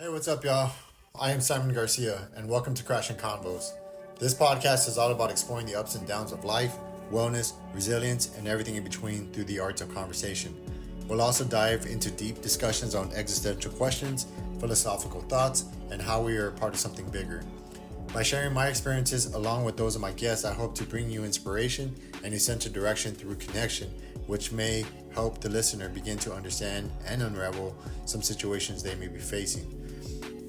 Hey, what's up, y'all? I am Simon Garcia, and welcome to CrashinConvos. This podcast is all about exploring the ups and downs of life, wellness, resilience, and everything in between through the arts of conversation. We'll also dive into deep discussions on existential questions, philosophical thoughts, and how we are a part of something bigger. By sharing my experiences along with those of my guests, I hope to bring you inspiration and essential direction through connection, which may help the listener begin to understand and unravel some situations they may be facing.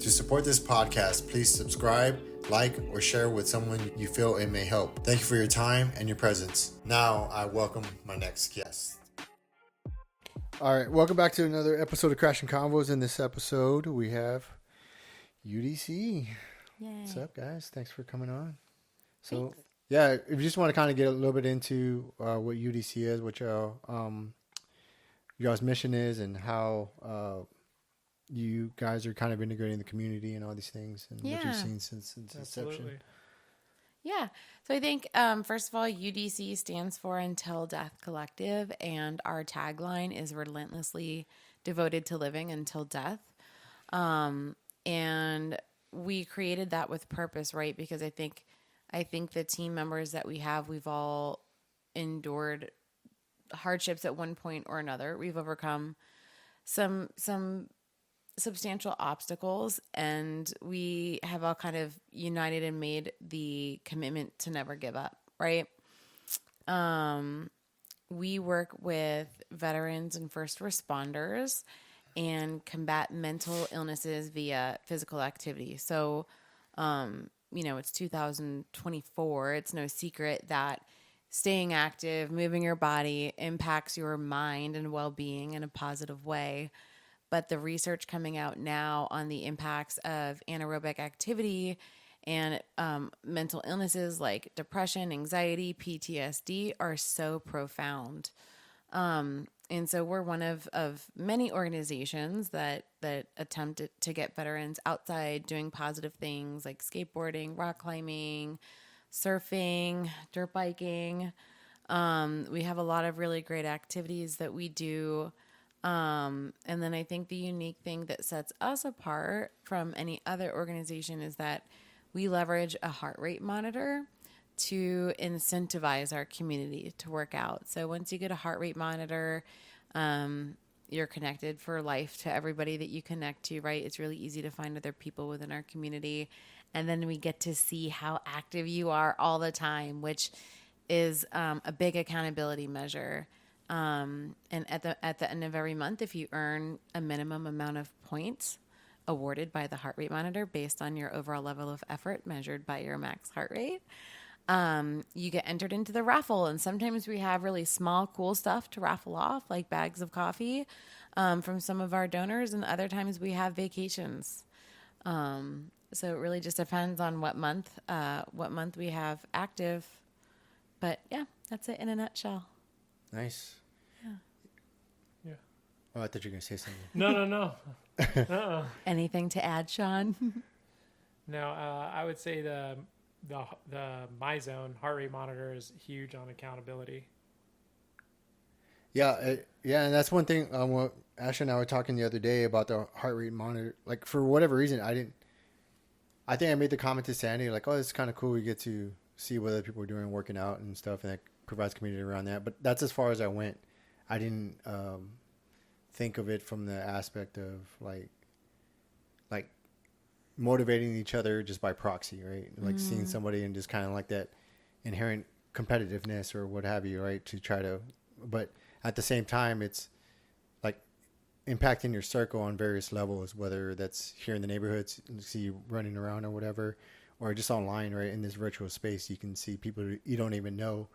To support this podcast, please subscribe, like, or share with someone you feel it may help. Thank you for your time and your presence. Now, I welcome my next guest. All right, welcome back to another episode of Crashing Convos. In this episode, we have UDC. Yay. What's up, guys? Thanks for coming on. So, Thanks. yeah, if you just want to kind of get a little bit into what UDC is, what y'all's mission is, and how you guys are kind of integrating the community and all these things, and what you've seen since its inception. Yeah. So I think, first of all, UDC stands for Until Death Collective, and our tagline is relentlessly devoted to living until death. And we created that with purpose, right? Because I think the team members that we have, we've all endured hardships at one point or another. We've overcome some substantial obstacles, and we have all kind of united and made the commitment to never give up, right? We work with veterans and first responders and combat mental illnesses via physical activity. So, it's 2024. It's no secret that staying active, moving your body impacts your mind and well-being in a positive way. But the research coming out now on the impacts of anaerobic activity and mental illnesses like depression, anxiety, PTSD are so profound. And so we're one of many organizations that attempt to get veterans outside doing positive things like skateboarding, rock climbing, surfing, dirt biking. We have a lot of really great activities that we do. And then I think the unique thing that sets us apart from any other organization is that we leverage a heart rate monitor to incentivize our community to work out. So once you get a heart rate monitor, you're connected for life to everybody that you connect to, right? It's really easy to find other people within our community. And then we get to see how active you are all the time, which is a big accountability measure. And at the end of every month, if you earn a minimum amount of points awarded by the heart rate monitor based on your overall level of effort measured by your max heart rate, you get entered into the raffle. And sometimes we have really small, cool stuff to raffle off, like bags of coffee from some of our donors. And other times we have vacations. So it really just depends on what month we have active. But yeah, that's it in a nutshell. Nice. Yeah. Oh, I thought you were going to say something. No. Uh-uh. Anything to add, Sean? No, I would say the MyZone heart rate monitor is huge on accountability. Yeah, and that's one thing. What Ashley and I were talking the other day about the heart rate monitor. Like, for whatever reason, I think I made the comment to Sandy, like, oh, it's kind of cool. We get to see what other people are doing, working out and stuff, and that provides community around that. But that's as far as I went. I didn't think of it from the aspect of like motivating each other just by proxy, right? Like seeing somebody and just kind of like that inherent competitiveness or what have you, right? To try to, but at the same time, it's like impacting your circle on various levels, whether that's here in the neighborhoods, see you running around or whatever, or just online, right? In this virtual space, you can see people you don't even know,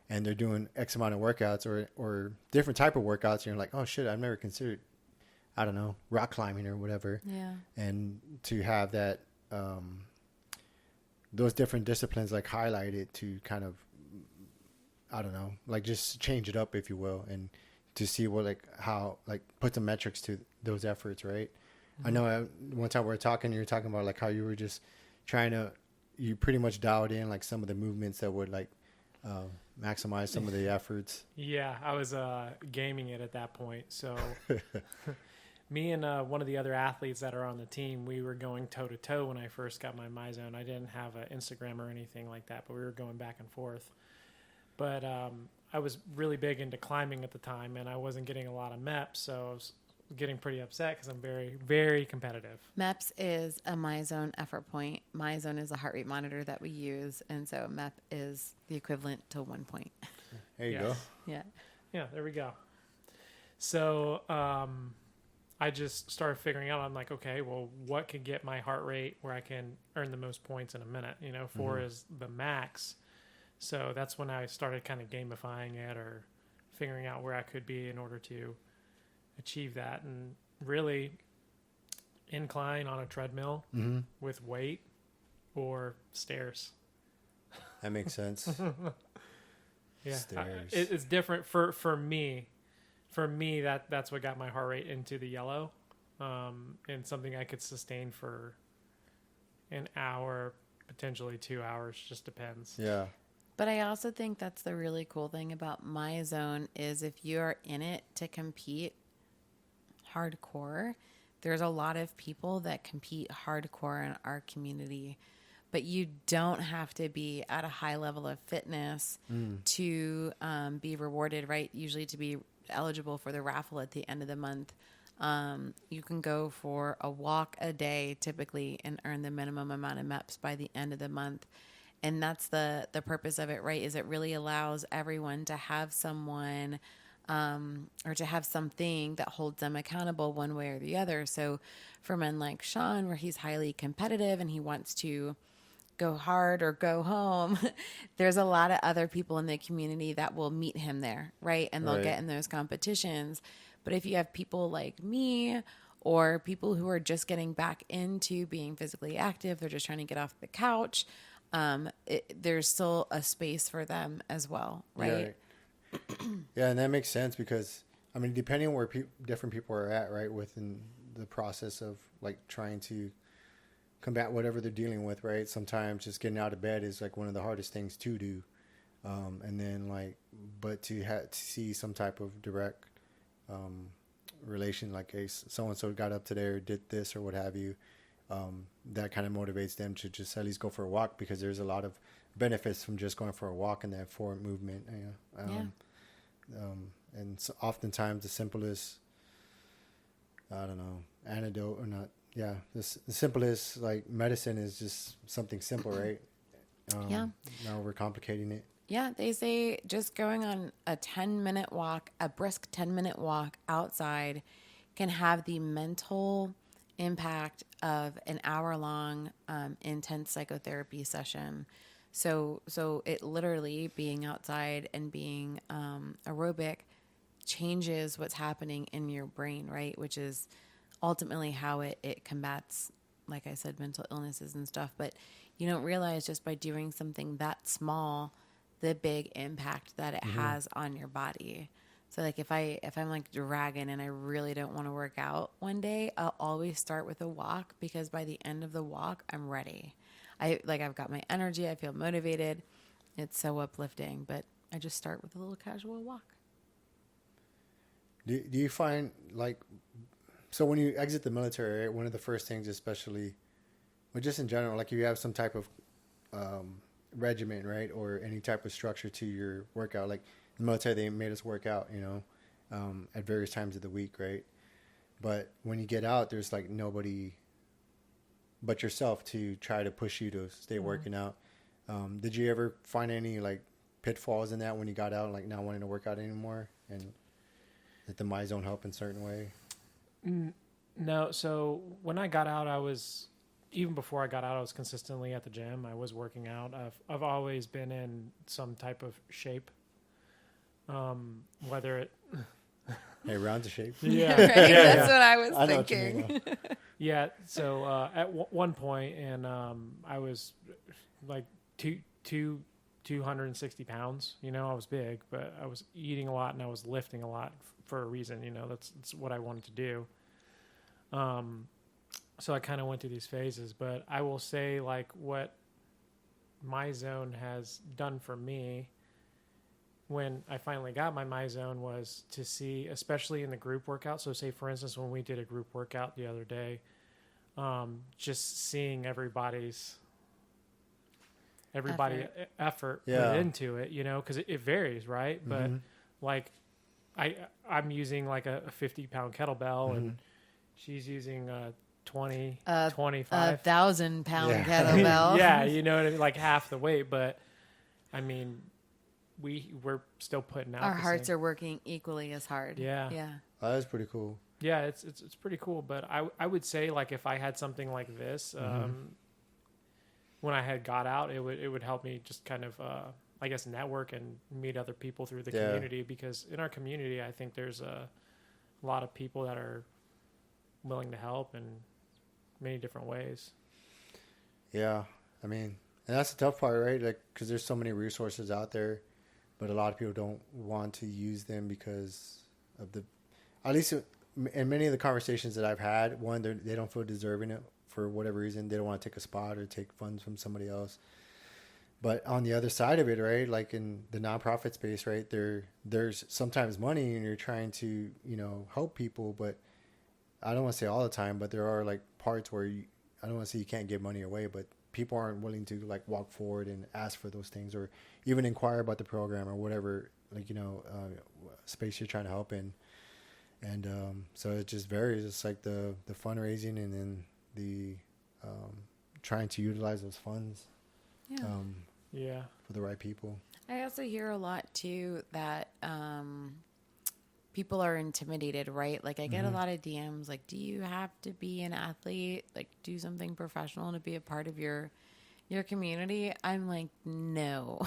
and they're doing X amount of workouts or different type of workouts. And you're like, oh shit, I've never considered, I don't know, rock climbing or whatever. Yeah. And to have that, those different disciplines like highlighted to kind of, I don't know, like just change it up, if you will, and to see what, like, how, like, put some metrics to those efforts, right? Mm-hmm. I know one time we were talking, you were talking about like how you were just you pretty much dialed in like some of the movements that would like maximize some of the efforts. Yeah, I was gaming it at that point. So Me and one of the other athletes that are on the team, we were going toe to toe when I first got my MyZone. I didn't have an Instagram or anything like that, but we were going back and forth. But I was really big into climbing at the time, and I wasn't getting a lot of MEPs, so I was getting pretty upset because I'm very, very competitive. MEPS is a MyZone effort point. MyZone is a heart rate monitor that we use, and so MEP is the equivalent to 1 point. There you go. Yeah. Yeah, there we go. So I just started figuring out, I'm like, okay, well, what could get my heart rate where I can earn the most points in a minute? 4 is the max. So that's when I started kind of gamifying it or figuring out where I could be in order to achieve that. And really incline on a treadmill with weight or stairs. That makes sense. Yeah, Stairs. it's different for me. For me, that's what got my heart rate into the yellow, and something I could sustain for an hour, potentially 2 hours, just depends. Yeah. But I also think that's the really cool thing about MyZone is if you're in it to compete hardcore, there's a lot of people that compete hardcore in our community. But you don't have to be at a high level of fitness to be rewarded, right? Usually to be eligible for the raffle at the end of the month. You can go for a walk a day typically and earn the minimum amount of MEPs by the end of the month. And that's the purpose of it, right? Is it really allows everyone to have someone or to have something that holds them accountable one way or the other. So for men like Sean, where he's highly competitive and he wants to go hard or go home, there's a lot of other people in the community that will meet him there, right? And they'll get in those competitions. But if you have people like me or people who are just getting back into being physically active, they're just trying to get off the couch, there's still a space for them as well, right? Yeah, and that makes sense because, I mean, depending on where different people are at, right, within the process of like trying to combat whatever they're dealing with, right? Sometimes just getting out of bed is like one of the hardest things to do. And then like, but to see some type of direct relation, like, hey, so-and-so got up today or did this or what have you, that kind of motivates them to just at least go for a walk because there's a lot of benefits from just going for a walk and that forward movement. And so oftentimes the simplest, I don't know, antidote or not, the simplest like medicine is just something simple, right? Now we're complicating it. Yeah, they say just going on a 10-minute walk, a brisk 10-minute walk outside can have the mental impact of an hour-long intense psychotherapy session. So it literally being outside and being aerobic changes what's happening in your brain, right? Which is ultimately how it combats, like I said, mental illnesses and stuff. But you don't realize just by doing something that small, the big impact that it has on your body. So like if I'm like dragging and I really don't want to work out one day, I'll always start with a walk because by the end of the walk, I'm ready. I've got my energy. I feel motivated. It's so uplifting, but I just start with a little casual walk. Do you find like, so when you exit the military, right, one of the first things, especially, well, just in general, like you have some type of regimen, right, or any type of structure to your workout. Like in the military, they made us work out, at various times of the week, right? But when you get out, there's like nobody but yourself to try to push you to stay working out. Did you ever find any like pitfalls in that when you got out, like not wanting to work out anymore, and did the MyZone help in a certain way? No. So when I got out, even before I got out, I was consistently at the gym. I was working out. I've always been in some type of shape. Whether it Hey, round to shape. Yeah, right? That's what I was thinking. Yeah. So at one point, and I was like 260 pounds. I was big, but I was eating a lot and I was lifting a lot for a reason. That's what I wanted to do. So I kind of went through these phases, but I will say like what MyZone has done for me when I finally got my MyZone was to see, especially in the group workout. So say, for instance, when we did a group workout the other day, just seeing everybody's effort put into it, you know, because it varies, right? But like I'm using like a 50-pound kettlebell and she's using a 25 1,000-pound kettlebell. Yeah, you know what I mean, like half the weight. But I mean, we're still putting out our hearts are working equally as hard. Yeah. Oh, that's pretty cool. Yeah, it's pretty cool. But I would say, like, if I had something like this, when I had got out, it would help me just kind of I guess network and meet other people through the community, because in our community I think there's a lot of people that are willing to help in many different ways. Yeah, I mean, and that's the tough part, right? Like, because there's so many resources out there, but a lot of people don't want to use them because of at least in many of the conversations that I've had, one, they don't feel deserving it for whatever reason. They don't want to take a spot or take funds from somebody else. But on the other side of it, right, like in the nonprofit space, right, there's sometimes money and you're trying to, you know, help people, but I don't want to say all the time, but there are like parts where I don't want to say you can't give money away, but people aren't willing to like walk forward and ask for those things or even inquire about the program or whatever, like, you know, space you're trying to help in. And so it just varies. It's like the fundraising and then the trying to utilize those funds. Yeah. For the right people. I also hear a lot too that people are intimidated, right? Like I get a lot of DMs like, do you have to be an athlete, like do something professional to be a part of your community? I'm like, no.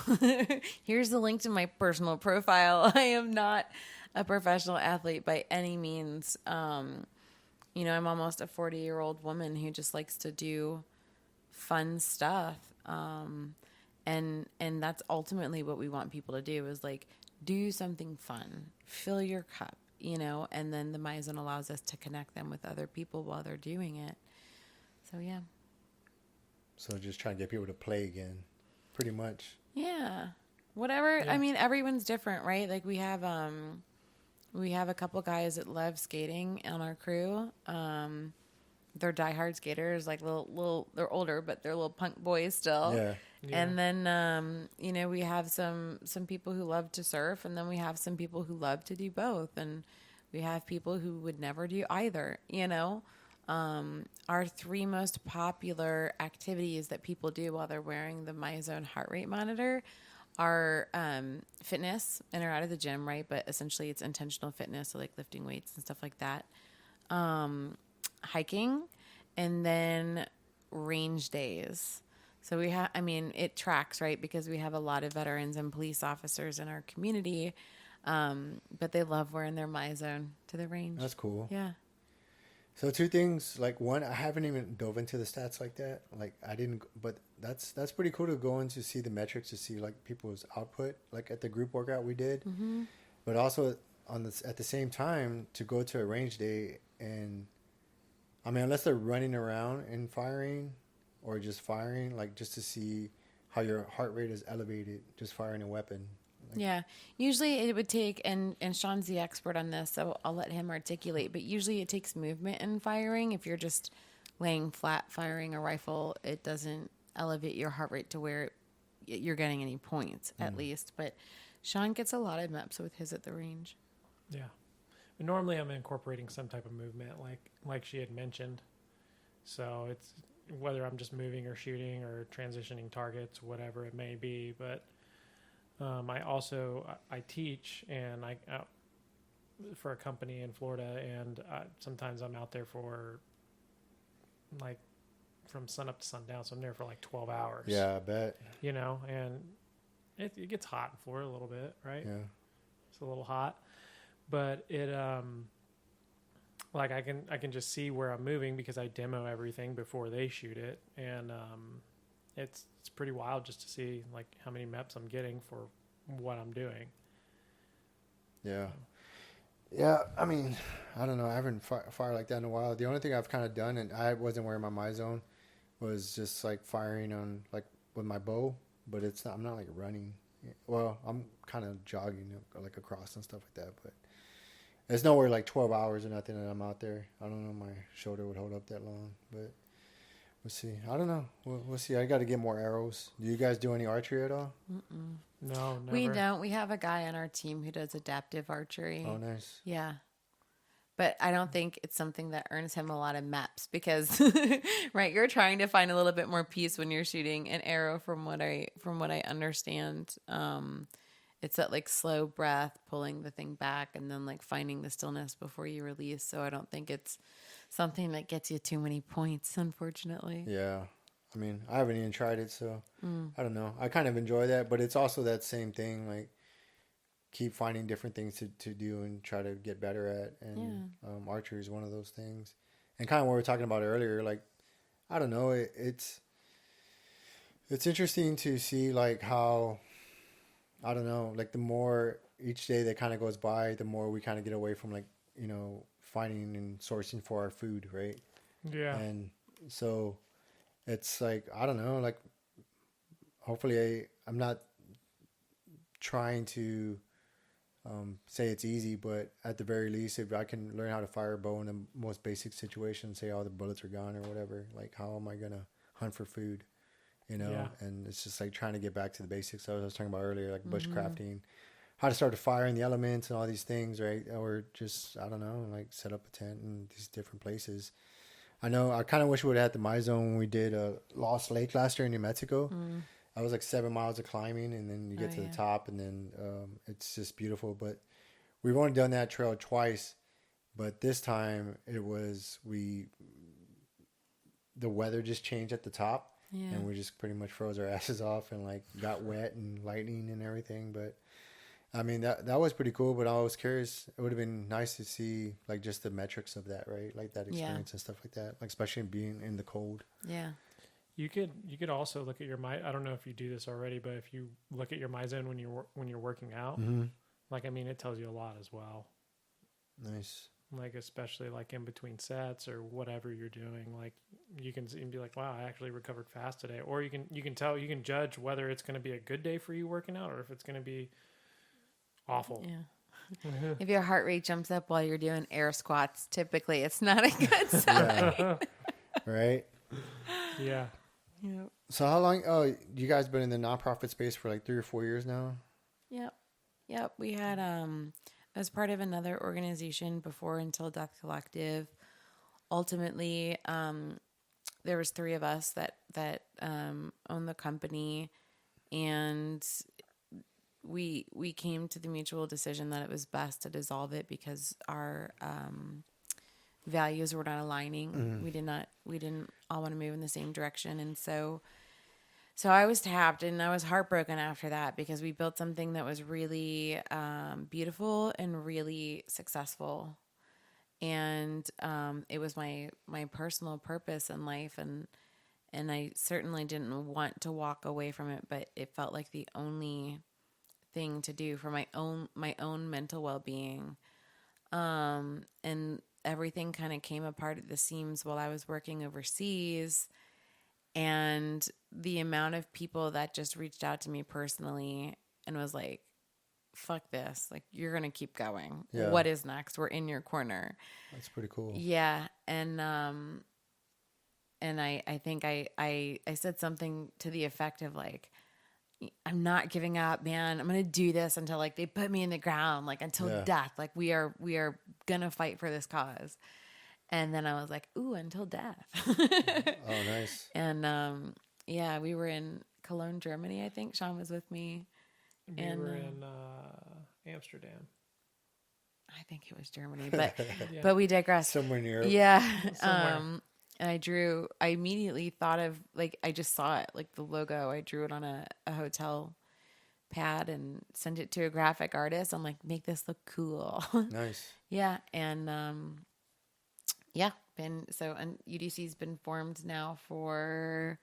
Here's the link to my personal profile. I am not a professional athlete by any means. You know, I'm almost a 40-year-old woman who just likes to do fun stuff. And that's ultimately what we want people to do, is like do something fun, fill your cup, you know, and then the MyZone allows us to connect them with other people while they're doing it. So, yeah. So just trying to get people to play again, pretty much. Yeah. Whatever. Yeah. I mean, everyone's different, right? Like we have a couple guys that love skating on our crew. They're diehard skaters, like little, they're older, but they're little punk boys still. Yeah. And then, you know, we have some people who love to surf, and then we have some people who love to do both. And we have people who would never do either, you know. Our three most popular activities that people do while they're wearing the MyZone heart rate monitor are fitness, in or out of the gym, right? But essentially it's intentional fitness, so like lifting weights and stuff like that. Hiking, and then range days. So we have, I mean, it tracks, right? Because we have a lot of veterans and police officers in our community, but they love wearing their MyZone to the range. That's cool. Yeah. So two things, like one, I haven't even dove into the stats like that. Like I didn't, but that's pretty cool to go in to see the metrics, to see like people's output, like at the group workout we did, but also at the same time to go to a range day. And I mean, unless they're running around and firing or just firing, like just to see how your heart rate is elevated, just firing a weapon. Like, yeah. Usually it would take, and Sean's the expert on this, so I'll let him articulate, but usually it takes movement in firing. If you're just laying flat firing a rifle, it doesn't elevate your heart rate to where you're getting any points, at least. But Sean gets a lot of MEPs with his at the range. Yeah. But normally I'm incorporating some type of movement, like she had mentioned. So it's whether I'm just moving or shooting or transitioning targets, whatever it may be. But I teach, and I for a company in Florida, and sometimes I'm out there for like from sun up to sundown. So I'm there for like 12 hours. Yeah, I bet. You know, and it gets hot in Florida a little bit, right? Yeah. It's a little hot. But it, like I can just see where I'm moving because I demo everything before they shoot it, and it's pretty wild just to see like how many MEPs I'm getting for what I'm doing. Yeah, yeah. I mean, I don't know. I haven't fired like that in a while. The only thing I've kind of done, and I wasn't wearing my MyZone, was just like firing on like with my bow, but it's not. I'm not like running. Well, I'm kind of jogging like across and stuff like that, but it's nowhere like 12 hours or nothing that I'm out there. I don't know my shoulder would hold up that long, but we'll see. I don't know. We'll see. I got to get more arrows. Do you guys do any archery at all? No, never. We don't. We have a guy on our team who does adaptive archery. Oh, nice. Yeah. But I don't think it's something that earns him a lot of MEPs because, right, you're trying to find a little bit more peace when you're shooting an arrow. From what I understand, it's that like slow breath, pulling the thing back, and then like finding the stillness before you release. So I don't think it's something that gets you too many points, unfortunately. Yeah. I mean, I haven't even tried it, so I don't know. I kind of enjoy that, but it's also that same thing, like keep finding different things to do and try to get better at. And archery is one of those things. And kind of what we were talking about earlier, like, I don't know, it's interesting to see like how, I don't know, like the more each day that kind of goes by, the more we kind of get away from like, you know, finding and sourcing for our food, right? Yeah. And so it's like, I don't know, like hopefully I'm not trying to say it's easy, but at the very least, if I can learn how to fire a bow in the most basic situation, say all the bullets are gone or whatever, like how am I going to hunt for food, you know? Yeah. And it's just like trying to get back to the basics I was talking about earlier, like bushcrafting, how to start a fire in the elements and all these things, right? Or just, I don't know, like set up a tent in these different places. I know I kind of wish we would have had the My Zone when we did Lost Lake last year in New Mexico. I was like 7 miles of climbing, and then you get to the top, and then it's just beautiful. But we've only done that trail twice, but this time it was the weather just changed at the top, and we just pretty much froze our asses off and like got wet and lightning and everything. But I mean that was pretty cool. But I was curious; it would have been nice to see like just the metrics of that, right? Like that experience and stuff like that, like especially being in the cold. Yeah. You could also look at your I don't know if you do this already, but if you look at your MyZone when you're working out, like I mean, it tells you a lot as well. Nice. Like especially like in between sets or whatever you're doing, like you can be like, wow, I actually recovered fast today. Or you can judge whether it's going to be a good day for you working out or if it's going to be awful. Yeah. If your heart rate jumps up while you're doing air squats, typically it's not a good sign. Right. Yeah. Yep. So how long? Oh, you guys been in the nonprofit space for like 3 or 4 years now? Yep. We had I was part of another organization before Until Death Collective. Ultimately, there was 3 of us that owned the company, and we came to the mutual decision that it was best to dissolve it because our values were not aligning. We didn't all want to move in the same direction. And so I was tapped, and I was heartbroken after that because we built something that was really beautiful and really successful. And it was my personal purpose in life. And I certainly didn't want to walk away from it, but it felt like the only thing to do for my own mental well-being. And everything kind of came apart at the seams while I was working overseas, and the amount of people that just reached out to me personally and was like, fuck this, like you're going to keep going. Yeah. What is next? We're in your corner. That's pretty cool. Yeah. And I think I said something to the effect of like, I'm not giving up, man. I'm going to do this until like they put me in the ground, like until death. Like we are going to fight for this cause. And then I was like, ooh, until death. Oh, nice. And we were in Cologne, Germany, I think. Sean was with me. We were in Amsterdam. I think it was Germany, but we digress. Somewhere near. Yeah. Somewhere. And I immediately thought of, like, I just saw it, like the logo. I drew it on a hotel pad and sent it to a graphic artist. I'm like, make this look cool. Nice. Yeah. And, and UDC's been formed now for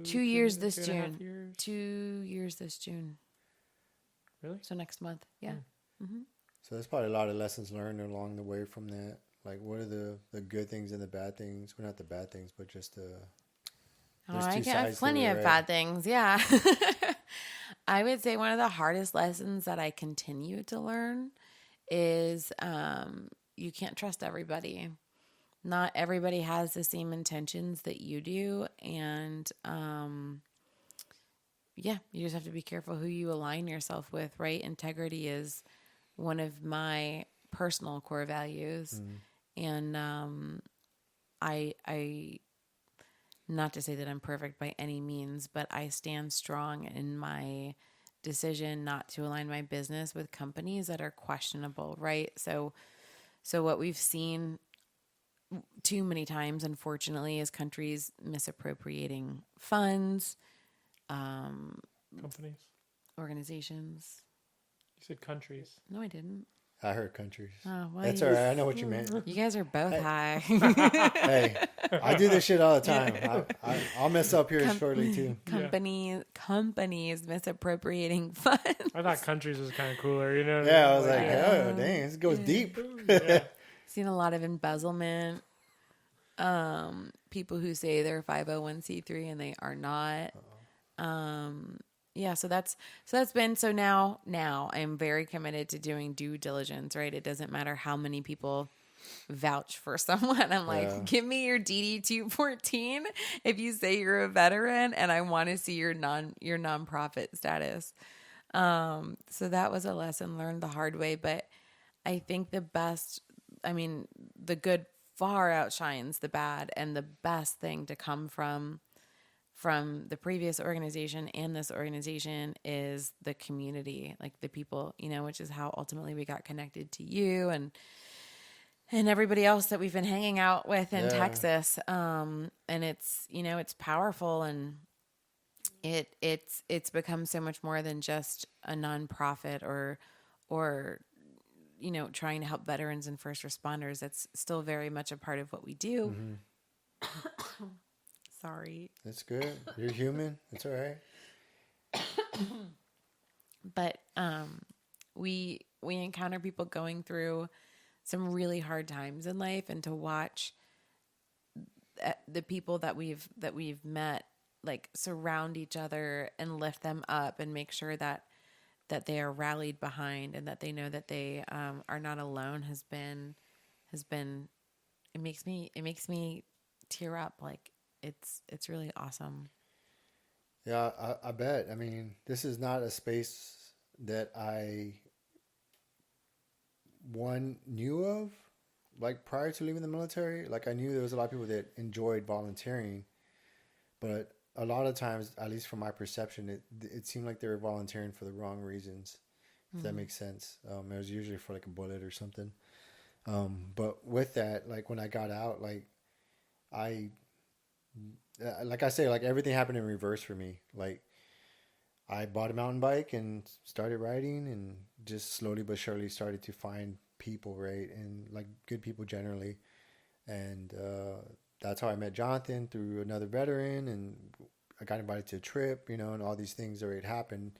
2 years this June. 2 years this June. Really? So next month. Yeah. So there's probably a lot of lessons learned along the way from that. Like, what are the good things and the bad things? Well, not the bad things, but just Oh, There's I two can have sides to plenty it, of right? bad things. Yeah. I would say one of the hardest lessons that I continue to learn is you can't trust everybody. Not everybody has the same intentions that you do. And yeah, you just have to be careful who you align yourself with, right? Integrity is one of my personal core values. And I not to say that I'm perfect by any means, but I stand strong in my decision not to align my business with companies that are questionable, right? So what we've seen too many times, unfortunately, is countries misappropriating funds, Companies. organizations. You said countries. No, I didn't. I heard countries. Oh, well, That's all right. I know what you meant. you guys are both high. Hey, I do this shit all the time. I'll mess up here shortly too. Companies misappropriating funds. I thought countries was kind of cooler, you know? Yeah, I was like, oh, dang, this goes deep. Yeah. Seen a lot of embezzlement. People who say they're 501c3 and they are not. Yeah, so that's been so now I'm very committed to doing due diligence, right? It doesn't matter how many people vouch for someone. I'm like, give me your DD 214 if you say you're a veteran, and I want to see your nonprofit status. So that was a lesson learned the hard way, but I think the good far outshines the bad, and the best thing to come from the previous organization and this organization is the community, like the people, which is how ultimately we got connected to you and everybody else that we've been hanging out with in Texas. And it's, it's powerful, and it's become so much more than just a nonprofit or trying to help veterans and first responders. That's still very much a part of what we do. Mm-hmm. Sorry. That's good. You're human. It's all right. But we encounter people going through some really hard times in life, and to watch the people that we've met like surround each other and lift them up and make sure that they are rallied behind, and that they know that they are not alone has been it makes me tear up. Like it's really awesome. Yeah, I bet. I mean, this is not a space that I knew of, like prior to leaving the military. Like I knew there was a lot of people that enjoyed volunteering, but a lot of times, at least from my perception, it seemed like they were volunteering for the wrong reasons. If that makes sense. It was usually for like a bullet or something. But with that, like when I got out, like like I say, like everything happened in reverse for me. Like I bought a mountain bike and started riding, and just slowly but surely started to find people, right? And like good people generally. And that's how I met Jonathan, through another veteran, and I got invited to a trip, and all these things that had happened.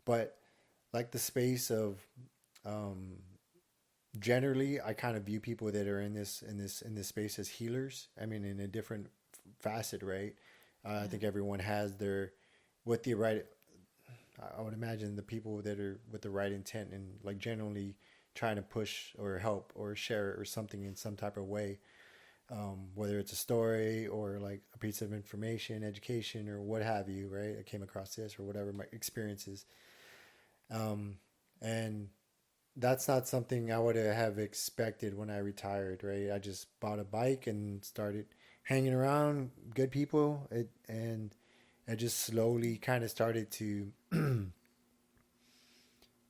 But like the space of generally, I kind of view people that are in this space as healers. I mean, in a different facet, right? I think everyone has with the right. I would imagine the people that are with the right intent and like generally trying to push or help or share or something in some type of way, whether it's a story or like a piece of information, education, or what have you, right? I came across this or whatever my experiences. And that's not something I would have expected when I retired, right? I just bought a bike and started hanging around good people, and I just slowly kind of started to,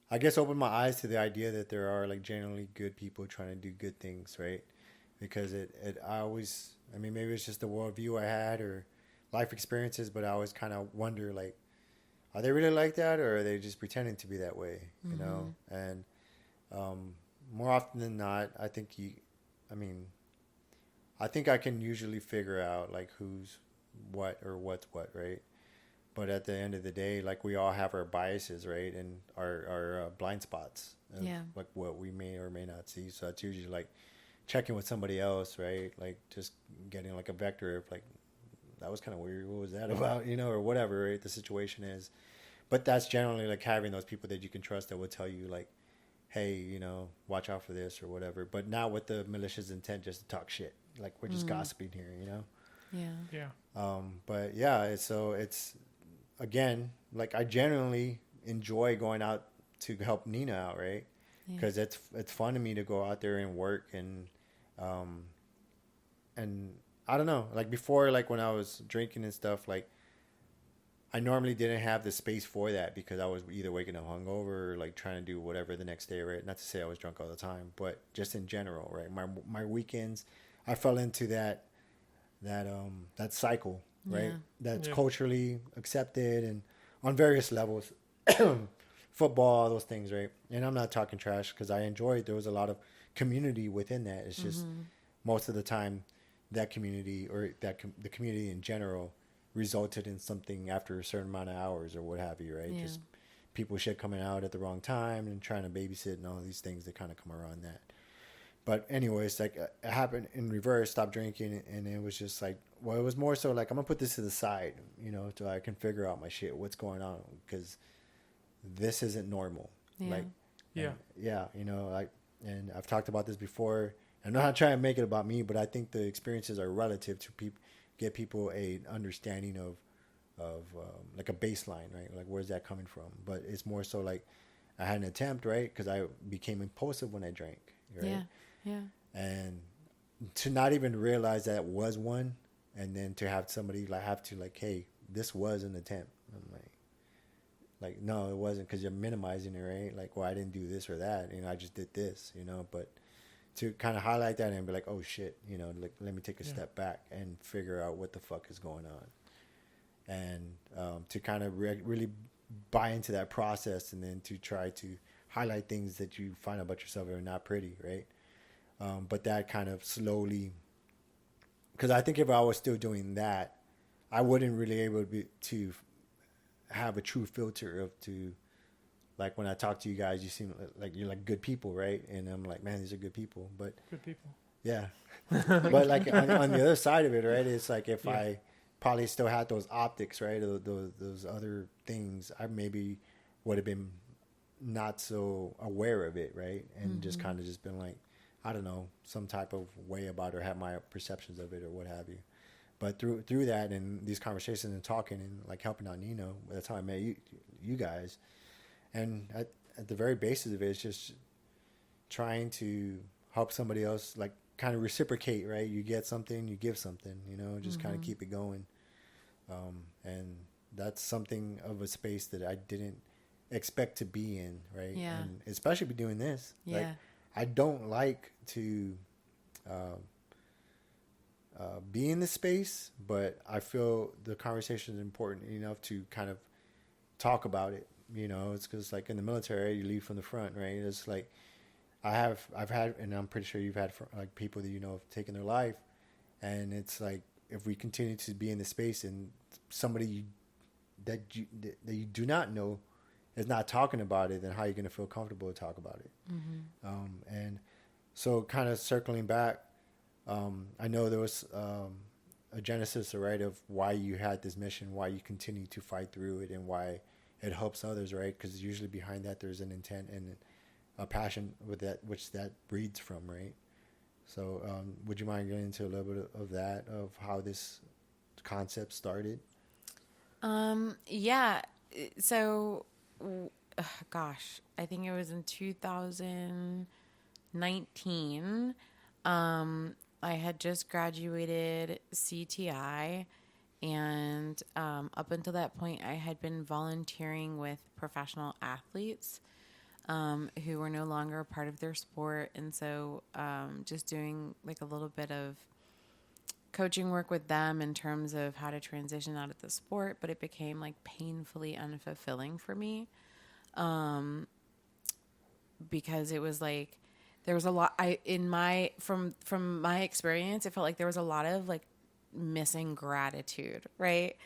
I guess, open my eyes to the idea that there are like generally good people trying to do good things, right? Because I mean, maybe it's just the worldview I had or life experiences, but I always kind of wonder, like, are they really like that, or are they just pretending to be that way, you know? And more often than not, I think I can usually figure out like who's what or what's what, right? But at the end of the day, like we all have our biases, right? And our blind spots of like what we may or may not see. So that's usually like checking with somebody else, right? Like just getting like a vector of like, that was kind of weird. What was that about? Or whatever, right? The situation is. But that's generally like having those people that you can trust that will tell you like, hey, watch out for this or whatever. But not with the malicious intent just to talk shit. Like we're just gossiping here. Yeah. But yeah, it's again, like I genuinely enjoy going out to help Nina out, right? Because it's fun to me to go out there and work and I don't know, like before, like when I was drinking and stuff, like I normally didn't have the space for that because I was either waking up hungover or like trying to do whatever the next day, right? Not to say I was drunk all the time, but just in general, right? My weekends, I fell into that cycle, right? That's culturally accepted and on various levels, football, those things, right? And I'm not talking trash because I enjoyed. There was a lot of community within that. It's just most of the time that community or the community in general resulted in something after a certain amount of hours or what have you, right? Just people shit coming out at the wrong time and trying to babysit and all these things that kind of come around that. But anyways, like it happened in reverse, stopped drinking, and it was just like, well, it was more so like, I'm going to put this to the side, so I can figure out my shit, what's going on, because this isn't normal. Like, and I've talked about this before. I'm not trying to make it about me, but I think the experiences are relative to get people a understanding of like a baseline, right? Like, where's that coming from? But it's more so like I had an attempt, right? Because I became impulsive when I drank, right? Yeah. And to not even realize that was one, and then to have somebody like, hey, this was an attempt. I'm like, no, it wasn't, because you're minimizing it, right? Like, well, I didn't do this or that, I just did this, but to kind of highlight that and be like, oh shit, like, let me take a step back and figure out what the fuck is going on. And to kind of really buy into that process, and then to try to highlight things that you find about yourself that are not pretty, right? But that kind of slowly, because I think if I was still doing that, I wouldn't really able to have a true filter like when I talk to you guys, you seem like you're like good people, right? And I'm like, man, these are good people. But good people. Yeah. But like on the other side of it, right? It's like if I probably still had those optics, right? Those other things, I maybe would have been not so aware of it, right? And just kind of just been like, I don't know, some type of way about it, or have my perceptions of it or what have you. But through that and these conversations and talking and like helping out Nino, that's how I met you guys. And at the very basis of it, it's just trying to help somebody else, like kind of reciprocate, right? You get something, you give something, just kind of keep it going. And that's something of a space that I didn't expect to be in, right? Yeah. And especially be doing this. Yeah. Like, I don't like to be in this space, but I feel the conversation is important enough to kind of talk about it. It's because like in the military, you lead from the front, right? It's like I've had, and I'm pretty sure you've had like people that have taken their life, and it's like if we continue to be in the space and somebody that you do not know is not talking about it, then how are you going to feel comfortable to talk about it? And so kind of circling back, I know there was a genesis, right, of why you had this mission, why you continue to fight through it, and why it helps others, right? Because usually behind that there's an intent and a passion with that, which that breeds from, right? So would you mind getting into a little bit of that, of how this concept started? Yeah. So, gosh, I think it was in 2019. I had just graduated CTI, and up until that point, I had been volunteering with professional athletes who were no longer a part of their sport. And so just doing like a little bit of coaching work with them in terms of how to transition out of the sport, but it became like painfully unfulfilling for me because it was like there was a lot from my experience, it felt like there was a lot of like missing gratitude, right?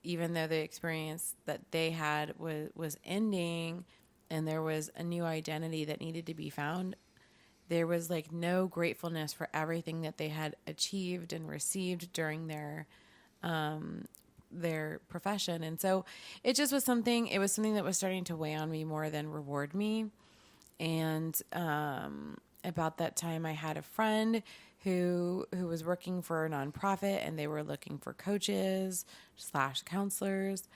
Even though the experience that they had was ending and there was a new identity that needed to be found, there was like no gratefulness for everything that they had achieved and received during their their profession. And so it just was something, that was starting to weigh on me more than reward me. And about that time, I had a friend who was working for a nonprofit, and they were looking for coaches / counselors.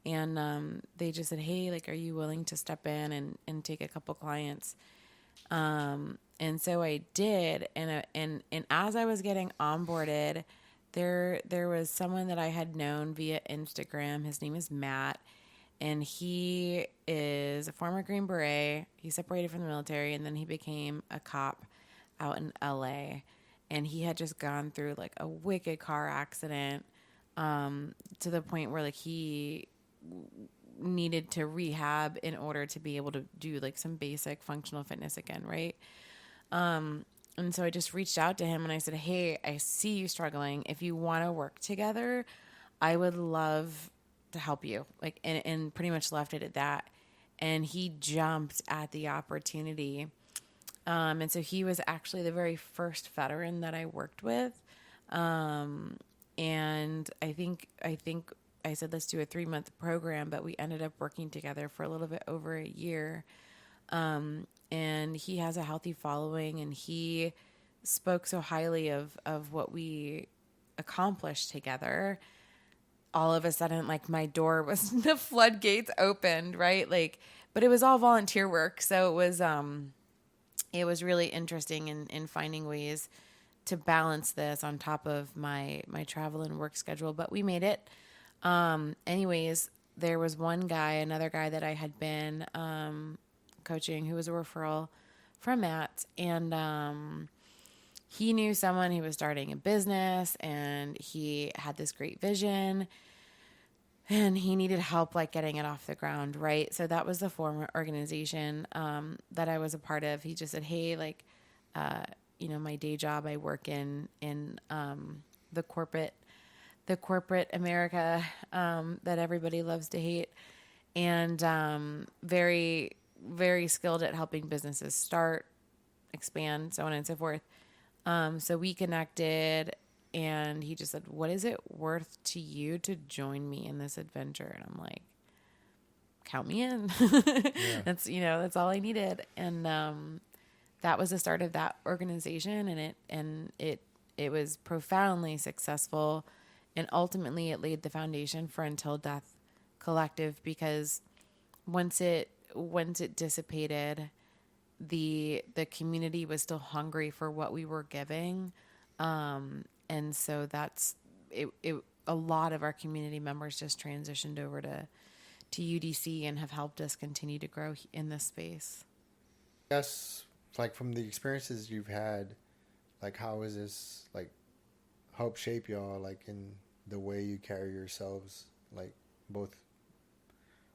And they just said, hey, like, are you willing to step in and take a couple clients? And so I did. And as I was getting onboarded, there was someone that I had known via Instagram. His name is Matt. And he is a former Green Beret. He separated from the military, and then he became a cop out in LA. And he had just gone through like a wicked car accident, to the point where like he needed to rehab in order to be able to do like some basic functional fitness again, right? And so I just reached out to him and I said, hey, I see you struggling. If you want to work together, I would love to help you. Like, and pretty much left it at that. And he jumped at the opportunity. And so he was actually the very first veteran that I worked with. And I think I said, let's do a 3-month program, but we ended up working together for a little bit over a year. And he has a healthy following, and he spoke so highly of what we accomplished together. All of a sudden, like, my door was, the floodgates opened, right? Like, but it was all volunteer work. So it was really interesting in finding ways to balance this on top of my travel and work schedule, but we made it. Anyways, there was another guy that I had been, coaching, who was a referral from Matt, and, he knew someone who was starting a business, and he had this great vision, and he needed help like getting it off the ground. Right. So that was the former organization, that I was a part of. He just said, hey, like, my day job, I work in the corporate America, that everybody loves to hate, and, very, very skilled at helping businesses start, expand, so on and so forth. So we connected, and he just said, what is it worth to you to join me in this adventure? And I'm like, count me in. Yeah. That's all I needed. And, that was the start of that organization, and it was profoundly successful. And ultimately it laid the foundation for Until Death Collective, because once it dissipated, the community was still hungry for what we were giving. And so that's it. A lot of our community members just transitioned over to UDC and have helped us continue to grow in this space. Yes. Like, from the experiences you've had, like, how is this, like, help shape y'all, like, in the way you carry yourselves, like, both,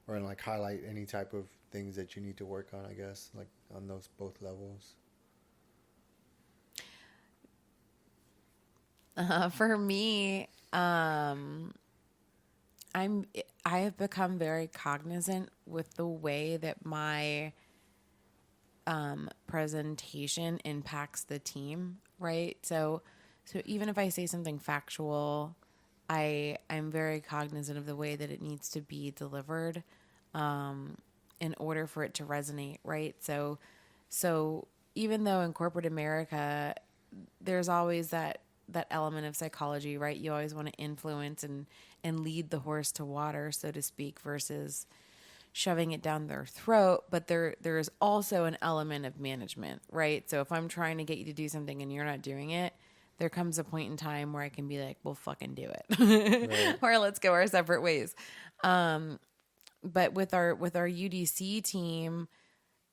or like highlight any type of things that you need to work on, I guess, like, on those both levels? For me, I have become very cognizant with the way that my presentation impacts the team, right? So even if I say something factual, I'm very cognizant of the way that it needs to be delivered, in order for it to resonate, right? So even though in corporate America, there's always that element of psychology, right? You always want to influence and lead the horse to water, so to speak, versus shoving it down their throat. But there is also an element of management, right? So if I'm trying to get you to do something and you're not doing it, there comes a point in time where I can be like, well, fucking do it. Right. Or let's go our separate ways. But with our UDC team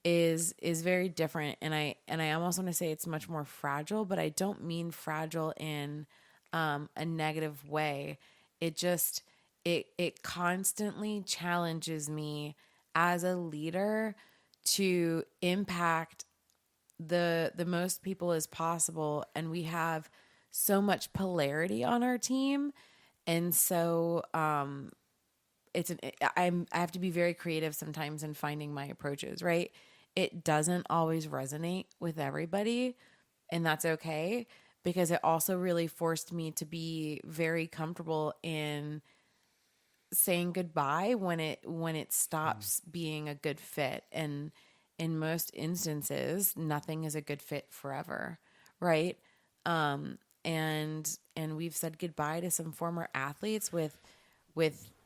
is very different. And I almost want to say it's much more fragile, but I don't mean fragile in a negative way. It just, it constantly challenges me as a leader to impact the most people as possible. And we have so much polarity on our team. And so, I have to be very creative sometimes in finding my approaches, right? It doesn't always resonate with everybody, and that's okay. because it also really forced me to be very comfortable in saying goodbye when it stops being a good fit. And in most instances, nothing is a good fit forever, right? And we've said goodbye to some former athletes with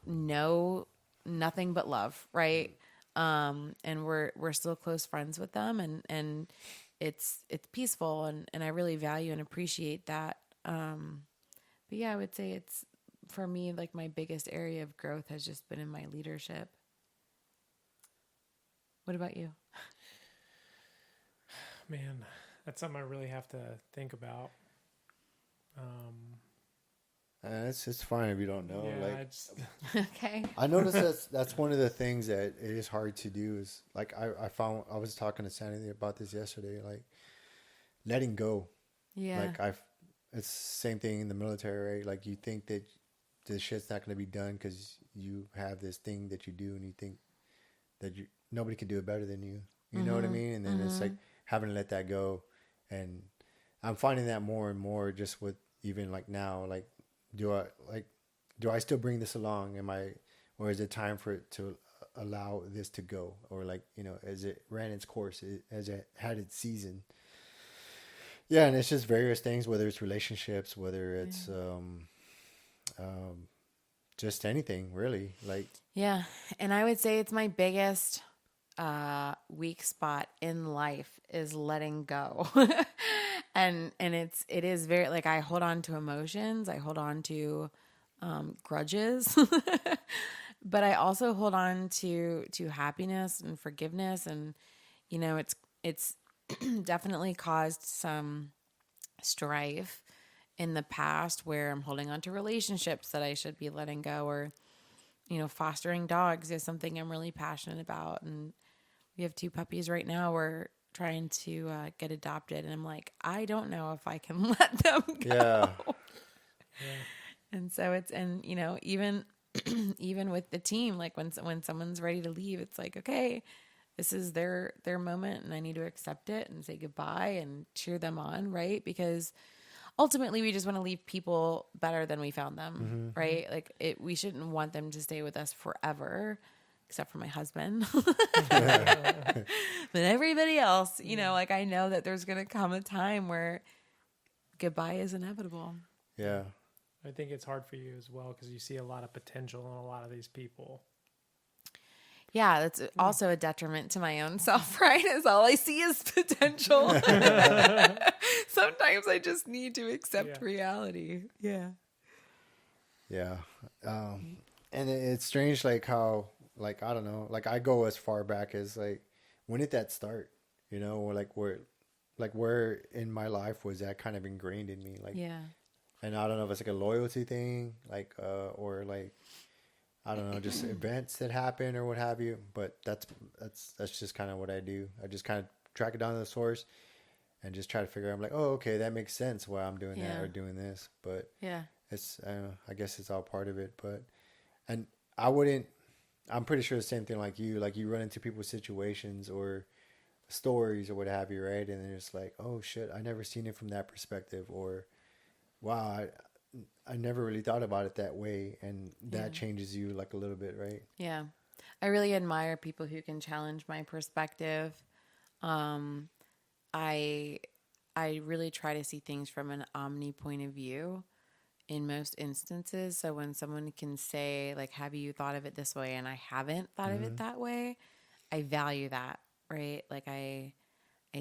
nothing but love, right? And we're still close friends with them, and it's peaceful, and I really value and appreciate that. But yeah, I would say it's, for me, like, my biggest area of growth has just been in my leadership. What about you? Man, that's something I really have to think about. It's fine if you don't know. Yeah, Like, Okay. I noticed that's one of the things that it is hard to do is like I found I was talking to Sandy about this yesterday, like letting go. Yeah. Like it's the same thing in the military, right? Like you think that the shit's not going to be done because you have this thing that you do, and you think that nobody can do it better than you. You know what I mean? And then it's like having to let that go. And I'm finding that more and more just with even like now, like, do I still bring this along? Or is it time for it to allow this to go? Or like, as it ran its course, as it had its season. Yeah. And it's just various things, whether it's relationships, whether it's, just anything really, like. Yeah. And I would say it's my biggest weak spot in life is letting go. and it is very, like, I hold on to emotions, I hold on to grudges, but I also hold on to happiness and forgiveness. And it's definitely caused some strife in the past where I'm holding on to relationships that I should be letting go, or fostering dogs is something I'm really passionate about. And we have 2 puppies right now. We're trying to get adopted. And I'm like, I don't know if I can let them go. Yeah. And so even, even with the team, like when someone's ready to leave, it's like, okay, this is their moment, and I need to accept it and say goodbye and cheer them on. Right. Because ultimately, we just want to leave people better than we found them, right? Like, we shouldn't want them to stay with us forever, except for my husband. But everybody else, like, I know that there's going to come a time where goodbye is inevitable. Yeah. I think it's hard for you as well because you see a lot of potential in a lot of these people. Yeah, that's also a detriment to my own self, right? Is all I see is potential. Sometimes I just need to accept reality. Yeah. Yeah. And it's strange, like how, like, I don't know, like I go as far back as like, when did that start? Or like where in my life was that kind of ingrained in me? Like, yeah. And I don't know if it's like a loyalty thing, like, or like, I don't know, just events that happen or what have you. But that's just kind of what I do. I just kind of track it down to the source and just try to figure out, I'm like, oh, okay, that makes sense why I'm doing that or doing this. But it's, I guess it's all part of it. But, and I'm pretty sure the same thing like you run into people's situations or stories or what have you, right? And then it's like, oh shit, I never seen it from that perspective, or wow, I never really thought about it that way, and that changes you like a little bit, right? Yeah. I really admire people who can challenge my perspective. I really try to see things from an omni point of view in most instances. So when someone can say, like, have you thought of it this way? And I haven't thought of it that way, I value that, right? Like, I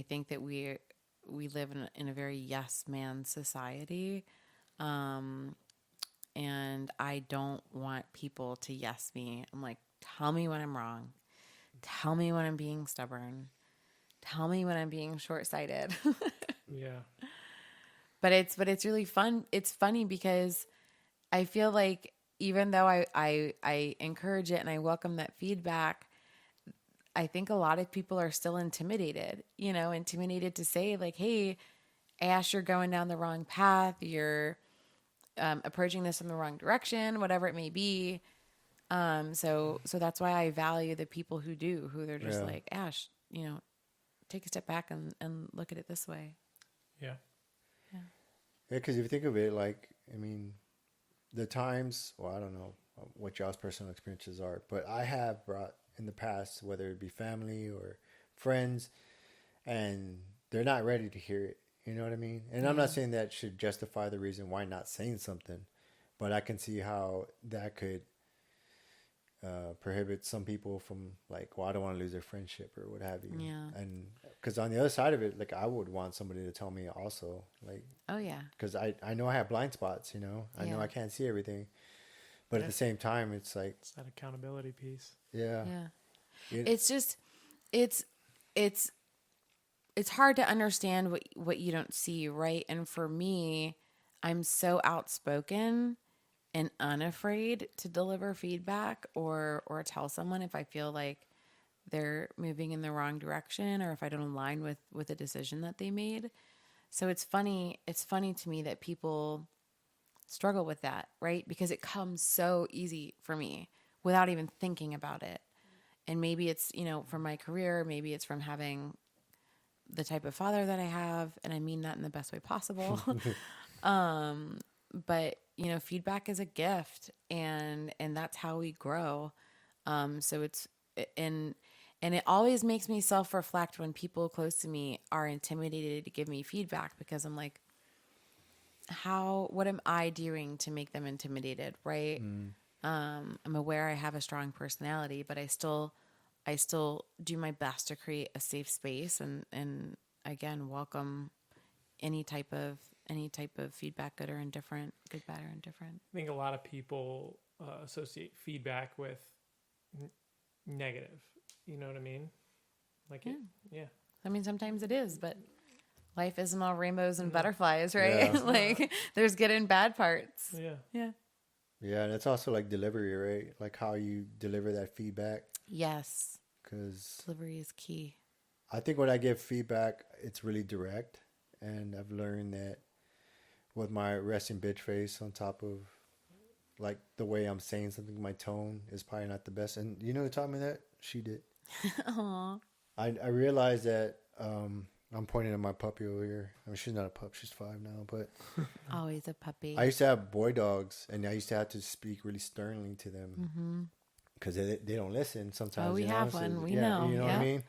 think that we live in a very yes man society. And I don't want people to yes me. I'm like, tell me when I'm wrong. Tell me when I'm being stubborn. Tell me when I'm being short-sighted. Yeah. But it's really fun. It's funny because I feel like even though I encourage it and I welcome that feedback, I think a lot of people are still intimidated to say, like, hey, Ash, you're going down the wrong path. You're approaching this in the wrong direction, whatever it may be. So that's why I value the people who they're just like, Ash, take a step back and look at it this way. Yeah. Yeah, because if you think of it, like, I mean, the times, well, I don't know what y'all's personal experiences are, but I have brought in the past, whether it be family or friends, and they're not ready to hear it. You know what I mean? And I'm not saying that should justify the reason why not saying something, but I can see how that could prohibit some people from like, well, I don't want to lose their friendship or what have you. Yeah. And because on the other side of it, like I would want somebody to tell me also, like, Oh yeah. because I know I have blind spots, you know, I know I can't see everything, but at the same time, it's like, It's that accountability piece. Yeah. It's just, it's, it's, it's hard to understand what you don't see, right? And for me, I'm so outspoken and unafraid to deliver feedback or tell someone if I feel like they're moving in the wrong direction or if I don't align with a decision that they made. So it's funny to me that people struggle with that, right? Because it comes so easy for me without even thinking about it. And maybe it's, from my career, maybe it's from having the type of father that I have, and I mean that in the best way possible. But feedback is a gift, and that's how we grow. So it's and it always makes me self-reflect when people close to me are intimidated to give me feedback, because I'm like, what am I doing to make them intimidated, right? I'm aware I have a strong personality, but I still do my best to create a safe space and again, welcome any type of feedback, good or indifferent, good, bad, or indifferent. I think a lot of people associate feedback with negative. You know what I mean? Like, yeah. I mean, sometimes it is, but life isn't all rainbows and butterflies, right? Yeah. Like, there's good and bad parts. Yeah. Yeah. Yeah, and it's also like delivery, right? Like how you deliver that feedback. Yes. Because Delivery is key. I think when I give feedback, it's really direct. And I've learned that with my resting bitch face on top of like the way I'm saying something, my tone is probably not the best. And you know who taught me that? She did. Aww. I realized that I'm pointing at my puppy over here. I mean, she's not a pup. She's 5 now. But Always a puppy. I used to have boy dogs, and I used to have to speak really sternly to them because they don't listen sometimes. Oh, we have so, one. We yeah, know. You know what I mean?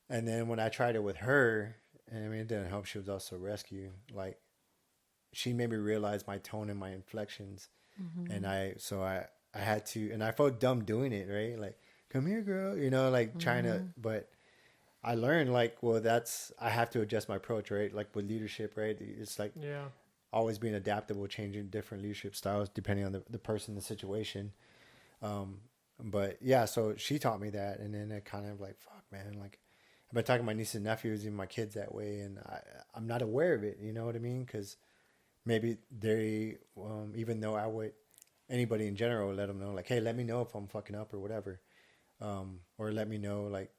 And then when I tried it with her, and I mean, it didn't help. She was also a rescue. Like, she made me realize my tone and my inflections. And I had to, and I felt dumb doing it, right? Like, come here, girl, like trying to, but I learned like, well, I have to adjust my approach, right? Like with leadership, right? It's like always being adaptable, changing different leadership styles depending on the person, the situation. But yeah, so she taught me that. And then it kind of like, fuck, man, like I've been talking to my nieces and nephews and my kids that way. And I'm not aware of it. You know what I mean? Because maybe they, even though I would, anybody in general, let them know like, hey, let me know if I'm fucking up or whatever. Or let me know, like,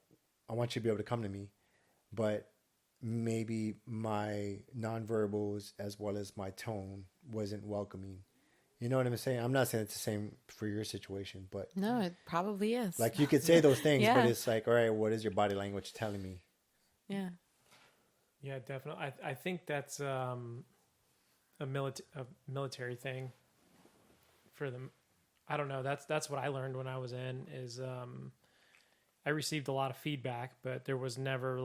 I want you to be able to come to me. But maybe my nonverbals as well as my tone wasn't welcoming. You know what I'm saying? I'm not saying it's the same for your situation, but No, it probably is. like you could say those things, Yeah. but it's like, all right, what is your body language telling me? Yeah. Yeah, definitely. I think that's a military thing for them. I don't know. That's what I learned when I was in is I received a lot of feedback, but there was never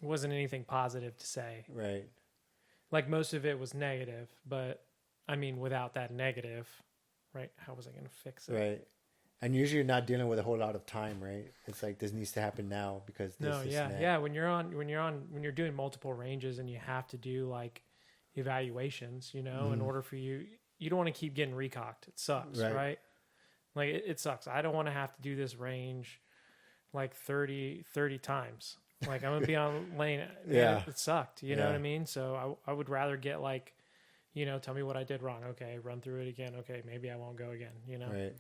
wasn't anything positive to say. Right. Like most of it was negative, but I mean, without that negative, right? How was I going to fix it? Right. And usually you're not dealing with a whole lot of time, right? It's like this needs to happen now because this is yeah. When you're doing multiple ranges and you have to do like evaluations, in order for you don't want to keep getting recocked. It sucks, right? Like it sucks. I don't want to have to do this range like 30 times. Like I'm gonna be on lane. Yeah, it sucked. You know what I mean? So I would rather get like, tell me what I did wrong. Okay, run through it again. Okay, maybe I won't go again. Right.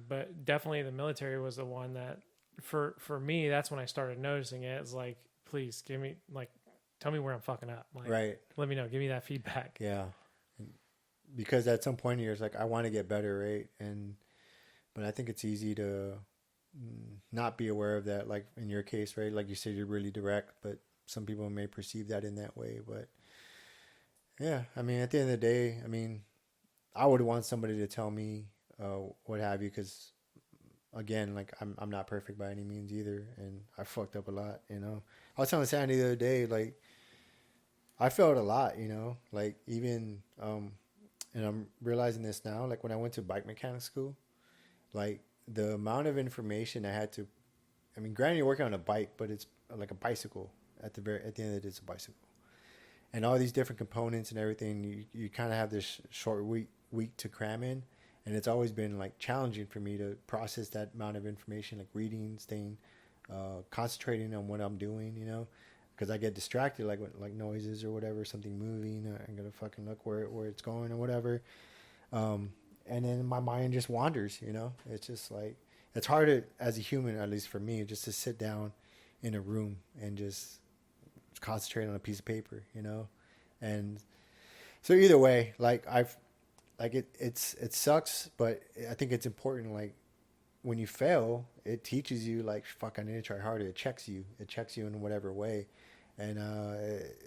But definitely the military was the one that for me, that's when I started noticing it. It's like, please give me tell me where I'm fucking up. Like, right. Let me know. Give me that feedback. Yeah. Because at some point you're like, I want to get better, right? But I think it's easy to not be aware of that. Like in your case, right? Like you said, you're really direct, but some people may perceive that in that way. But Yeah, I mean, at the end of the day, I mean, I would want somebody to tell me what have you, because again, like I'm not perfect by any means either, and I fucked up a lot. I was telling Sandy the other day, like I failed a lot. Like even and I'm realizing this now. Like when I went to bike mechanic school, like the amount of information I had to. I mean, granted, you're working on a bike, but it's like a bicycle. At the end of the day, it's a bicycle. And all these different components and everything, you kind of have this short week to cram in, and it's always been like challenging for me to process that amount of information, like reading, staying, concentrating on what I'm doing, because I get distracted, like noises or whatever, something moving. I'm gonna fucking look where it's going or whatever, and then my mind just wanders. It's just like it's hard as a human, at least for me, just to sit down in a room and just concentrate on a piece of paper, and so either way, like it sucks, but I think it's important. Like when you fail, it teaches you like, fuck, I need to try harder. It checks you in whatever way. And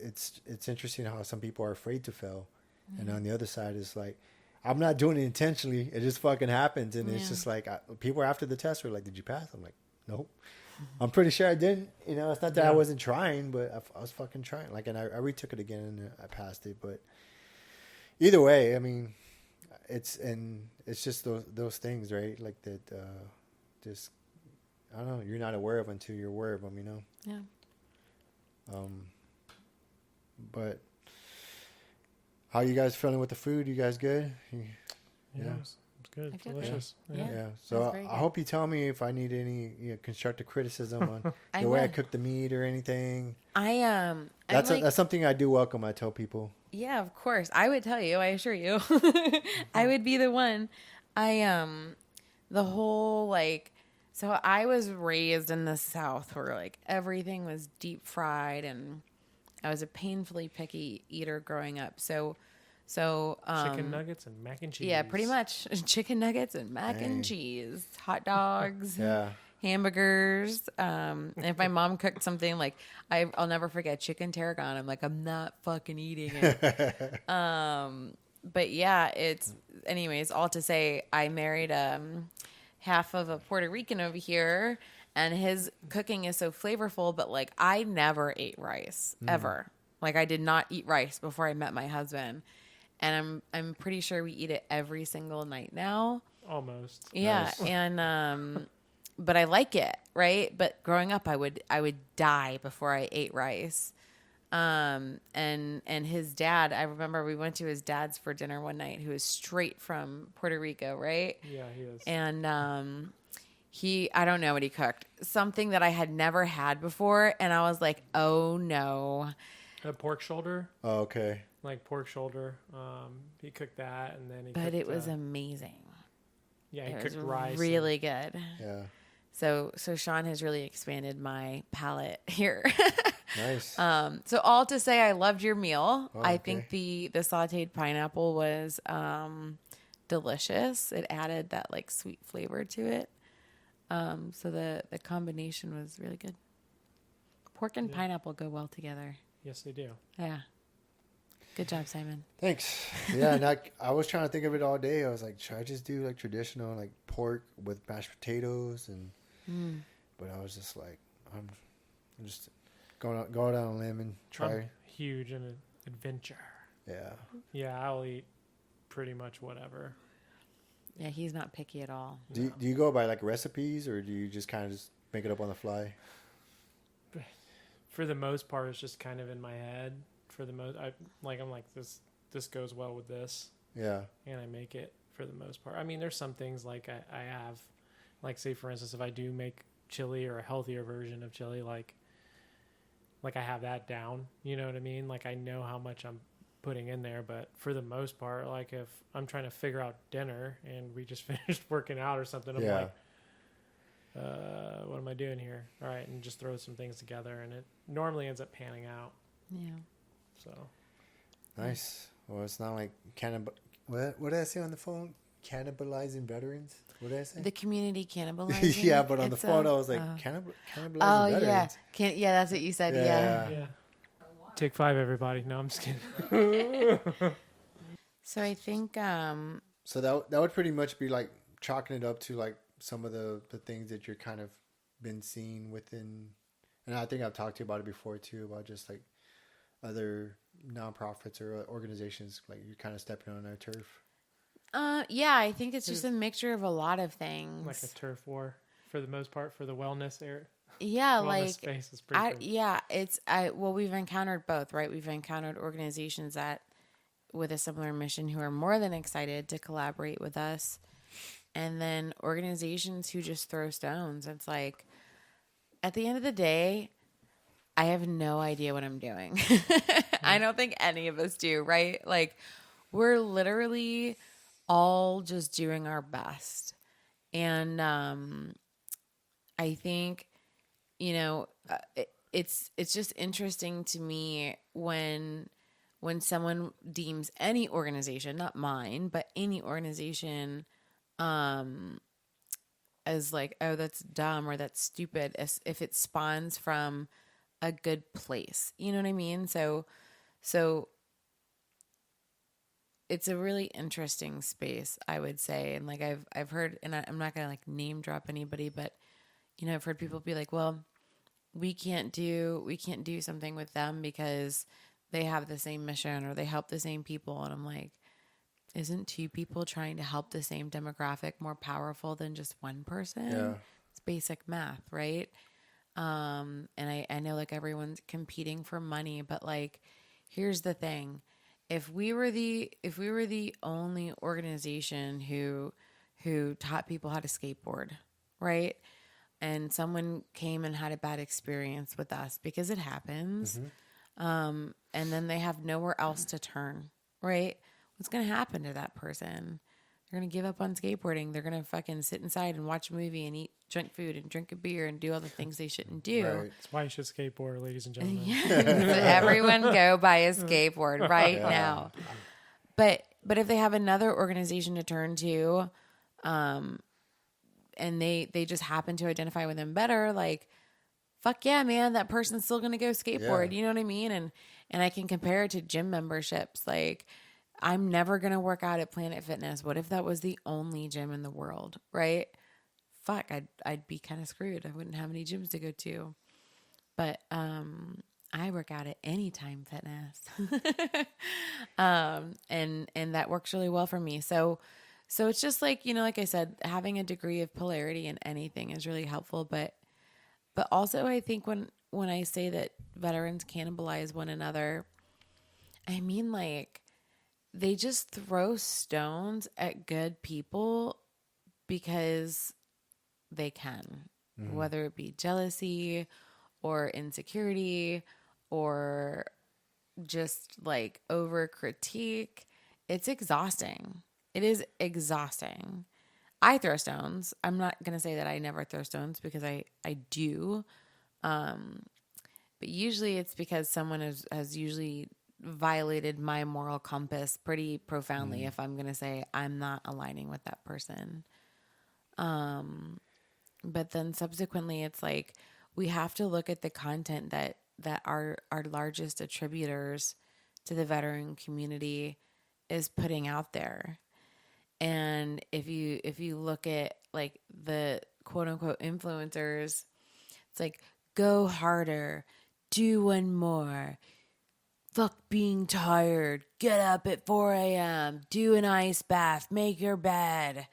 it's interesting how some people are afraid to fail. And on the other side is like, I'm not doing it intentionally. It just fucking happens. And it's just like, people after the test were like, did you pass? I'm like, nope. I'm pretty sure I didn't. It's not that I wasn't trying, but I was fucking trying. Like, and I retook it again and I passed it. But either way, I mean, it's just those things, right? Like that, just, I don't know, you're not aware of until you're aware of them, Yeah. But how you guys feeling with the food? You guys good? Yeah. It's good. I feel Delicious. good. Yeah. So I hope you tell me if I need any constructive criticism on I the way I will. cook the meat or anything. That's Something I do welcome. I tell people. Yeah, of course. I would tell you, I assure you. I would be the one. The whole so I was raised in the South where like everything was deep fried, and I was a painfully picky eater growing up. So Chicken nuggets and mac and cheese. yeah, pretty much chicken nuggets and mac and cheese, hot dogs. Yeah. Hamburgers. And if my mom cooked something like I'll never forget chicken tarragon, I'm like, I'm not fucking eating it. But yeah, anyways, all to say, I married half of a Puerto Rican over here, and his cooking is so flavorful, but like I never ate rice ever. Like I did not eat rice before I met my husband. And I'm pretty sure we eat it every single night now. Almost. Yeah. Nice. And but I like it, right? But growing up, I would die before I ate rice. And his dad, I remember we went to his dad's for dinner one night, who is straight from Puerto Rico, right? Yeah, he is. And I don't know what he cooked, something that I had never had before, and I was like, oh no. A pork shoulder. Oh, okay. Like pork shoulder. He cooked that, and then But it was amazing. Yeah, he It cooked was rice. really good. Yeah. So Sean has really expanded my palate here. Nice. So all to say, I loved your meal. Oh, I okay. think the sautéed pineapple was delicious. It added that like sweet flavor to it. So the combination was really good. Pork and pineapple go well together. Yes, they do. Yeah. Good job, Simon. Thanks. Yeah, and I was trying to think of it all day. I was like, should I just do like traditional like pork with mashed potatoes but I was just like, I'm just go out on a limb and try. I'm huge in an adventure. Yeah. Yeah, I'll eat pretty much whatever. Yeah, he's not picky at all. Do you go by like recipes, or do you just kind of just make it up on the fly? For the most part, it's just kind of in my head. For the most, I'm like this goes well with this. Yeah. And I make it for the most part. I mean, there's some things like I have, like say for instance, if I do make chili or a healthier version of chili, like I have that down. You know what I mean? Like I know how much I'm putting in there, but for the most part, like if I'm trying to figure out dinner and we just finished working out or something, I'm like, what am I doing here? All right, and just throw some things together, and it normally ends up panning out. Yeah. So Nice. Well, it's not like what did I say on the phone? Cannibalizing veterans? What did I say? The community cannibalizing. Yeah, but on the phone I was like, cannibalizing veterans. Yeah. Yeah, that's what you said. Yeah. yeah. Take 5, everybody. No, I'm just kidding. So I think So that would pretty much be like chalking it up to like some of the things that you're kind of been seeing within, and I think I've talked to you about it before too, about just like other nonprofits or organizations, like you're kind of stepping on their turf. yeah, I think it's just a mixture of a lot of things. Like a turf war for the most part for the wellness area. Yeah, Wellness like space is pretty well, we've encountered both, right? We've encountered organizations that with a similar mission who are more than excited to collaborate with us, and then organizations who just throw stones. It's like at the end of the day, I have no idea what I'm doing. I don't think any of us do, right? Like we're literally all just doing our best. And I think it's just interesting to me when someone deems any organization, not mine, but any organization, as like, oh, that's dumb or that's stupid, as if it spawns from a good place. You know what I mean? So it's a really interesting space, I would say. And like I've heard, and I'm not gonna like name drop anybody, but I've heard people be like, well, we can't do something with them because they have the same mission or they help the same people. And I'm like, isn't 2 people trying to help the same demographic more powerful than just one person? Yeah. It's basic math, right? And I know like everyone's competing for money, but like, here's the thing. If we were the only organization who taught people how to skateboard, right? And someone came and had a bad experience with us, because it happens. And then they have nowhere else to turn, right? What's going to happen to that person? They're going to give up on skateboarding. They're going to fucking sit inside and watch a movie and eat junk food and drink a beer and do all the things they shouldn't do. Right. That's why you should skateboard, ladies and gentlemen. Everyone go buy a skateboard right now. But if they have another organization to turn to, and they just happen to identify with them better, like, fuck yeah, man, that person's still gonna go skateboard. Yeah. You know what I mean? And I can compare it to gym memberships. Like, I'm never gonna work out at Planet Fitness. What if that was the only gym in the world, right? Fuck, I'd be kind of screwed. I wouldn't have any gyms to go to. But I work out at Anytime Fitness. And that works really well for me. So it's just like, like I said, having a degree of polarity in anything is really helpful. But also I think when I say that veterans cannibalize one another, I mean like they just throw stones at good people because they can, whether it be jealousy or insecurity or just like over critique. It's exhausting. It is exhausting. I throw stones. I'm not going to say that I never throw stones, because I do. But usually it's because someone has usually violated my moral compass pretty profoundly if I'm going to say I'm not aligning with that person. But then subsequently it's like we have to look at the content that our largest attributors to the veteran community is putting out there. And if you look at like the quote unquote influencers, it's like, go harder, do one more, fuck being tired, get up at 4 a.m., do an ice bath, make your bed,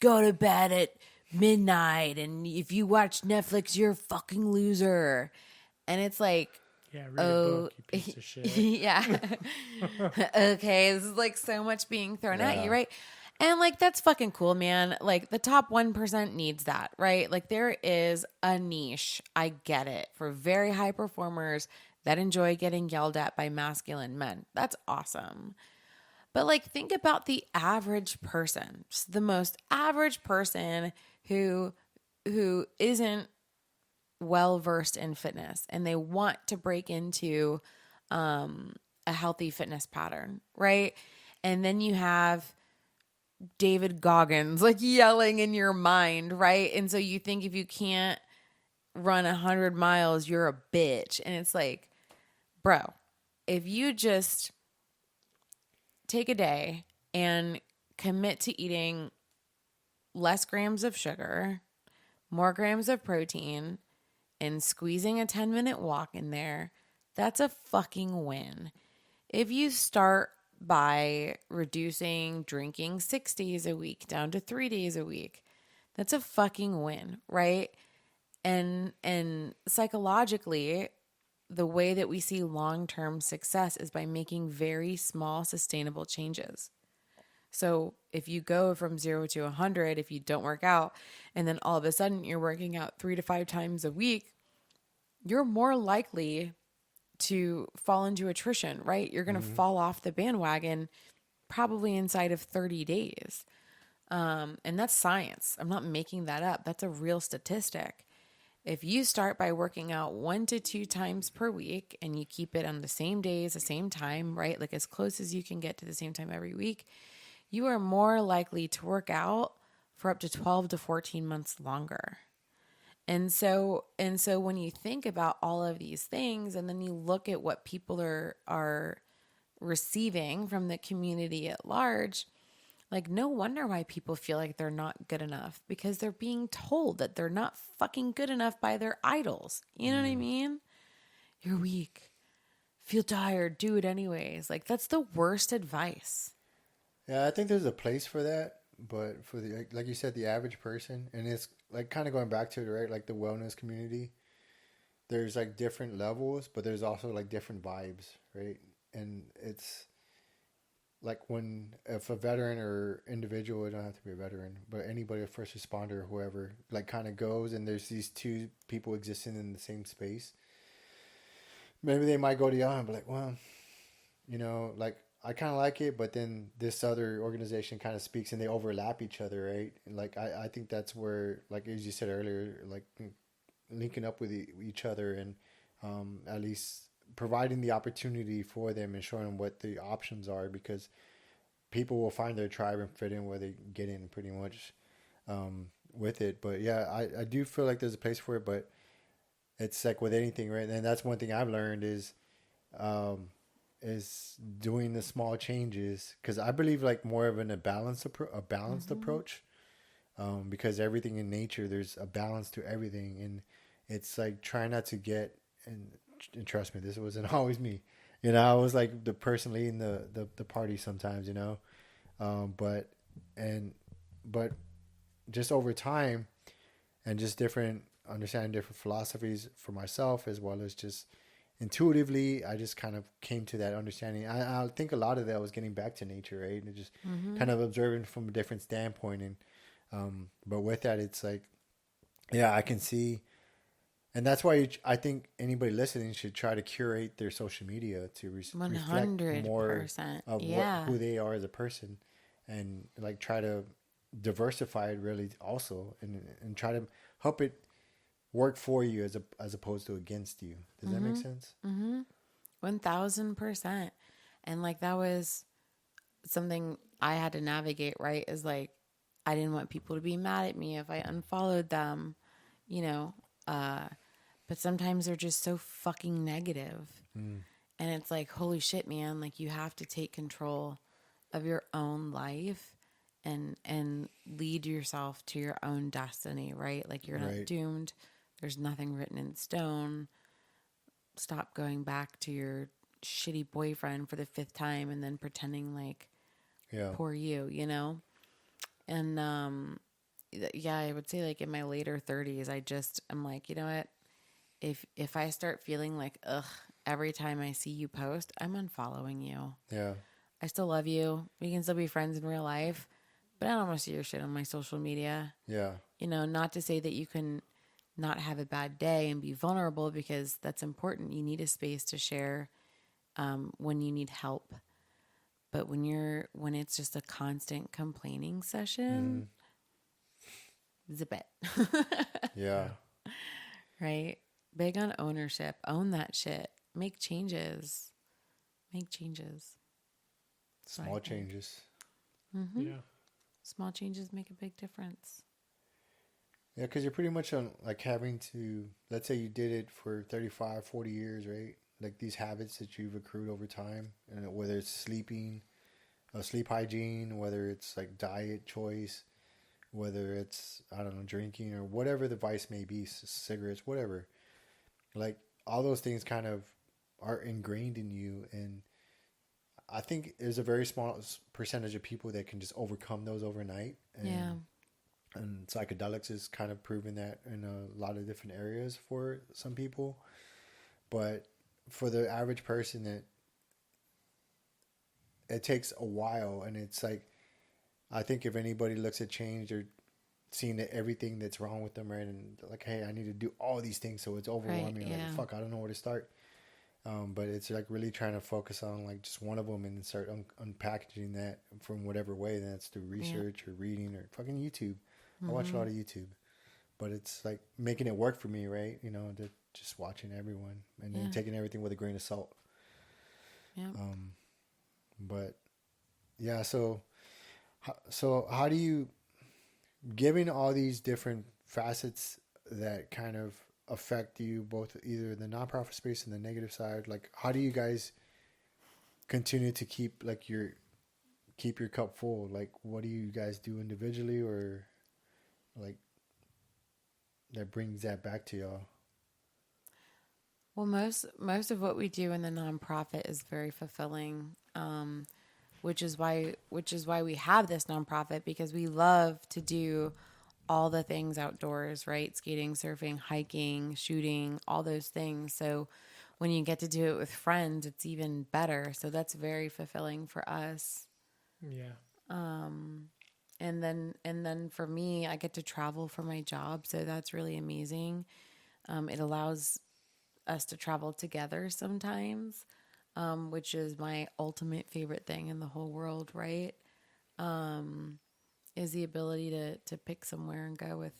go to bed at midnight, and if you watch Netflix, you're a fucking loser. And it's like, Yeah, read a book, you piece of shit. yeah. Okay, this is like so much being thrown at you, right? And like, that's fucking cool, man. Like the top 1% needs that, right? Like there is a niche, I get it, for very high performers that enjoy getting yelled at by masculine men. That's awesome. But like, think about the average person, just the most average person who isn't well versed in fitness and they want to break into a healthy fitness pattern, right? And then you have David Goggins like yelling in your mind, right? And so you think if you can't run 100 miles, you're a bitch. And it's like, bro, if you just take a day and commit to eating less grams of sugar, more grams of protein, and squeezing a 10-minute walk in there, that's a fucking win. If you start by reducing drinking 6 days a week down to 3 days a week, that's a fucking win, right? And psychologically, the way that we see long-term success is by making very small, sustainable changes. So if you go from 0 to 100, if you don't work out, and then all of a sudden you're working out 3 to 5 times a week, you're more likely to fall into attrition, right? You're going to fall off the bandwagon probably inside of 30 days. And that's science. I'm not making that up. That's a real statistic. If you start by working out 1 to 2 times per week and you keep it on the same days, the same time, right? Like as close as you can get to the same time every week, you are more likely to work out for up to 12 to 14 months longer. And so when you think about all of these things and then you look at what people are receiving from the community at large, like no wonder why people feel like they're not good enough, because they're being told that they're not fucking good enough by their idols. You know what I mean? You're weak. Feel tired. Do it anyways. Like that's the worst advice. Yeah, I think there's a place for that, but for the, like you said, the average person, and it's like kind of going back to it, right? Like the wellness community, there's like different levels, but there's also like different vibes, right? And it's like if a veteran or individual, it don't have to be a veteran, but anybody, a first responder or whoever, like kind of goes and there's these two people existing in the same space, maybe they might go to y'all and be like, well, like I kind of like it, but then this other organization kind of speaks and they overlap each other, right? And like I think that's where, like as you said earlier, like linking up with each other and at least providing the opportunity for them and showing them what the options are, because people will find their tribe and fit in where they get in pretty much with it. But yeah, I do feel like there's a place for it, but it's like with anything, right? And that's one thing I've learned is doing the small changes, because I believe like more of a balanced approach, because everything in nature, there's a balance to everything, and it's like try not to get, and trust me, this wasn't always me, I was like the person leading the party sometimes, but just over time and just understanding different philosophies for myself, as well as just intuitively, I just kind of came to that understanding. I think a lot of that was getting back to nature, right? And just kind of observing from a different standpoint. And but with that, it's like, yeah, I can see. And that's why I think anybody listening should try to curate their social media to reflect more of who they are as a person, and like try to diversify it really also, and try to help it work for you as opposed to against you. Does that make sense? 1000%. And like that was something I had to navigate, right? Is like I didn't want people to be mad at me if I unfollowed them, but sometimes they're just so fucking negative. And it's like, holy shit, man, like you have to take control of your own life and lead yourself to your own destiny, right? Like you're not doomed. There's nothing written in stone. Stop going back to your shitty boyfriend for the 5th time and then pretending like poor you, And I would say like in my later 30s, I'm like, you know what? If I start feeling like, ugh, every time I see you post, I'm unfollowing you. Yeah. I still love you. We can still be friends in real life, but I don't want to see your shit on my social media. Yeah. Not to say that you can not have a bad day and be vulnerable, because that's important. You need a space to share when you need help. But when it's just a constant complaining session, zip it. Yeah. Right? Big on ownership. Own that shit. Make changes. Small changes. Yeah. Small changes make a big difference. Yeah, because you're pretty much on like having to, let's say you did it for 35, 40 years, right? like these habits that you've accrued over time, and whether it's sleeping, sleep hygiene, whether it's like diet choice, whether it's, I don't know, drinking or whatever the vice may be, cigarettes, whatever. Like all those things kind of are ingrained in you, and I think there's a very small percentage of people that can just overcome those overnight. And, Yeah. And psychedelics is kind of proven that in a lot of different areas for some people. But for the average person, it takes a while. And it's like, I think if anybody looks at change, they're seeing that everything that's wrong with them, right? And like, hey, I need to do all these things. So it's overwhelming. Right, yeah. Like, fuck, I don't know where to start. But it's like really trying to focus on like just one of them and start unpackaging that from whatever way. That's through research or reading or fucking YouTube. I watch a lot of YouTube, but it's like making it work for me, right? You know, just watching everyone and then taking everything with a grain of salt. Yeah. But yeah, so how do you, given all these different facets that kind of affect you, both either the nonprofit space and the negative side, like how do you guys continue to keep your cup full? Like what do you guys do individually, or like that brings that back to y'all? Well, most of what we do in the nonprofit is very fulfilling, which is why we have this nonprofit, because we love to do all the things outdoors, right? Skating, surfing, hiking, shooting, all those things. So when you get to do it with friends, it's even better. So that's very fulfilling for us. Yeah. And then for me, I get to travel for my job. So that's really amazing. It allows us to travel together sometimes, which is my ultimate favorite thing in the whole world, right? Is the ability to pick somewhere and go with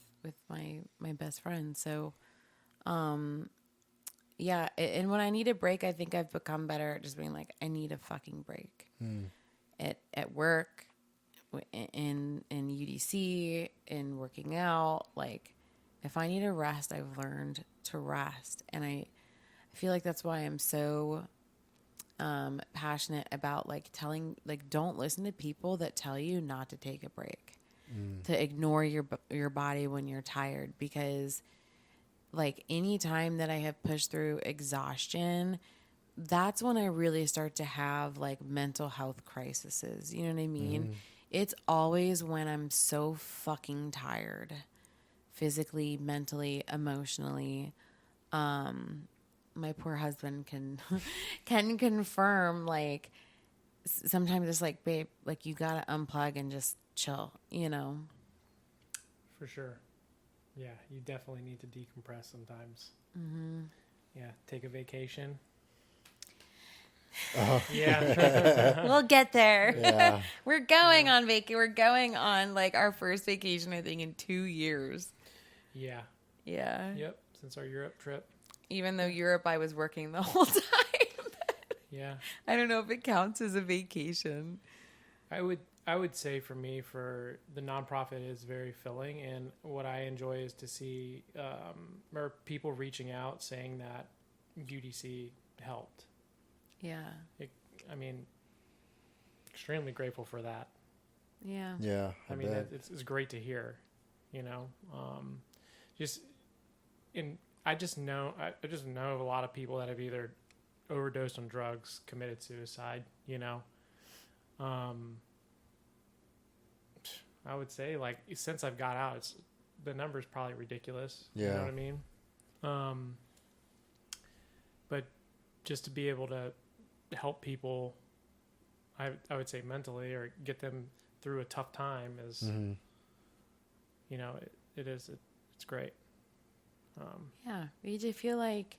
my best friend. So, yeah. And when I need a break, I think I've become better at just being like, I need a fucking break. At work, in UDC, in working out. Like, if I need a rest, I've learned to rest. And I feel like that's why I'm so passionate about don't listen to people that tell you not to take a break, to ignore your body when you're tired, because like any time that I have pushed through exhaustion, that's when I really start to have like mental health crises. You know what I mean? It's always when I'm so fucking tired, physically, mentally, emotionally. My poor husband can confirm, like, sometimes it's like, babe, like you gotta unplug and just chill, you know? For sure. Yeah, you definitely need to decompress sometimes. Yeah, take a vacation. Yeah. We'll get there. Yeah. We're going on vacation. We're going on like our first vacation, I think, in 2 years. Yeah. Yeah. Yep. Since our Europe trip. Even though Europe, I was working the whole time. Yeah. I don't know if it counts as a vacation. I would say for me, for the nonprofit is very filling, and what I enjoy is to see or people reaching out saying that UDC helped. Yeah. Extremely grateful for that. Yeah. Yeah. I mean, it's great to hear, you know. I just know of a lot of people that have either overdosed on drugs, committed suicide, you know. I would say, like, since I've got out, the number's probably ridiculous. Yeah. You know what I mean? But just to be able to help people, I would say mentally, or get them through a tough time is, you know, it's great. Yeah. We do feel like,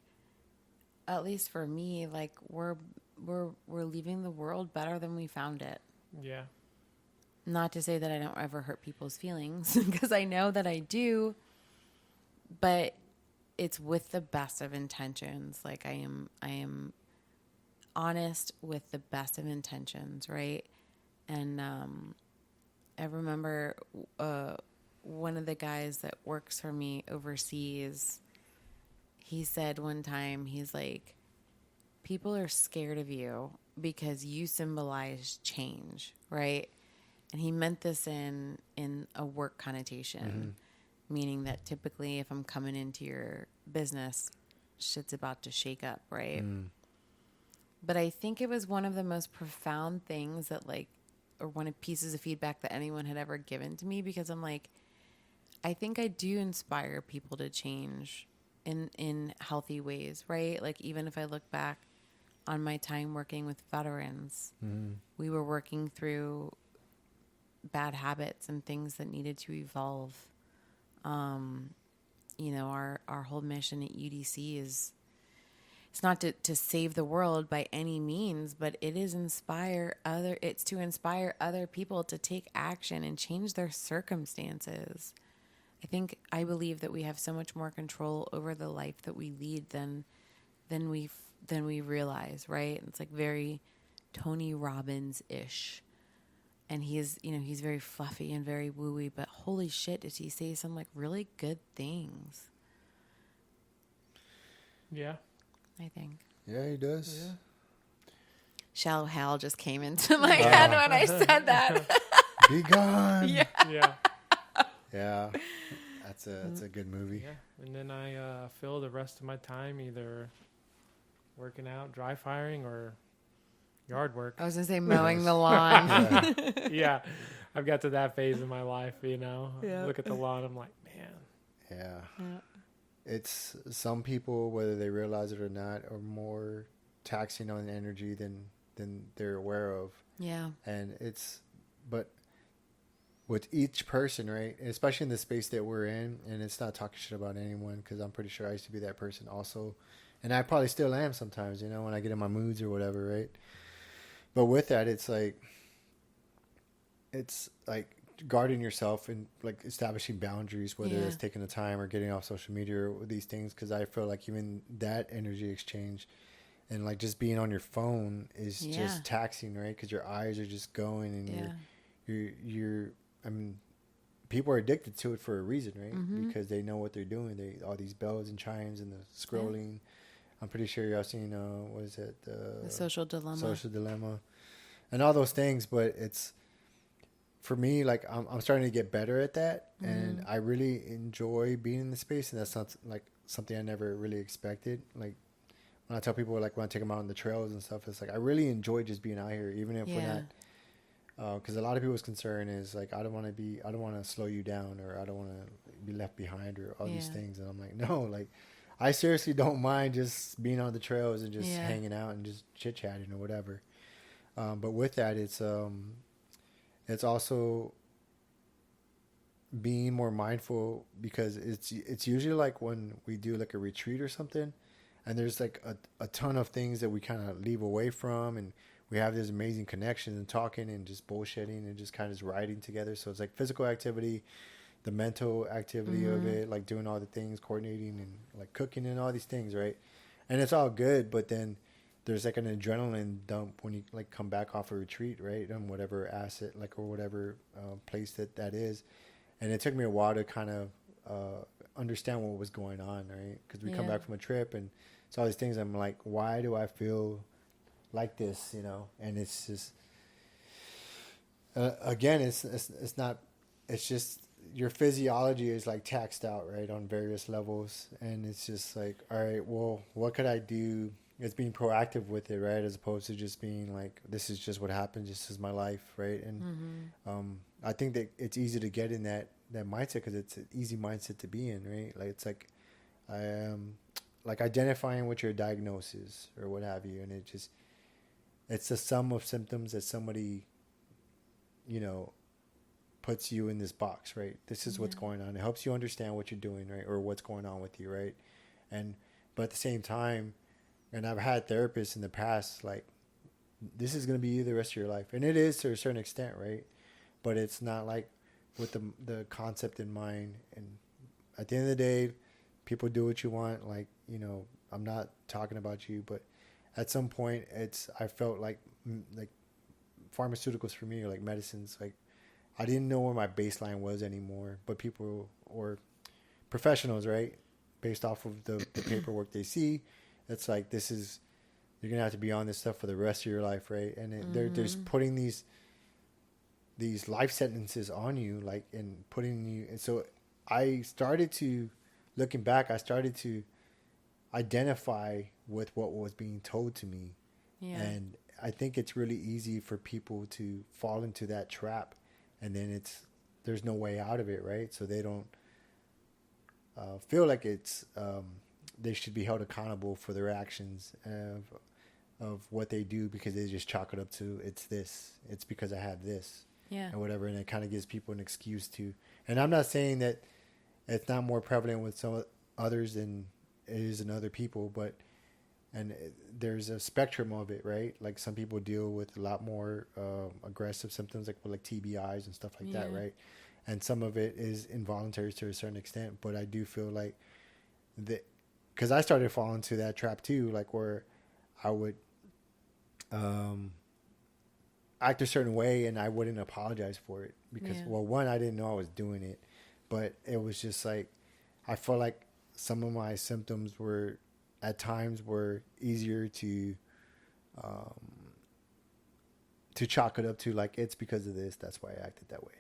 at least for me, like we're leaving the world better than we found it. Yeah. Not to say that I don't ever hurt people's feelings, because I know that I do, but it's with the best of intentions. Like I am honest with the best of intentions, right? And I remember one of the guys that works for me overseas, he said one time, he's like, people are scared of you because you symbolize change, right? And he meant this in a work connotation, meaning that typically if I'm coming into your business, shit's about to shake up, right? But I think it was one of the most profound things that or one of pieces of feedback that anyone had ever given to me, because I'm like, I think I do inspire people to change in healthy ways, right? Like even if I look back on my time working with veterans, we were working through bad habits and things that needed to evolve. You know, our whole mission at UDC is, it's not to save the world by any means, but it's to inspire other people to take action and change their circumstances. I believe that we have so much more control over the life that we lead than we realize, right? It's like very Tony Robbins-ish. And he's very fluffy and very wooey, but holy shit, did he say some like really good things? Yeah. I think. Yeah, he does. Yeah. Shallow Hal just came into my head when I said that. Be gone. Yeah. Yeah. Yeah. That's a good movie. Yeah. And then I fill the rest of my time either working out, dry firing, or yard work. I was going to say mowing the lawn. Yeah. Yeah. I've got to that phase in my life, you know. Yeah. Look at the lawn, I'm like, man. Yeah. It's some people, whether they realize it or not, are more taxing on energy than they're aware of. Yeah. And but with each person, right, and especially in the space that we're in, and it's not talking shit about anyone, because I'm pretty sure I used to be that person also, and I probably still am sometimes, you know, when I get in my moods or whatever, right? But with that, it's like guarding yourself and like establishing boundaries, whether it's taking the time or getting off social media or these things, because I feel like even that energy exchange and like just being on your phone is just taxing, right? Because your eyes are just going, and you're I mean, people are addicted to it for a reason, right? Because they know what they're doing. All these bells and chimes and the scrolling. Yeah. I'm pretty sure y'all seen what is it? The Social Dilemma. Social Dilemma, and all those things. But it's, for me, like I'm starting to get better at that, and I really enjoy being in the space, and that's not like something I never really expected. Like when I tell people, like when I take them out on the trails and stuff, it's like I really enjoy just being out here, even if we're not. Because a lot of people's concern is like, I don't want to slow you down, or I don't want to be left behind, or all these things. And I'm like, no, like I seriously don't mind just being on the trails and just hanging out and just chit chatting or whatever. But with that, it's also being more mindful, because it's usually like when we do like a retreat or something, and there's like a ton of things that we kind of leave away from, and we have this amazing connection and talking and just bullshitting and just kind of just riding together. So it's like physical activity, the mental activity of it, like doing all the things, coordinating and like cooking and all these things, right? And it's all good, but then there's like an adrenaline dump when you like come back off a retreat, right? And whatever asset, like, or whatever place that is. And it took me a while to kind of understand what was going on, right? Because we come back from a trip and it's all these things. I'm like, why do I feel like this, you know? And it's just again, it's not, it's just your physiology is like taxed out, right, on various levels. And it's just like, all right, well, what could I do? It's being proactive with it, right, as opposed to just being like, this is just what happens, this is my life, right? And I think that it's easy to get in that mindset, because it's an easy mindset to be in, right? Like it's like like identifying what your diagnosis or what have you, and it's the sum of symptoms that somebody, you know, puts you in this box, right? This is what's going on. It helps you understand what you're doing, right, or what's going on with you, right? But at the same time, and I've had therapists in the past, like, this is going to be you the rest of your life, and it is to a certain extent, right? But it's not like with the concept in mind. And at the end of the day, people do what you want. Like, you know, I'm not talking about you, but at some point, I felt like pharmaceuticals for me, or like medicines, like I didn't know where my baseline was anymore. But people, or professionals, right, based off of the paperwork they see, it's like, this is you're gonna have to be on this stuff for the rest of your life, right? And they're just putting these life sentences on you, like, and putting you. And so I started to, looking back, I started to identify with what was being told to me. Yeah. And I think it's really easy for people to fall into that trap, and then there's no way out of it, right? So they don't feel like they should be held accountable for their actions of what they do, because they just chalk it up to it's because I have this, Yeah. and whatever, and it kind of gives people an excuse to. And I'm not saying that it's not more prevalent with some others than it is in other people, but there's a spectrum of it, right? Like some people deal with a lot more aggressive symptoms, like TBIs and stuff like that, right? And some of it is involuntary to a certain extent. But I do feel like that, because I started falling into that trap too, like where I would act a certain way and I wouldn't apologize for it because, well, one, I didn't know I was doing it, but it was just like, I felt like some of my symptoms were at times easier to chalk it up to, like, it's because of this, that's why I acted that way.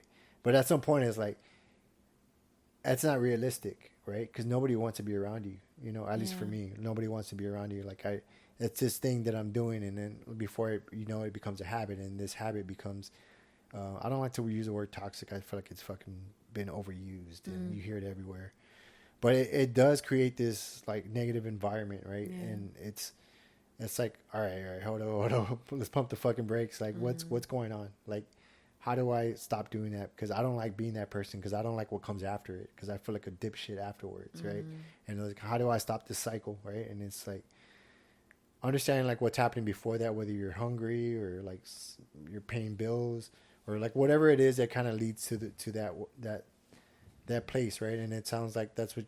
But at some point it's like, that's not realistic, right? Because nobody wants to be around you, you know, at least for me, nobody wants to be around you. Like, it's this thing that I'm doing, and then before it, you know, it becomes a habit, and this habit becomes, I don't like to use the word toxic. I feel like it's fucking been overused, and you hear it everywhere. But it does create this, like, negative environment, right? Yeah. And it's like, all right, hold on, let's pump the fucking brakes. Like, what's going on? Like, how do I stop doing that? Because I don't like being that person, because I don't like what comes after it, because I feel like a dipshit afterwards, right? And like, how do I stop this cycle, right? And it's like, understanding, like, what's happening before that, whether you're hungry or, like, you're paying bills or, like, whatever it is that kind of leads to that place, right? And it sounds like that's what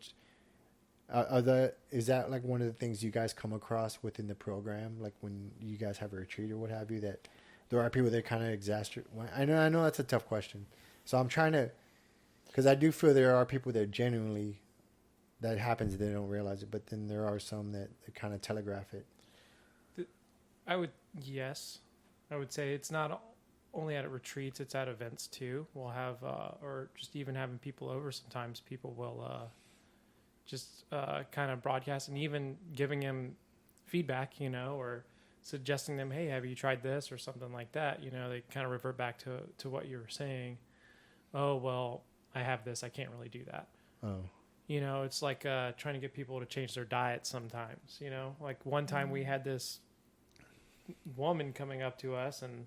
is that like one of the things you guys come across within the program, like when you guys have a retreat or what have you, that there are people that kind of exacerbate? I know that's a tough question, so I'm trying to, because I do feel there are people that genuinely, that happens, they don't realize it, but then there are some that kind of telegraph it. I would say it's not only at retreats, it's at events too. We'll have, or just even having people over, sometimes people will just kind of broadcast, and even giving them feedback, you know, or suggesting them, hey, have you tried this or something like that? You know, they kind of revert back to what you were saying. Oh, well, I have this, I can't really do that. Oh. You know, it's like trying to get people to change their diet sometimes, you know. Like one time we had this woman coming up to us, and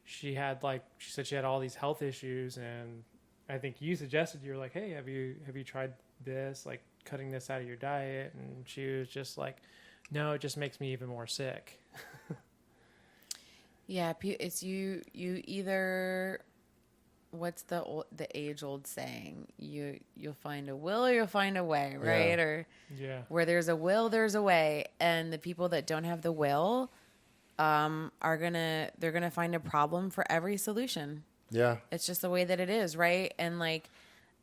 she said she had all these health issues, and I think you suggested, you're like, hey, have you tried this, like cutting this out of your diet? And she was just like, no, it just makes me even more sick. Yeah, it's you either, what's the age old saying, you'll find a will or you'll find a way, right? Or where there's a will, there's a way. And the people that don't have the will they're gonna find a problem for every solution. Yeah, it's just the way that it is, right? And like,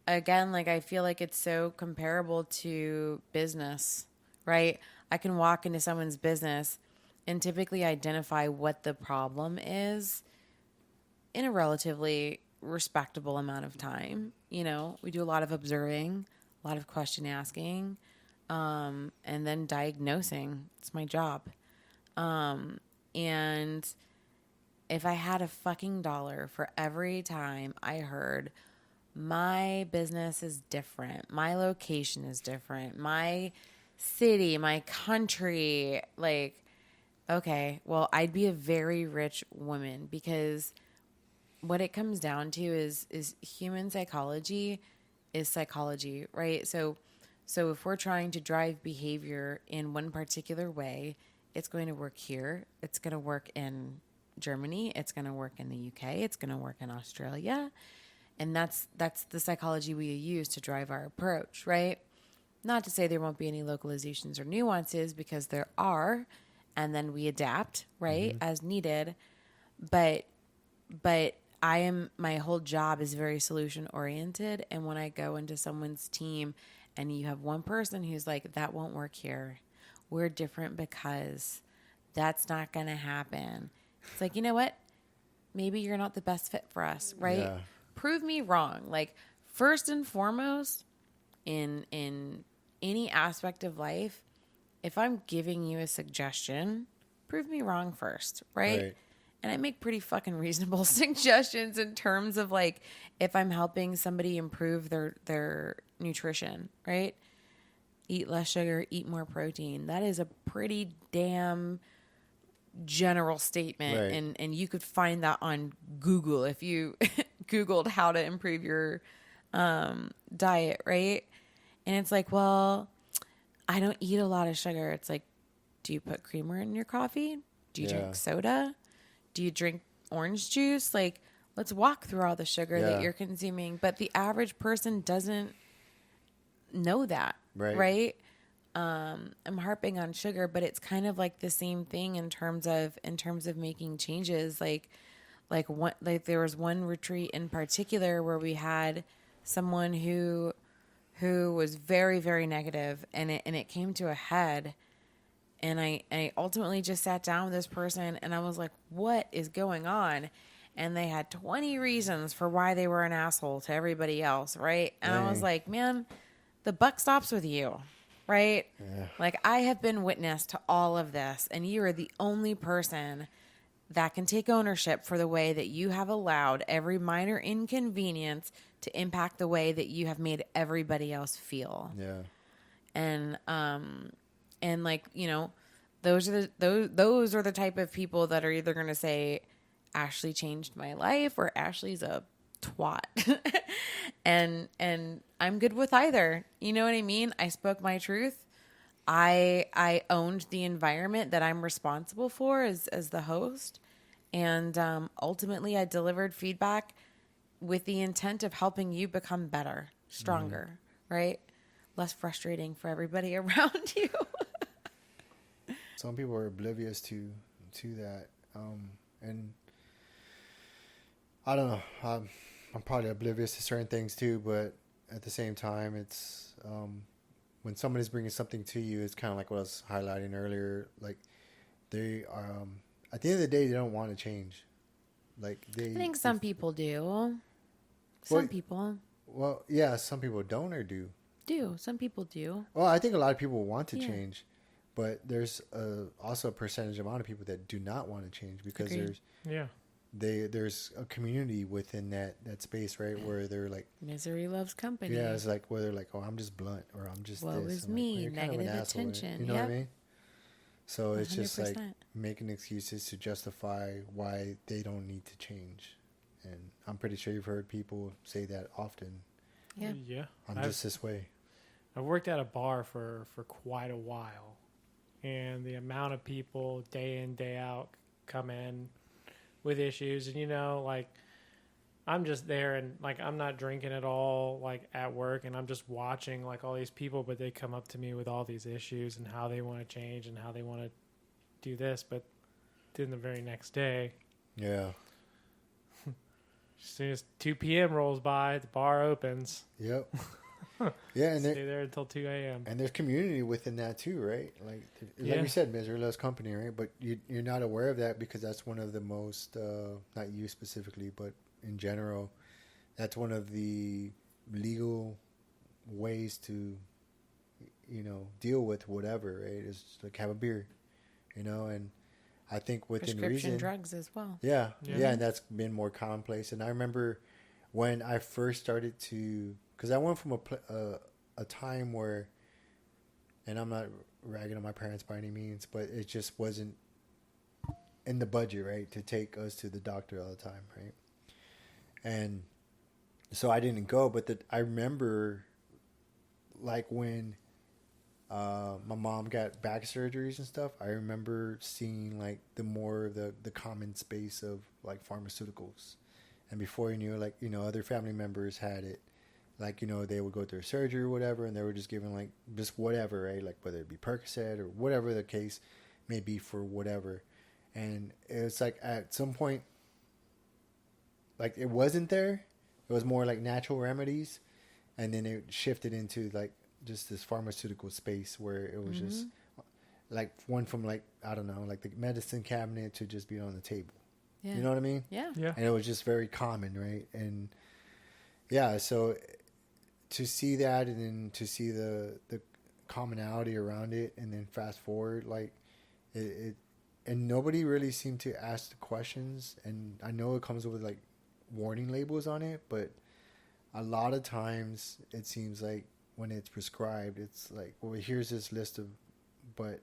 again, like, I feel like it's so comparable to business, right? I can walk into someone's business and typically identify what the problem is in a relatively respectable amount of time. You know, we do a lot of observing, a lot of question asking, and then diagnosing. It's my job. And if I had a fucking dollar for every time I heard my business is different, my location is different, my city, my country, like, okay, well, I'd be a very rich woman, because what it comes down to is human psychology is psychology, right? So if we're trying to drive behavior in one particular way, it's going to work here. It's going to work in Germany. It's going to work in the UK. It's going to work in Australia. And that's the psychology we use to drive our approach, right? Not to say there won't be any localizations or nuances, because there are, and then we adapt, right, as needed. But my whole job is very solution oriented. And when I go into someone's team and you have one person who's like, that won't work here, we're different because That's not going to happen. It's like, you know what? Maybe you're not the best fit for us, right? Yeah. Prove me wrong. Like, first and foremost, in any aspect of life, if I'm giving you a suggestion, prove me wrong first, right? And I make pretty fucking reasonable suggestions in terms of like if I'm helping somebody improve their nutrition, right? Eat less sugar, eat more protein. That is a pretty damn general statement. Right. And you could find that on Google if you Googled how to improve your diet, right? And it's like, well, I don't eat a lot of sugar. It's like, do you put creamer in your coffee? Do you drink soda? Do you drink orange juice? Like, let's walk through all the sugar that you're consuming. But the average person doesn't know that, right? I'm harping on sugar, but it's kind of like the same thing in terms of making changes. Like there was one retreat in particular where we had someone who was very, very negative, and it came to a head. And I ultimately just sat down with this person and I was like, what is going on? And they had 20 reasons for why they were an asshole to everybody else, right? And I was like, man, the buck stops with you, right? Yeah. Like, I have been witness to all of this, and you are the only person that can take ownership for the way that you have allowed every minor inconvenience to impact the way that you have made everybody else feel. Yeah. And like, you know, those are the type of people that are either going to say, Ashley changed my life, or Ashley's a twat. and I'm good with either. You know what I mean? I spoke my truth. I owned the environment that I'm responsible for as the host. And ultimately I delivered feedback with the intent of helping you become better, stronger, right? Less frustrating for everybody around you. Some people are oblivious to that. And I don't know. I'm probably oblivious to certain things too, but at the same time, it's when somebody's bringing something to you, it's kind of like what I was highlighting earlier. Like, they are, at the end of the day, they don't want to change. Like, I think some people do. Some people. Well, yeah, some people don't or do. Some people do. Well, I think a lot of people want to change, but there's also a percentage amount of people that do not want to change because there's a community within that space, right? Where they're like, misery loves company. Yeah, it's like where they're like, oh, I'm just blunt, or I'm just woe this. is me, like, well, negative attention. You know what I mean? So 100%. It's just like making excuses to justify why they don't need to change. And I'm pretty sure you've heard people say that often. Yeah. I'm just this way. I've worked at a bar for quite a while, and the amount of people day in, day out come in with issues, and, you know, like, I'm just there, and, like, I'm not drinking at all, like, at work, and I'm just watching, like, all these people, but they come up to me with all these issues and how they want to change and how they want to do this, but then the very next day, as soon as 2 p.m. rolls by, the bar opens. Yep. Yeah, and stay there until 2 a.m. And there's community within that too, right? Like we said, misery loves company, right? But you're not aware of that because that's one of the most, not you specifically, but in general, that's one of the legal ways to, you know, deal with whatever, right? Is like have a beer, you know, and I think within prescription reason, drugs as well. Yeah, and that's been more commonplace. And I remember when I first started to, because I went from a time where, and I'm not ragging on my parents by any means, but it just wasn't in the budget, right, to take us to the doctor all the time, right? And so I didn't go, but I remember, like, when my mom got back surgeries and stuff, I remember seeing, like, the common space of, like, pharmaceuticals. And before you knew, like, you know, other family members had it. Like, you know, they would go through surgery or whatever, and they were just given, like, just whatever, right? Like, whether it be Percocet or whatever the case may be for whatever. And it's like at some point, like, it wasn't there. It was more like natural remedies. And then it shifted into, like, just this pharmaceutical space where it was just, like one from like, I don't know, like the medicine cabinet to just be on the table. Yeah. You know what I mean? Yeah. Yeah. And it was just very common, right? And yeah, so to see that and then to see the commonality around it, and then fast forward, like it and nobody really seemed to ask the questions. And I know it comes with like warning labels on it, but a lot of times it seems like when it's prescribed, it's like, well, here's this list of, but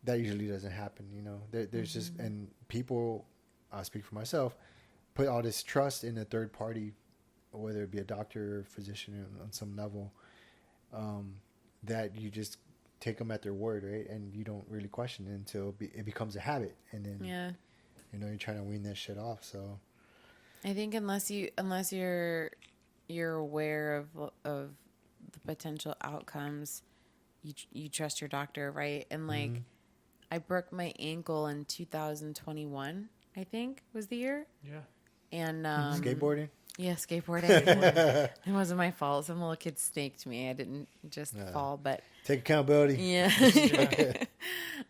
that usually doesn't happen. You know, there's just, and people, I'll speak for myself, put all this trust in a third party, whether it be a doctor or physician on some level, that you just take them at their word, right? And you don't really question it until it becomes a habit, and then you know, you're trying to wean that shit off. So I think unless you're aware of the potential outcomes, you trust your doctor, right? And like, I broke my ankle in 2021, I think was the year. Yeah. And skateboarding. Yeah, skateboarding. It wasn't my fault. Some little kid snaked me. I didn't just fall, but take accountability. Yeah.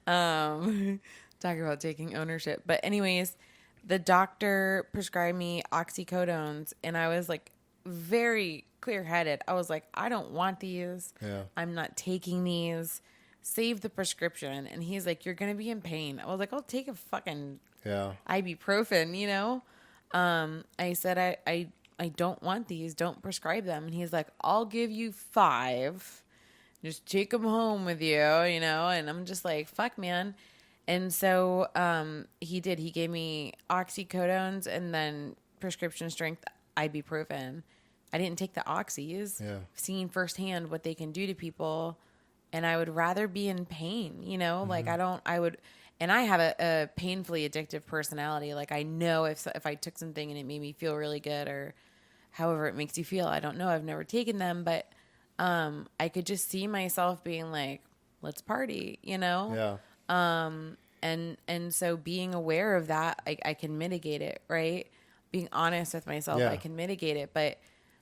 Talk about taking ownership. But anyways, the doctor prescribed me oxycodones, and I was like very clear-headed. I was like, I don't want these. Yeah. I'm not taking these. Save the prescription. And he's like, you're going to be in pain. I was like, I'll take a fucking ibuprofen, you know? I said, I don't want these. Don't prescribe them. And he's like, I'll give you 5. Just take them home with you, you know? And I'm just like, fuck, man. And so he did. He gave me oxycodones and then prescription strength ibuprofen. I didn't take the oxys. Yeah. Seeing firsthand what they can do to people. And I would rather be in pain, you know? Like, and I have a painfully addictive personality. Like, I know if I took something and it made me feel really good, or however it makes you feel, I don't know. I've never taken them, but I could just see myself being like, let's party, you know? Yeah. And so being aware of that, I can mitigate it, right? Being honest with myself, I can mitigate it. But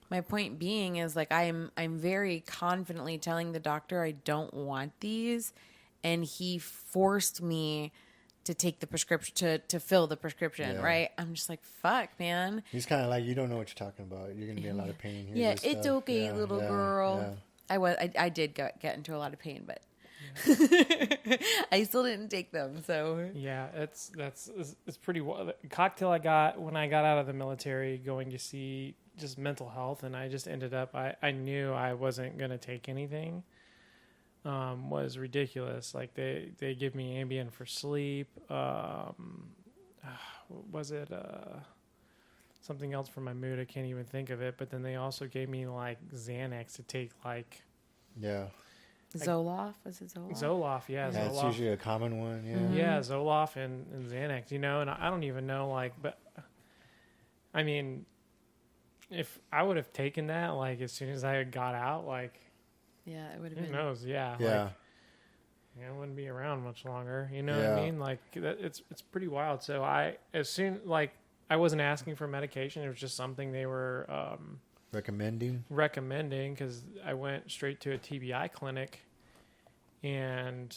my point being is, like, I'm very confidently telling the doctor I don't want these, and he forced me to take the prescription, to fill the prescription, right? I'm just like, fuck, man. He's kind of like, you don't know what you're talking about. You're gonna be in a lot of pain here. Yeah, it's okay, little girl. Yeah. I did get into a lot of pain, but I still didn't take them. So yeah, it's pretty wild. The cocktail I got when I got out of the military, going to see just mental health, and I just ended up, I knew I wasn't gonna take anything. Was ridiculous. Like they give me Ambien for sleep. Was it something else for my mood? I can't even think of it. But then they also gave me like Xanax to take, like Zoloft, was it Zoloft? Zoloft, yeah. That's Zoloft. usually a common one. Yeah. Mm-hmm. Yeah, Zoloft and Xanax. You know, and I don't even know, like, but I mean, if I would have taken that, like, as soon as I got out, like, yeah, it would have who been. knows? Yeah. Yeah. Like, I wouldn't be around much longer. You know what I mean? Like, it's pretty wild. So I wasn't asking for medication. It was just something they were recommending, because I went straight to a TBI clinic, and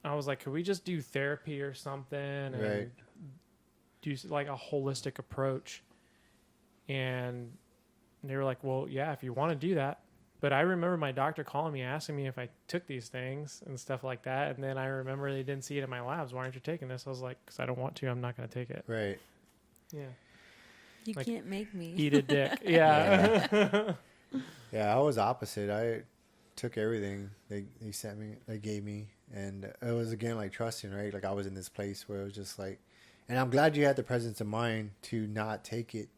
I was like, could we just do therapy or something and do like a holistic approach? And they were like, well, yeah, if you want to do that. But I remember my doctor calling me, asking me if I took these things and stuff like that. And then I remember they didn't see it in my labs. Why aren't you taking this? I was like, because I don't want to. I'm not going to take it. Right. Yeah. You like, can't make me. Eat a dick. Yeah. Yeah, I was opposite. I took everything they sent me, they gave me. And it was, again, like trusting, right? Like I was in this place where it was just like, and I'm glad you had the presence of mind to not take it.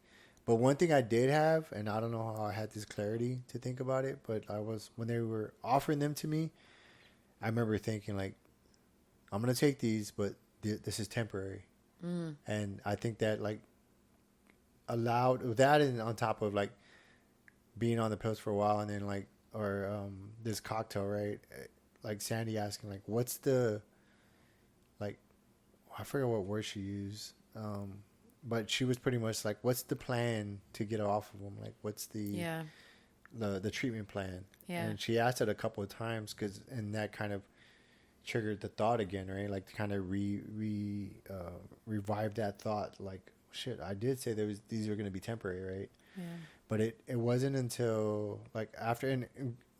But one thing I did have, and I don't know how I had this clarity to think about it, but when they were offering them to me, I remember thinking like, I'm going to take these, but this is temporary. And I think that like allowed that, and on top of like being on the pills for a while, and then like, or this cocktail, right? Like Sandy asking like, what's the, like, I forget what word she used. But she was pretty much like, what's the plan to get off of them? Like, what's the treatment plan? Yeah. And she asked it a couple of times, and that kind of triggered the thought again, right? Like to kind of revive that thought. Like, shit, I did say these are going to be temporary, right? Yeah. But it wasn't until like after, and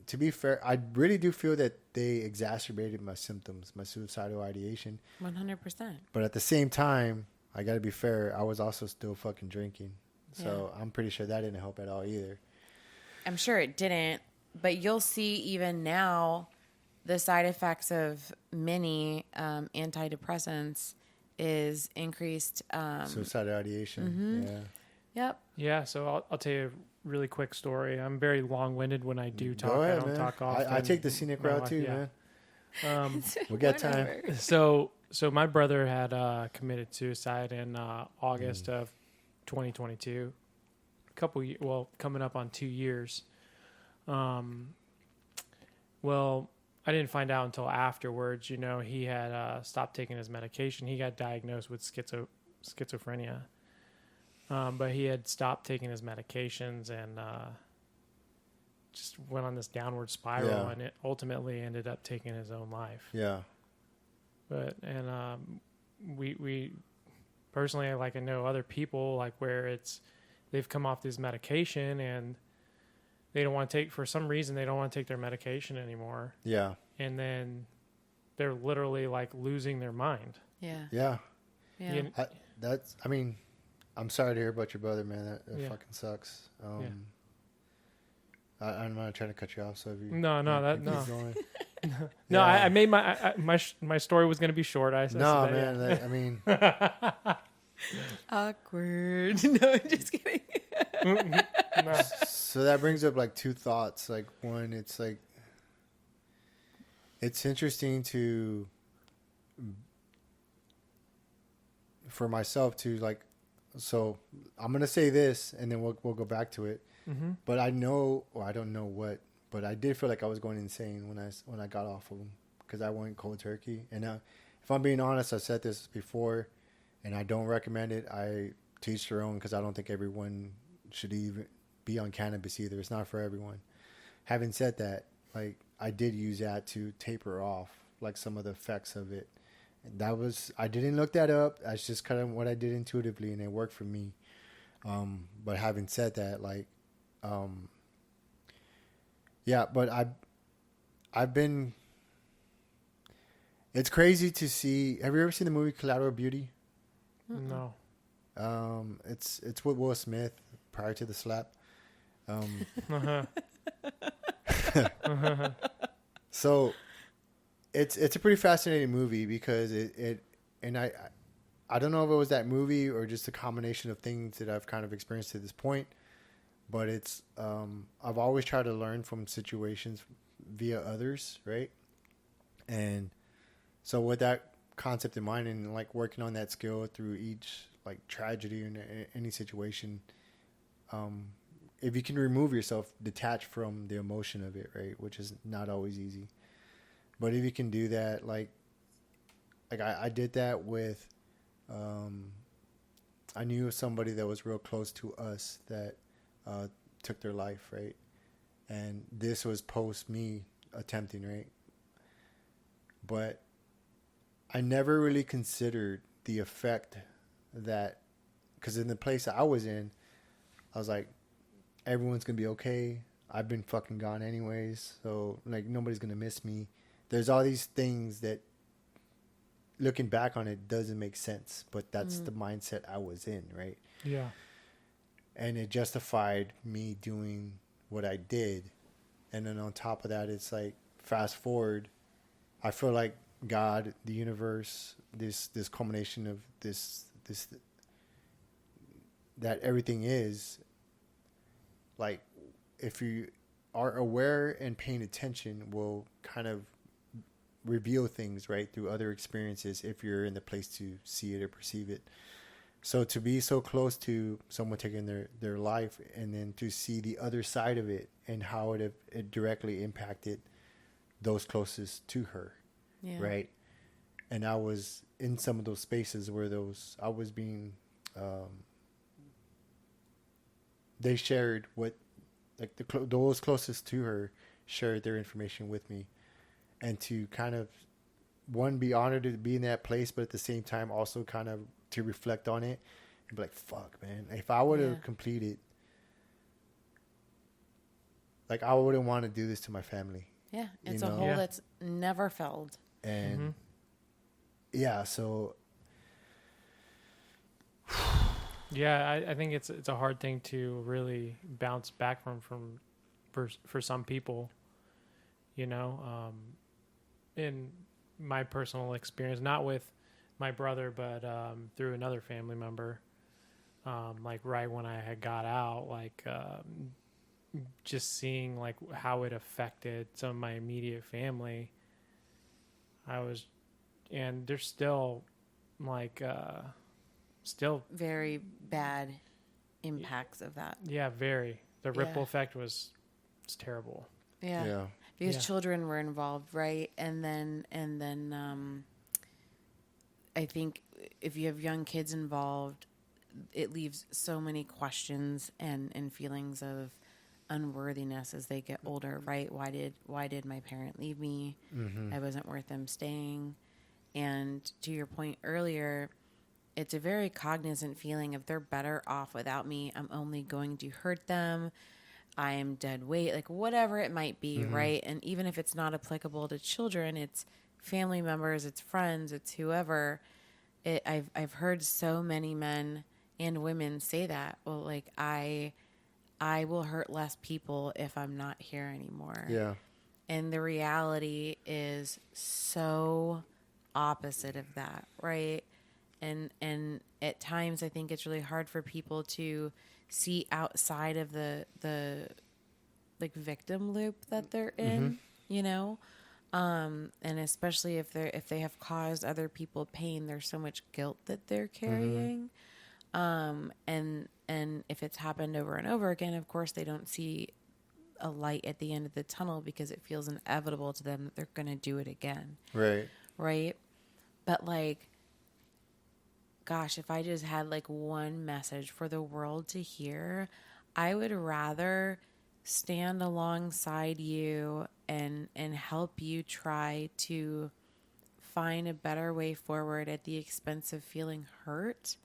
to be fair, I really do feel that they exacerbated my symptoms, my suicidal ideation. 100%. But at the same time, I got to be fair, I was also still fucking drinking. So I'm pretty sure that didn't help at all either. I'm sure it didn't, but you'll see even now the side effects of many antidepressants is increased. Suicidal ideation. Yeah. Yep. Yeah, so I'll tell you a really quick story. I'm very long-winded when I do talk. Go ahead, I don't man. talk often. I take the scenic route too, man. We got time. So my brother had committed suicide in August of 2022. Coming up on 2 years. Well, I didn't find out until afterwards. You know, he had stopped taking his medication. He got diagnosed with schizophrenia. But he had stopped taking his medications and just went on this downward spiral, and it ultimately ended up taking his own life. Yeah. We personally, like, I know other people like where they've come off this medication and they don't want to take, for some reason, they don't want to take their medication anymore. Yeah. And then they're literally like losing their mind. Yeah. Yeah. Yeah. I'm sorry to hear about your brother, man. That fucking sucks. I'm not trying to cut you off, so if you No. Yeah. I made my story was going to be short. I mean, Awkward. No, I'm just kidding. No. So that brings up like two thoughts. Like one, it's like it's interesting for myself to like. So I'm gonna say this, and then we'll go back to it. Mm-hmm. But I know, or I don't know what, but I did feel like I was going insane when I got off of them because I went cold turkey. And if I'm being honest, I said this before, and I don't recommend it. I teach their own because I don't think everyone should even be on cannabis either. It's not for everyone. Having said that, like I did use that to taper off like some of the effects of it. I didn't look that up. That's just kind of what I did intuitively, and it worked for me. But having said that, like, but I've been, it's crazy to see. Have you ever seen the movie Collateral Beauty? No. It's with Will Smith prior to the slap. So it's a pretty fascinating movie because I don't know if it was that movie or just a combination of things that I've kind of experienced to this point, but it's I've always tried to learn from situations via others, right? And so with that concept in mind and like working on that skill through each like tragedy in any situation, if you can remove yourself, detach from the emotion of it, right, which is not always easy. But if you can do that, like I did that with, I knew somebody that was real close to us that took their life, right? And this was post me attempting, right? But I never really considered the effect that, because in the place that I was in, I was like, everyone's going to be okay. I've been fucking gone anyways. So like nobody's going to miss me. There's all these things that looking back on it doesn't make sense, but that's the mindset I was in, right? Yeah. And it justified me doing what I did. And then on top of that, it's like fast forward, I feel like God, the universe, this culmination of this that everything is like, if you are aware and paying attention, will kind of reveal things, right, through other experiences if you're in the place to see it or perceive it. So to be so close to someone taking their life and then to see the other side of it and how it directly impacted those closest to her, right? And I was in some of those spaces where I was being, they shared what, like those closest to her shared their information with me. And to kind of one, be honored to be in that place, but at the same time also kind of to reflect on it and be like, fuck, man, if I would have completed, like, I wouldn't want to do this to my family. Yeah, it's a hole that's never filled. And yeah, so yeah, I think it's a hard thing to really bounce back from for some people, you know. In my personal experience, not with my brother, but through another family member, like right when I had got out, like just seeing like how it affected some of my immediate family. And there's still like still very bad impacts of that. Yeah, very. The ripple effect was terrible. Yeah. Because children were involved, right? And then I think if you have young kids involved, it leaves so many questions and feelings of unworthiness as they get older, right? Why did my parent leave me? I wasn't worth them staying. And to your point earlier, it's a very cognizant feeling of they're better off without me. I'm only going to hurt them. I am dead weight, like whatever it might be, right? And even if it's not applicable to children, it's family members, it's friends, it's whoever. I've heard so many men and women say that. Well, like I will hurt less people if I'm not here anymore. yeah. And the reality is so opposite of that, right? And at times I think it's really hard for people to see outside of the like victim loop that they're in, you know? And especially if they have caused other people pain, there's so much guilt that they're carrying. And if it's happened over and over again, of course they don't see a light at the end of the tunnel because it feels inevitable to them that they're going to do it again. Right. But like, gosh, if I just had like one message for the world to hear, I would rather stand alongside you and help you try to find a better way forward at the expense of feeling hurt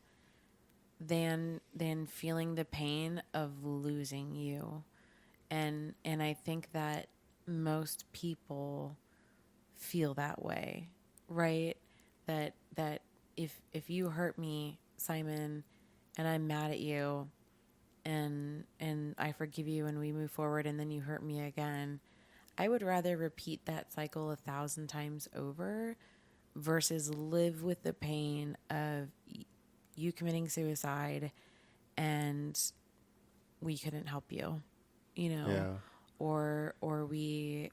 than feeling the pain of losing you. And I think that most people feel that way, right? That if you hurt me, Simon, and I'm mad at you, and I forgive you and we move forward, and then you hurt me again, I would rather repeat that cycle 1,000 times over versus live with the pain of you committing suicide and we couldn't help you, you know, or we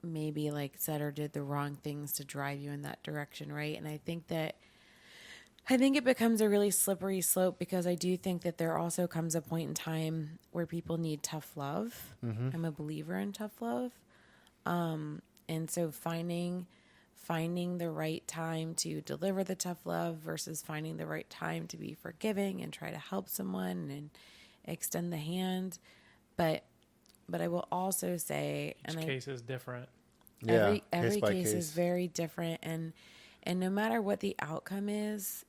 maybe like said or did the wrong things to drive you in that direction, right? And I think it becomes a really slippery slope because I do think that there also comes a point in time where people need tough love. I'm a believer in tough love. And so finding the right time to deliver the tough love versus finding the right time to be forgiving and try to help someone and extend the hand. But I will also say, each case is different. Every case is very different, and no matter what the outcome is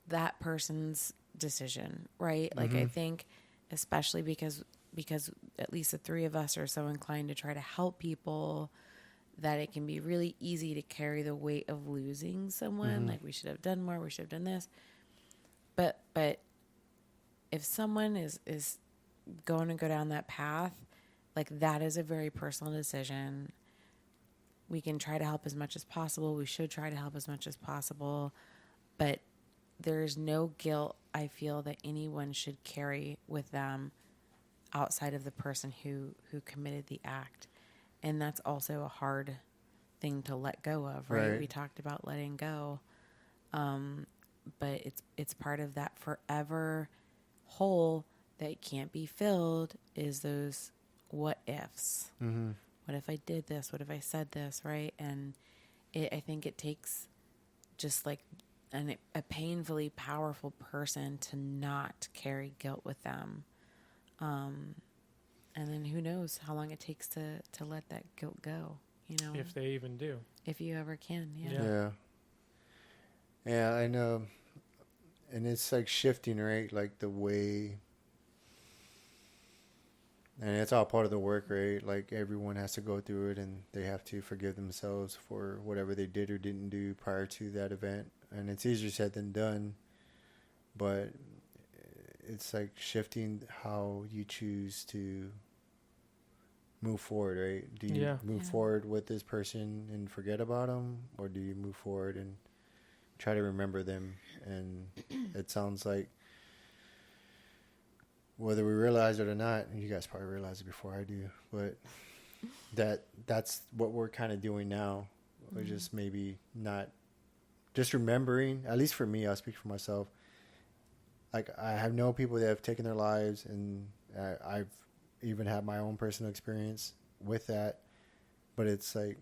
that person's decision, right? Like I think, especially because at least the three of us are so inclined to try to help people, that it can be really easy to carry the weight of losing someone. Like we should have done more, we should have done this. But if someone is going to go down that path, like that is a very personal decision. We can try to help as much as possible. We should try to help as much as possible. But there's no guilt, I feel, that anyone should carry with them outside of the person who committed the act. And that's also a hard thing to let go of, right? We talked about letting go. But it's part of that forever hole that can't be filled is those what ifs. What if I did this? What if I said this, right? And I think it takes just like a painfully powerful person to not carry guilt with them. And then who knows how long it takes to let that guilt go, If they even do. if you ever can. Yeah, I know. And it's like shifting, right? Like the way, and it's all part of the work, right? Like everyone has to go through it, and they have to forgive themselves for whatever they did or didn't do prior to that event. And it's easier said than done, but it's like shifting how you choose to move forward, right? Do you move forward with this person and forget about them, or do you move forward and try to remember them? And it sounds like, whether we realize it or not, you guys probably realize it before I do, but that's what we're kind of doing now. We're just maybe not just remembering, at least for me, I'll speak for myself. Like, I have known people that have taken their lives, and I've even had my own personal experience with that. But it's like,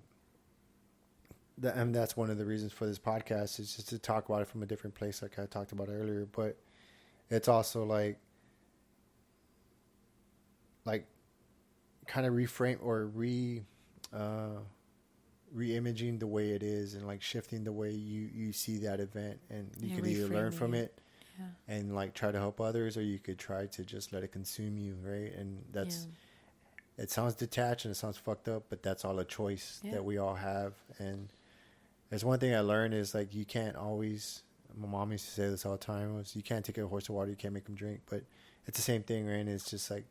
and that's one of the reasons for this podcast, is just to talk about it from a different place, like I talked about earlier. But it's also like kind of reframe or re-imaging the way it is, and like shifting the way you see that event, and you could either learn from it and like try to help others, or you could try to just let it consume you, right? And that's it sounds detached and it sounds fucked up, but that's all a choice that we all have. And there's one thing I learned is, like, you can't always, my mom used to say this all the time, was you can't take a horse to water, you can't make him drink. But it's the same thing, right? And it's just like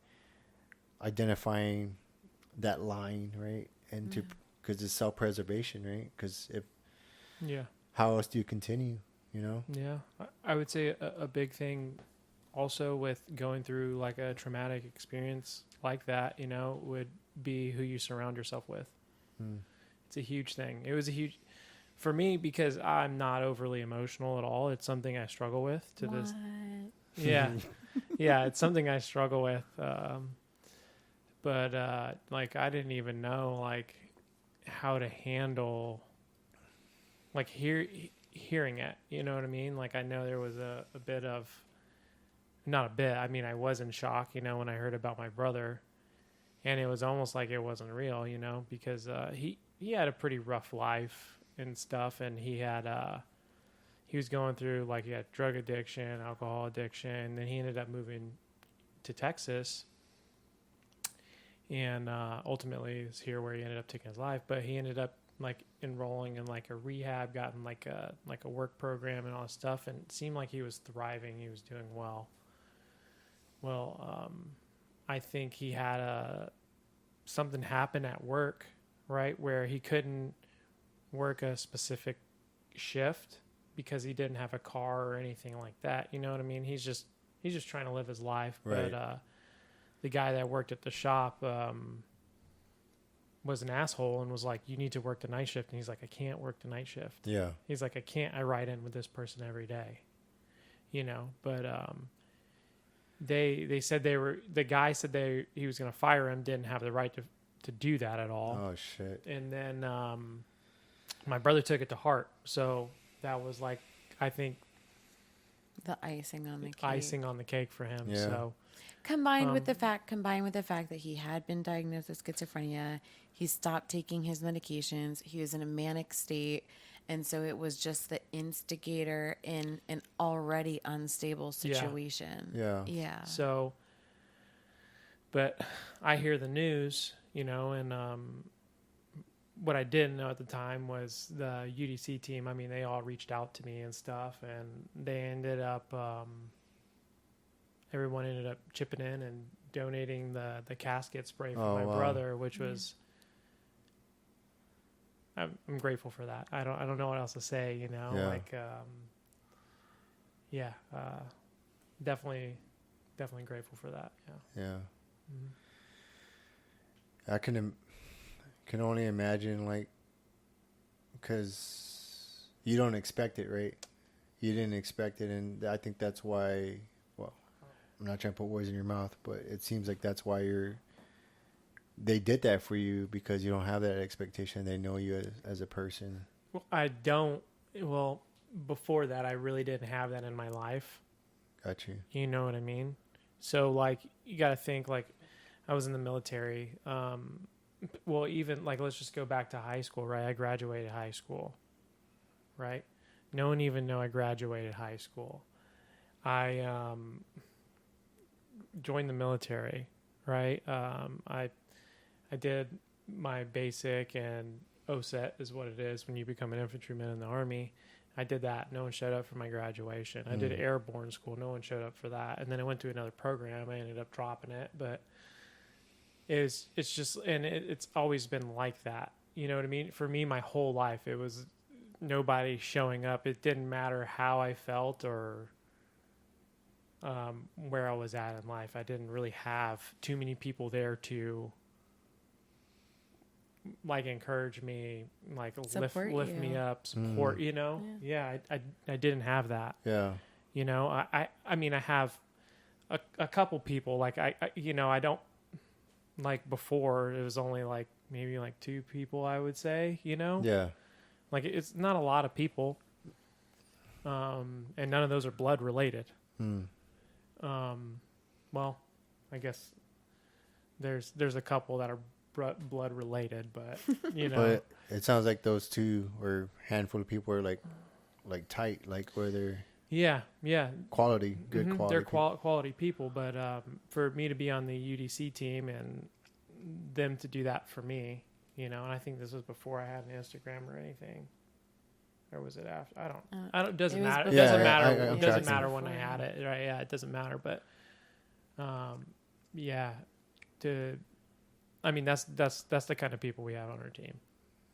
identifying that line, right? And because it's self-preservation, right? Because how else do you continue, I would say a big thing also with going through like a traumatic experience like that, would be who you surround yourself with. It's a huge thing. It was a huge for me, because I'm not overly emotional at all. It's something I struggle with to this. It's something I struggle with. But like, I didn't even know like how to handle like hearing it. You know what I mean? Like, I know there was a bit of, not a bit. I mean, I was in shock, when I heard about my brother, and it was almost like it wasn't real, because he had a pretty rough life and stuff, and he was going through, like, he had drug addiction, alcohol addiction, and then he ended up moving to Texas, and ultimately is here where he ended up taking his life. But he ended up like enrolling in like a rehab, gotten like a work program and all this stuff, and it seemed like he was thriving, he was doing well. I think he had something happen at work, right, where he couldn't work a specific shift because he didn't have a car or anything like that. You know what I mean? He's just trying to live his life. Right. But the guy that worked at the shop was an asshole and was like, "You need to work the night shift." And he's like, "I can't work the night shift." Yeah. He's like, I ride in with this person every day, but they said the guy said he was going to fire him, didn't have the right to do that at all. Oh shit. And then my brother took it to heart. So that was like, I think, the icing on the cake. Icing on the cake for him. Yeah. So combined with the fact that he had been diagnosed with schizophrenia, he stopped taking his medications, he was in a manic state, and so it was just the instigator in an already unstable situation. Yeah. So, but I hear the news, and what I didn't know at the time was the UDC team. I mean, they all reached out to me and stuff, and they ended up, everyone ended up chipping in and donating the casket spray for my brother, which was, I'm grateful for that. I don't know what else to say, definitely grateful for that. Yeah. Mm-hmm. I can only imagine, like, because you don't expect it, right? You didn't expect it, and I think that's why, well, I'm not trying to put words in your mouth, but it seems like that's why they did that for you, because you don't have that expectation. They know you as a person. Well, before that, I really didn't have that in my life. Got you. You know what I mean? So, like, you got to think, like, I was in the military. Well, even like, let's just go back to high school, right? I graduated high school, right? No one even know I graduated high school. I joined the military, right? I did my basic, and OSET is what it is when you become an infantryman in the Army. I did that. No one showed up for my graduation. I did airborne school. No one showed up for that. And then I went to another program. I ended up dropping it, but it's just, and it's always been like that. You know what I mean? For me, my whole life, it was nobody showing up. It didn't matter how I felt or where I was at in life. I didn't really have too many people there to like encourage me, like lift me up, support, you know? Yeah, I didn't have that. Yeah. You know, I mean, I have a couple people, like I you know, I don't, like before it was only like maybe like 2 people, I would say, you know? Yeah. Like it's not a lot of people. And none of those are blood related. Well, I guess there's a couple that are blood related, but you know. But it sounds like those 2 or handful of people are like tight, like where they're quality, good quality. They're quality people, but for me to be on the UDC team and them to do that for me, you know, and I think this was before I had an Instagram or anything. Or was it after? I don't. Doesn't matter. It doesn't matter. It doesn't matter when I had it. Right? Yeah, it doesn't matter. But, yeah. I mean, that's the kind of people we have on our team.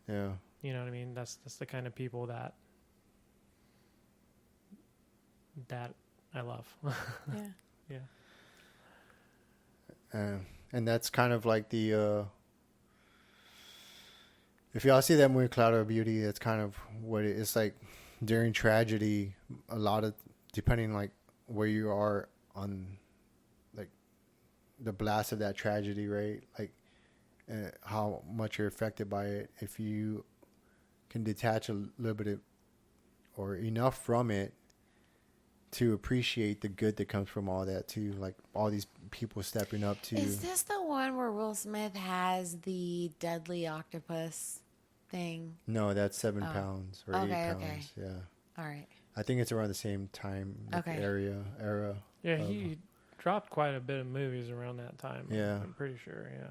Yeah. You know what I mean? That's the kind of people that I love. Yeah. Yeah. And that's kind of like the. If y'all see that movie Cloud of Beauty, that's kind of what it's like during tragedy. A lot of, depending like where you are on like the blast of that tragedy, right? Like how much you're affected by it. If you can detach a little bit or enough from it to appreciate the good that comes from all that too, like all these people stepping up to. Is this the one where Will Smith has the deadly octopus thing? No, that's 7 pounds or 8 pounds. Okay. Yeah. All right. I think it's around the same time era. Yeah, he dropped quite a bit of movies around that time. Yeah. I'm pretty sure. Yeah.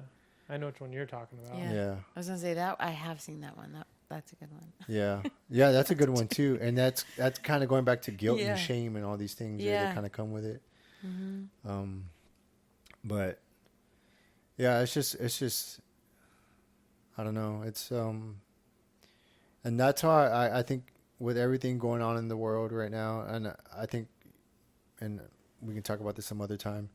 I know which one you're talking about. Yeah. I was gonna say that I have seen that one. That's a good one. Yeah. Yeah, that's a good one too. And that's kind of going back to guilt and shame and all these things that kind of come with it. Mm-hmm. But yeah, it's just I don't know. It's and that's how I think with everything going on in the world right now, and I think, and we can talk about this some other time,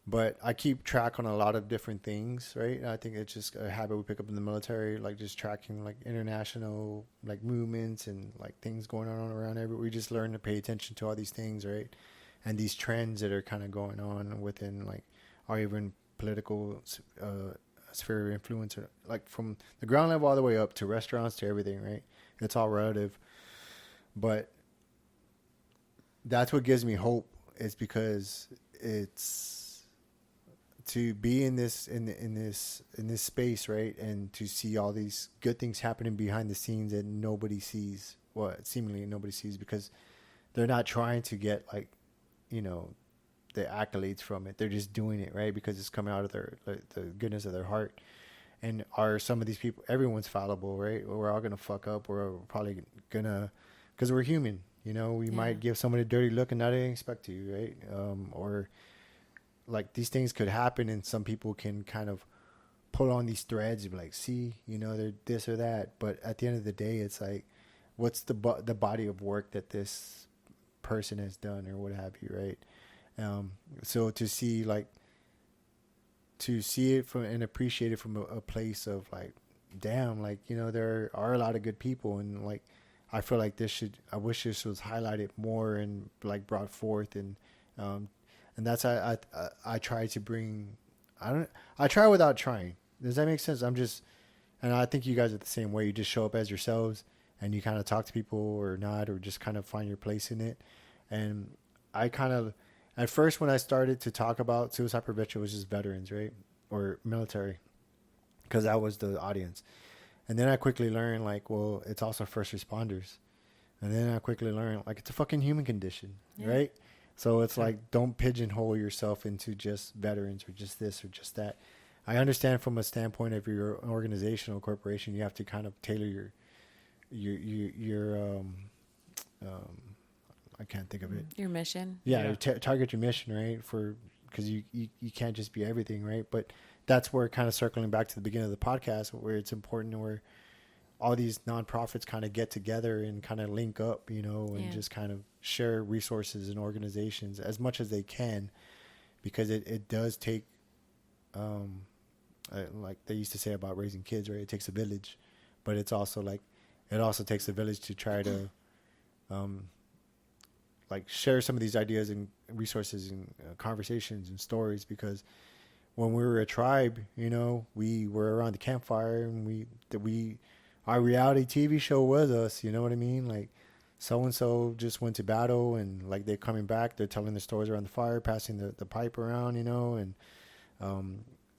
but I keep track on a lot of different things, right? And I think it's just a habit we pick up in the military, like just tracking like international like movements and like things going on around everywhere. We just learn to pay attention to all these things, right? And these trends that are kind of going on within like our even political sphere of influence, like from the ground level all the way up to restaurants to everything, right? It's all relative. But that's what gives me hope, is because it's to be in this space, right? And to see all these good things happening behind the scenes that nobody sees, well, seemingly nobody sees, because they're not trying to get like, you know, the accolades from it. They're just doing it, right? Because it's coming out of the goodness of their heart. And are some of these people, everyone's fallible, right? We're all going to fuck up. We're probably going to, because we're human, you know, we might give somebody a dirty look and not even expect to, right? Or like these things could happen and some people can kind of pull on these threads and be like, see, you know, they're this or that. But at the end of the day, it's like, what's the body of work that this person has done or what have you, right? So to see it from and appreciate it from a place of like, damn, like, you know, there are a lot of good people, and like, I feel like I wish this was highlighted more and like brought forth, and that's I try to bring, I try without trying. Does that make sense? And I think you guys are the same way. You just show up as yourselves and you kind of talk to people or not, or just kind of find your place in it. And I kind of, at first, when I started to talk about suicide prevention, it was just veterans, right? or military, because that was the audience. And then I quickly learned, like, well, it's also first responders. And then I quickly learned, like, it's a fucking human condition, right? So it's like, don't pigeonhole yourself into just veterans or just this or just that. I understand from a standpoint of your organizational corporation, you have to kind of tailor your I can't think of it. Your mission. Yeah, target your mission, right? Because you can't just be everything, right? But that's where, kind of circling back to the beginning of the podcast, where it's important, where all these nonprofits kind of get together and kind of link up, and just kind of share resources and organizations as much as they can, because it does take, like they used to say about raising kids, right? It takes a village, but it's also like, it also takes a village to try to, like, share some of these ideas and resources and conversations and stories, because when we were a tribe, we were around the campfire, and our reality TV show was us, you know what I mean? Like, so-and-so just went to battle, and like, they're coming back, they're telling their stories around the fire, passing the pipe around, and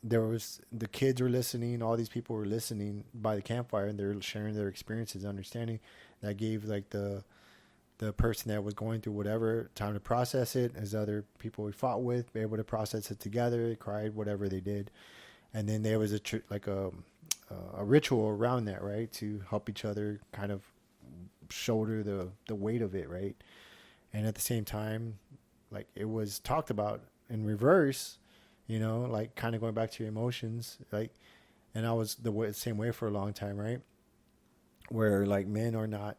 there was, the kids were listening, all these people were listening by the campfire, and they're sharing their experiences, understanding. That gave, like, the person that was going through whatever time to process it, as other people we fought with, be able to process it together. They cried, whatever they did. And then there was a ritual around that, right? To help each other kind of shoulder the weight of it, right? And at the same time, like, it was talked about in reverse, like, kind of going back to your emotions, like, and I was the same way for a long time, right? Where, like, men are not,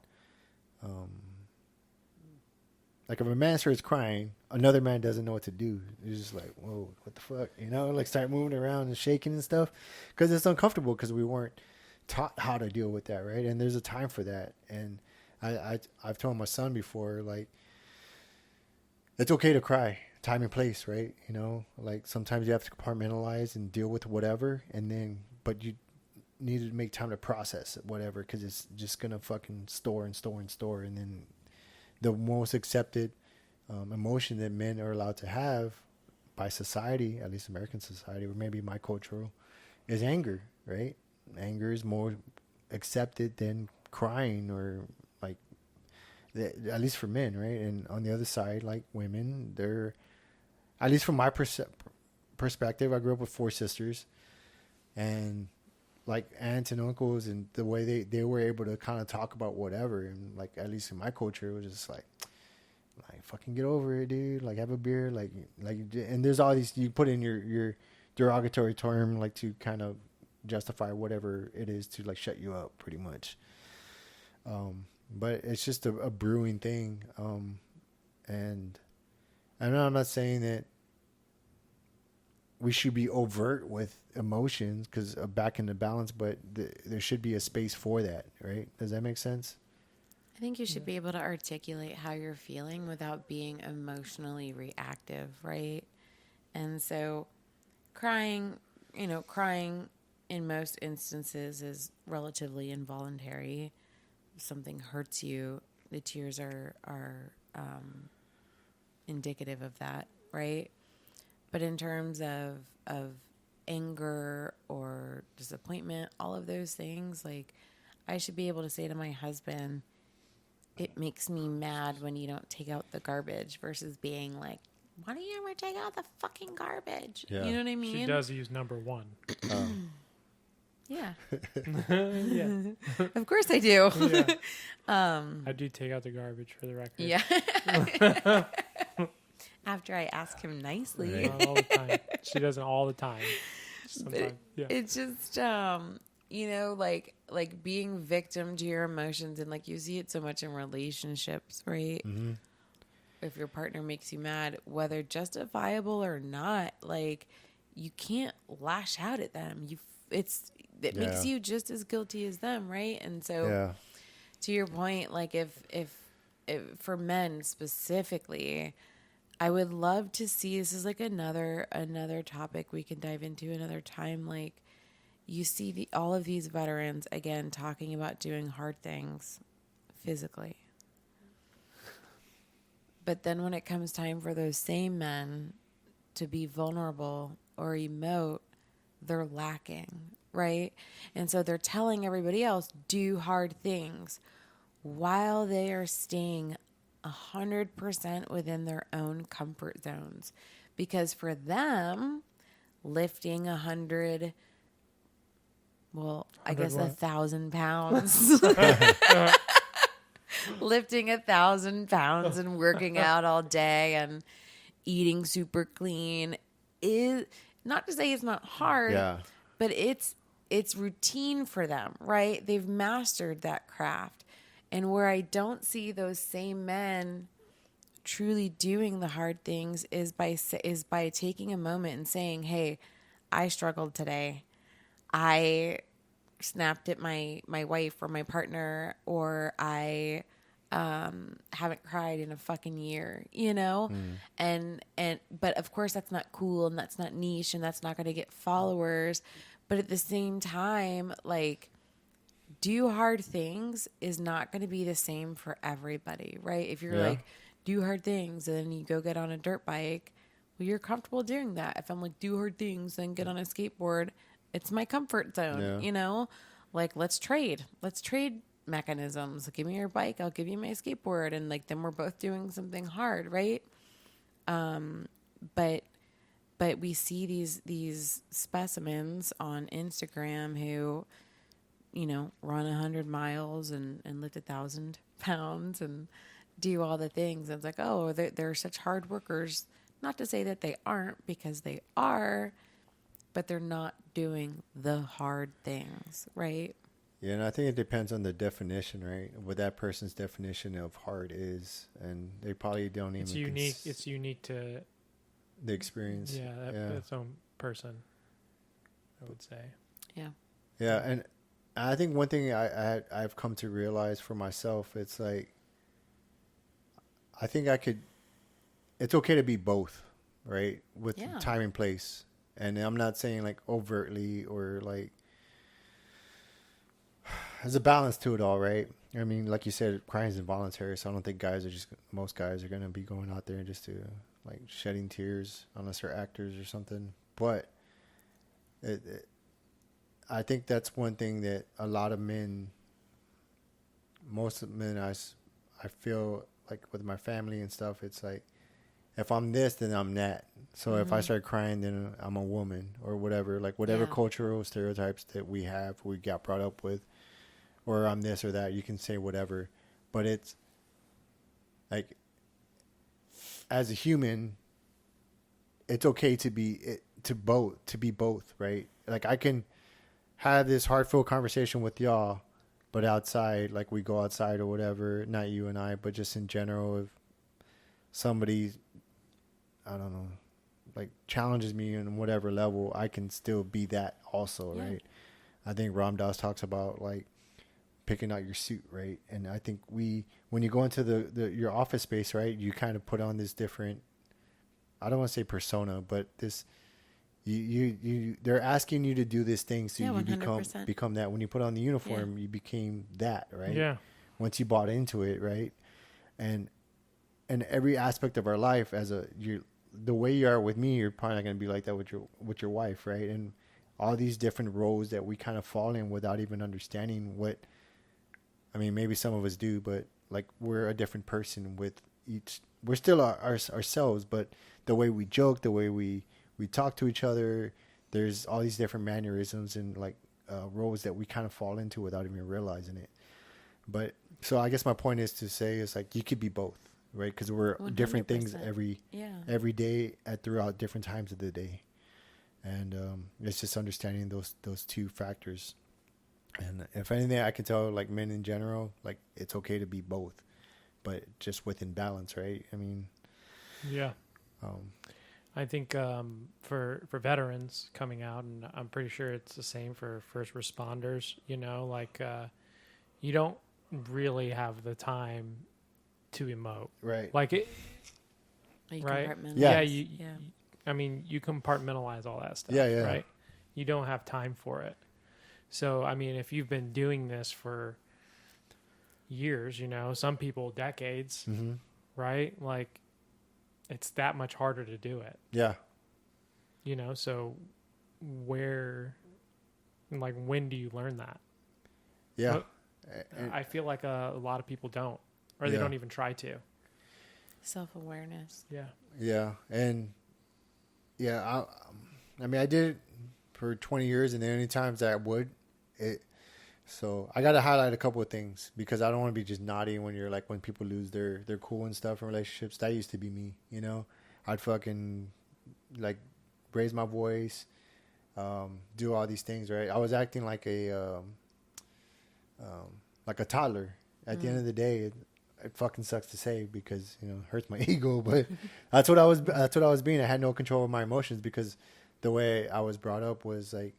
like, if a man starts crying, another man doesn't know what to do. It's just like, whoa, what the fuck? Like, start moving around and shaking and stuff, because it's uncomfortable, because we weren't taught how to deal with that, right? And there's a time for that. And I've told my son before, like, it's okay to cry, time and place, right? Like, sometimes you have to compartmentalize and deal with whatever, but you need to make time to process it, whatever, because it's just gonna fucking store and store and store. And then the most accepted emotion that men are allowed to have by society, at least American society, or maybe my cultural, is anger, right? Anger is more accepted than crying, or, like, at least for men, right? And on the other side, like, women, they're, at least from my perspective, I grew up with 4 sisters, and, like, aunts and uncles, and the way they were able to kind of talk about whatever. And, like, at least in my culture, it was just like, fucking get over it, dude. Like, have a beer. Like, and there's all these, you put in your derogatory term, like, to kind of justify whatever it is to, like, shut you up, pretty much. But it's just a brewing thing. And I know I'm not saying that we should be overt with emotions, because back in the balance, but there should be a space for that, right? Does that make sense? I think you should be able to articulate how you're feeling without being emotionally reactive, right? And so crying in most instances is relatively involuntary. If something hurts you, the tears are indicative of that, right? But in terms of anger or disappointment, all of those things, like, I should be able to say to my husband, it makes me mad when you don't take out the garbage, versus being like, why don't you ever take out the fucking garbage? Yeah. You know what I mean? She does use number 1. Yeah. Yeah. Of course I do. Yeah. I do take out the garbage, for the record. Yeah. After I ask him nicely. Not all the time. She doesn't all the time. Sometimes. Yeah. It's just, like being victim to your emotions, and, like, you see it so much in relationships, right? Mm-hmm. If your partner makes you mad, whether justifiable or not, like, you can't lash out at them. It makes you just as guilty as them, right? And so, to your point, like, if for men specifically, I would love to see, this is like another topic we can dive into another time. Like, you see all of these veterans, again, talking about doing hard things physically. But then when it comes time for those same men to be vulnerable or emote, they're lacking, right? And so they're telling everybody else, do hard things, while they are staying 100% within their own comfort zones. Because for them, lifting 100, well, I guess 1,000 pounds, lifting 1,000 pounds and working out all day and eating super clean is not to say it's not hard, but it's routine for them, right? They've mastered that craft. And where I don't see those same men truly doing the hard things is by taking a moment and saying, "Hey, I struggled today. I snapped at my wife or my partner, or I haven't cried in a fucking year," you know? But of course that's not cool and that's not niche and that's not going to get followers. But at the same time, like, do hard things is not going to be the same for everybody, right? If you're like, do hard things and then you go get on a dirt bike, well, you're comfortable doing that. If I'm like, do hard things, then get on a skateboard, it's my comfort zone, you know? Like, let's trade mechanisms. Give me your bike, I'll give you my skateboard, and like then we're both doing something hard, right? But we see these specimens on Instagram who, you know, run 100 miles and lift 1,000 pounds and do all the things. And it's like, oh, they're such hard workers. Not to say that they aren't, because they are, but they're not doing the hard things, right? Yeah, and I think it depends on the definition, right? What that person's definition of hard is, and they probably don't even. It's unique to the experience. Yeah, its own person, I would say. Yeah. Yeah, and I think one thing I've come to realize for myself, it's like, I think it's okay to be both, right? With time and place. And I'm not saying like overtly or like, there's a balance to it all, right? I mean, like you said, crying is involuntary, so I don't think most guys are going to be going out there just to like shedding tears unless they're actors or something. But I think that's one thing that a lot of men, most men, I feel like with my family and stuff, it's like, if I'm this, then I'm that. So if I start crying, then I'm a woman or whatever, like whatever cultural stereotypes that we got brought up with, or I'm this or that, you can say whatever. But it's like, as a human, it's okay to be both, right? Like, I can have this heartfelt conversation with y'all, but outside, like we go outside or whatever, not you and I, but just in general, if somebody, I don't know, like challenges me on whatever level, I can still be that also, right? I think Ram Dass talks about like picking out your suit, right? And I think when you go into your office space, right, you kind of put on this different, I don't want to say persona, but this, they're asking you to do this thing, so you 100%. become that. When you put on the uniform, you became that, right? Yeah. Once you bought into it, right? And every aspect of our life, the way you are with me, you're probably not going to be like that with your wife, right? And all these different roles that we kind of fall in without even understanding what. I mean, maybe some of us do, but like we're a different person with each. We're still ourselves, but the way we joke, the way we talk to each other, there's all these different mannerisms and like roles that we kind of fall into without even realizing it. But so I guess my point is to say is like you could be both, right? Because we're 100%. Different things every day throughout different times of the day, and it's just understanding those two factors. And if anything, I can tell like men in general, like it's okay to be both, but just within balance, right? I mean, yeah. I think for veterans coming out, and I'm pretty sure it's the same for first responders, you know, like you don't really have the time to emote. Right. Like it, right? Yeah. I mean, you compartmentalize all that stuff. Yeah. Right. You don't have time for it. So, I mean, if you've been doing this for years, you know, some people decades, right? Like, it's that much harder to do it. Yeah. You know, so where, like, when do you learn that? Yeah. But I feel like a lot of people don't, or they Yeah. don't even try to. Self-awareness. Yeah. Yeah. And yeah, I mean, I did it for 20 years, and the only times that I would, so I got to highlight a couple of things because I don't want to be just naughty when people lose their cool and stuff in relationships. That used to be me, you know? I'd fucking like raise my voice, do all these things, right? I was acting like a toddler. At the end of the day, it fucking sucks to say because, you know, it hurts my ego, but that's what I was being. I had no control of my emotions because the way I was brought up was like,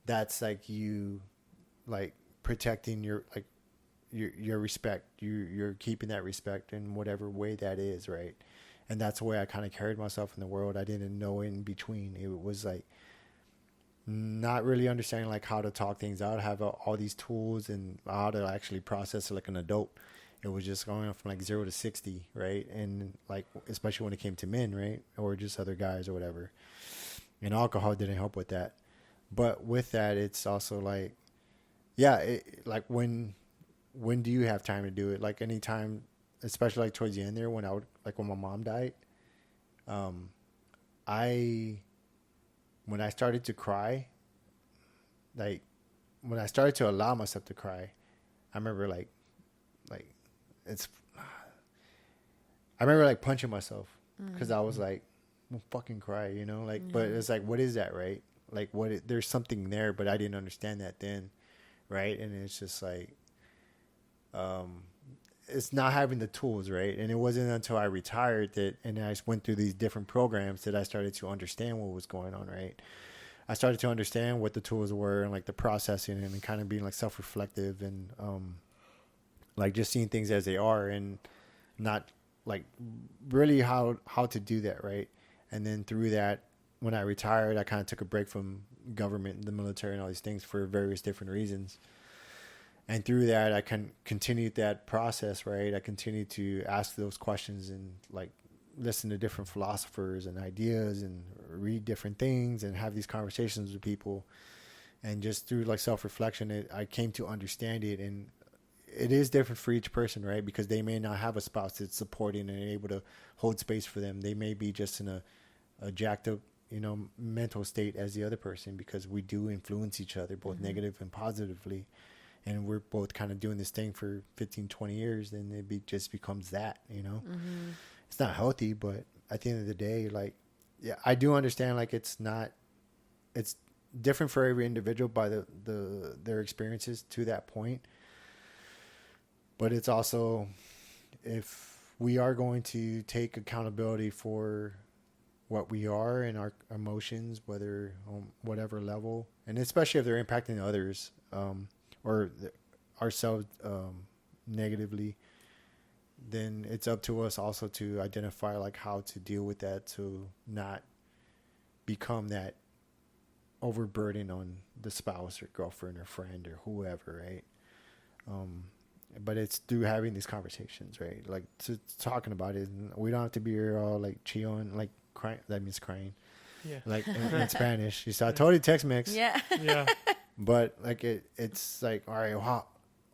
that's like you like protecting your respect. You're keeping that respect in whatever way that is, right? And that's the way I kind of carried myself in the world. I didn't know in between. It was like not really understanding like how to talk things out, have all these tools and how to actually process it like an adult. It was just going from like 0 to 60, right? And like, especially when it came to men, right? Or just other guys or whatever. And alcohol didn't help with that. But with that, it's also like, yeah, like when do you have time to do it? Like anytime, especially like towards the end there when when my mom died, when I started to cry, like when I started to allow myself to cry, I remember like I remember like punching myself because I was like, well, fucking cry, you know, like, but it's like, what is that, right? Like there's something there, but I didn't understand that then. Right. And it's just like, it's not having the tools. Right. And it wasn't until I retired and I went through these different programs that I started to understand what was going on. Right. I started to understand what the tools were and like the processing and kind of being like self-reflective and, like just seeing things as they are and not like really how to do that. Right. And then through that, when I retired, I kind of took a break from government and the military and all these things for various different reasons. And through that, I continued that process, right? I continued to ask those questions and like listen to different philosophers and ideas and read different things and have these conversations with people. And just through like self-reflection, I came to understand it. And it is different for each person, right? Because they may not have a spouse that's supporting and able to hold space for them. They may be just in a jacked up, you know, mental state as the other person because we do influence each other both negative and positively. And we're both kind of doing this thing for 15, 20 years. Then just becomes that, you know, it's not healthy, but at the end of the day, like, yeah, I do understand like it's different for every individual by their experiences to that point. But it's also, if we are going to take accountability for what we are and our emotions, whether on whatever level, and especially if they're impacting others or ourselves negatively, then it's up to us also to identify like how to deal with that to not become that overburden on the spouse or girlfriend or friend or whoever, right? But it's through having these conversations, right? Like talking about it. And we don't have to be all like chillin', like crying. That means crying. Yeah. Like in Spanish. You saw, I told you Tex-Mex. Yeah. Yeah. But like it's like, all right, well,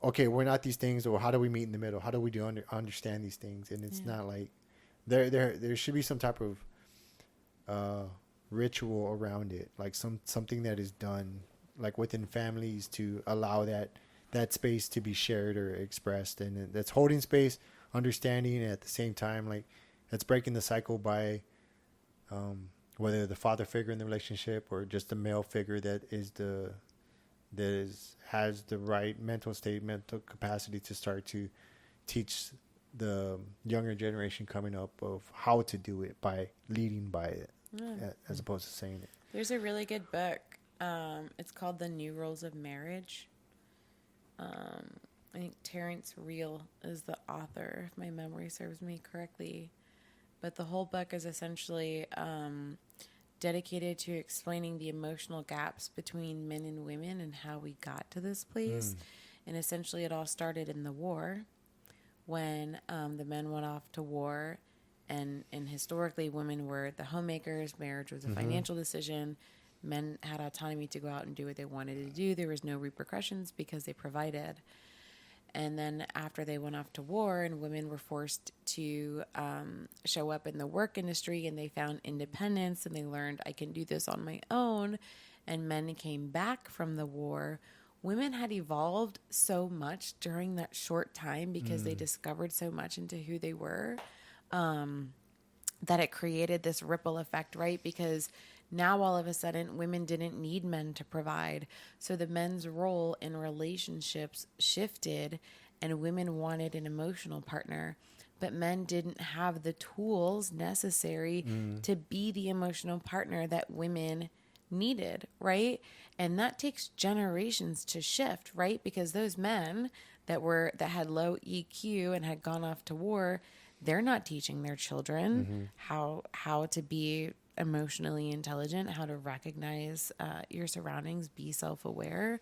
okay, we're not these things. Or how do we meet in the middle? How do we understand these things? And it's not like there should be some type of ritual around it, like something that is done like within families to allow that space to be shared or expressed, and that's holding space, understanding, and at the same time, like that's breaking the cycle by whether the father figure in the relationship or just the male figure that has the right mental state, mental capacity to start to teach the younger generation coming up of how to do it by leading by it, as opposed to saying it. There's a really good book. It's called The New Rules of Marriage. I think Terrence Real is the author, if my memory serves me correctly. But the whole book is essentially dedicated to explaining the emotional gaps between men and women and how we got to this place. And essentially it all started in the war when the men went off to war. And historically, women were the homemakers. Marriage was a financial decision. Men had autonomy to go out and do what they wanted to do. There was no repercussions because they provided. And then after they went off to war and women were forced to show up in the work industry and they found independence and they learned, I can do this on my own, and men came back from the war, women had evolved so much during that short time because they discovered so much into who they were, that it created this ripple effect, right? Because now all of a sudden women didn't need men to provide. So the men's role in relationships shifted and women wanted an emotional partner. But men didn't have the tools necessary to be the emotional partner that women needed, right? And that takes generations to shift, right? Because those men that had low EQ and had gone off to war, they're not teaching their children how to be emotionally intelligent, how to recognize your surroundings, be self-aware.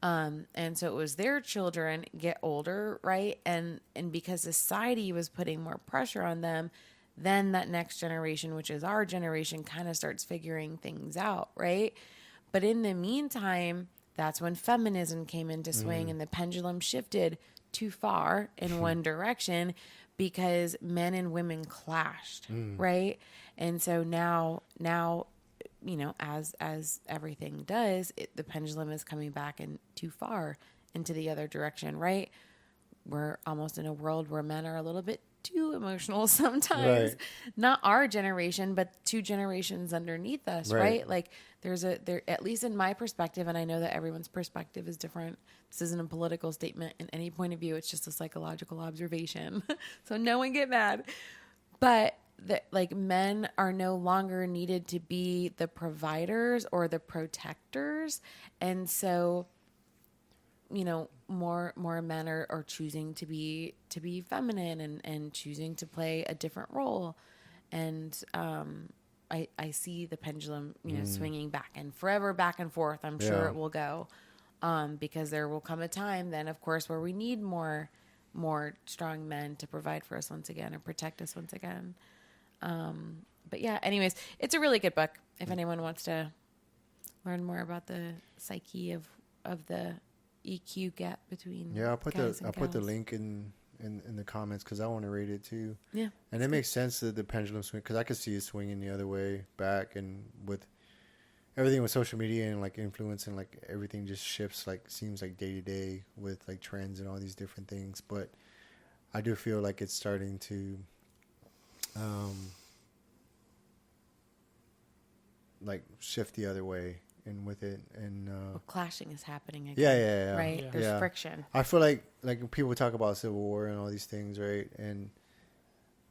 And so it was their children get older, right? And because society was putting more pressure on them, then that next generation, which is our generation, kind of starts figuring things out, right? But in the meantime, that's when feminism came into swing and the pendulum shifted too far in one direction because men and women clashed, right? And so now, you know, as everything does, the pendulum is coming back and too far into the other direction, right? We're almost in a world where men are a little bit too emotional sometimes. Right. Not our generation, but 2 generations underneath us, right? Like there, at least in my perspective, and I know that everyone's perspective is different. This isn't a political statement in any point of view. It's just a psychological observation. So no one get mad. But like men are no longer needed to be the providers or the protectors. And so, you know, more men are choosing to be feminine and choosing to play a different role. And I see the pendulum, you know, swinging back and forever back and forth. I'm sure it will go, because there will come a time then, of course, where we need more strong men to provide for us once again and protect us once again. But yeah, anyways, it's a really good book. If anyone wants to learn more about the psyche of the EQ gap between I'll put guys the and put the gals. link in the comments because I want to read it too. Yeah, and it makes sense that the pendulum swing because I could see it swinging the other way back, and with everything with social media and like influence and like everything just shifts, like seems like day to day with like trends and all these different things. But I do feel like it's starting to like shift the other way and with it and clashing is happening again. yeah Right, Yeah. there's friction. I feel like people talk about Civil War and all these things, right?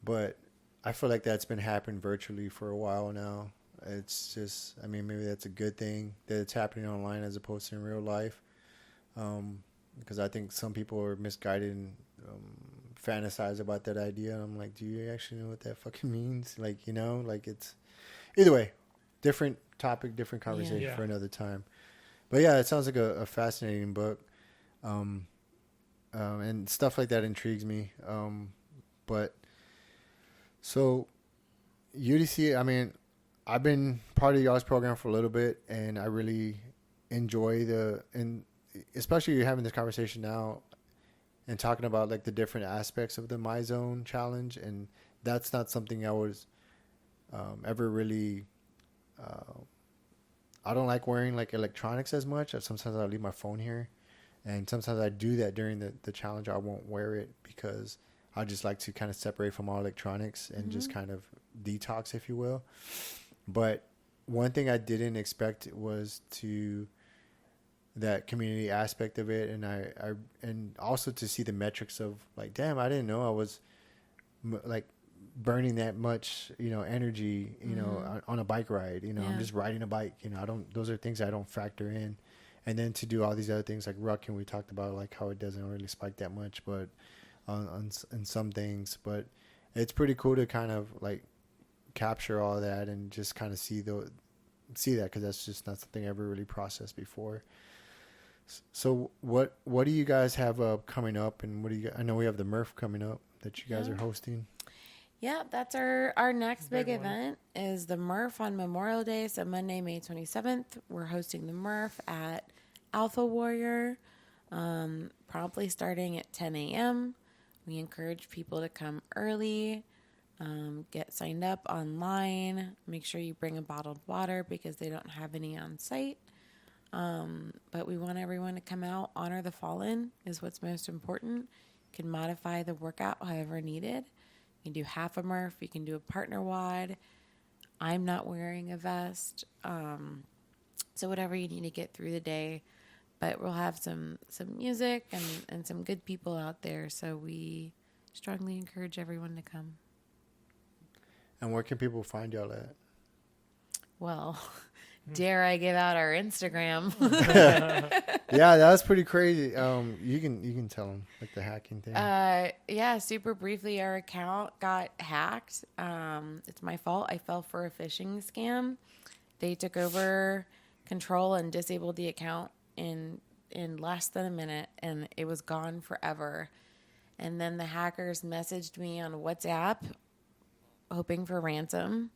But I feel like that's been happening virtually for a while now. It's just, I mean, maybe that's a good thing that it's happening online as opposed to in real life. Because I think some people are misguided and fantasize about that idea. And I'm like, do you actually know what that fucking means? Like, you know, like it's either way, different topic, different conversation Yeah. for another time. But yeah, it sounds like a fascinating book. And stuff like that intrigues me. But so UDC, I mean, I've been part of y'all's program for a little bit, and I really enjoy and especially having this conversation now and talking about like the different aspects of the My Zone challenge. And that's not something I was ever really, I don't like wearing like electronics as much. Sometimes I leave my phone here, and sometimes I do that during the challenge. I won't wear it because I just like to kind of separate from all electronics and just kind of detox, if you will. But one thing I didn't expect was that community aspect of it, and I and also to see the metrics of like, damn, I didn't know I was like burning that much, you know, energy, you know, on a bike ride. You know, I'm just riding a bike. You know, those are things I don't factor in. And then to do all these other things like rucking, we talked about like how it doesn't really spike that much, but on some things. But it's pretty cool to kind of like capture all that and just kind of see that, because that's just not something I ever really processed before. So what do you guys have coming up, and what do you? I know we have the Murph coming up that you guys are hosting. Yeah, that's our next big Big one. event is the Murph on Memorial Day. So Monday, May 27th, we're hosting the Murph at Alpha Warrior, promptly starting at 10 a.m. We encourage people to come early, get signed up online. Make sure you bring a bottled water because they don't have any on site. But we want everyone to come out, honor the fallen is what's most important. You can modify the workout however needed. You can do half a Murph. You can do a partner WOD. I'm not wearing a vest. So whatever you need to get through the day. But we'll have some music and some good people out there. So we strongly encourage everyone to come. And where can people find y'all at? Well, dare I give out our Instagram? Yeah, that was pretty crazy. You can tell them like the hacking thing. Yeah, super briefly, our account got hacked. It's my fault. I fell for a phishing scam. They took over control and disabled the account in less than a minute, and it was gone forever. And then the hackers messaged me on WhatsApp, hoping for ransom,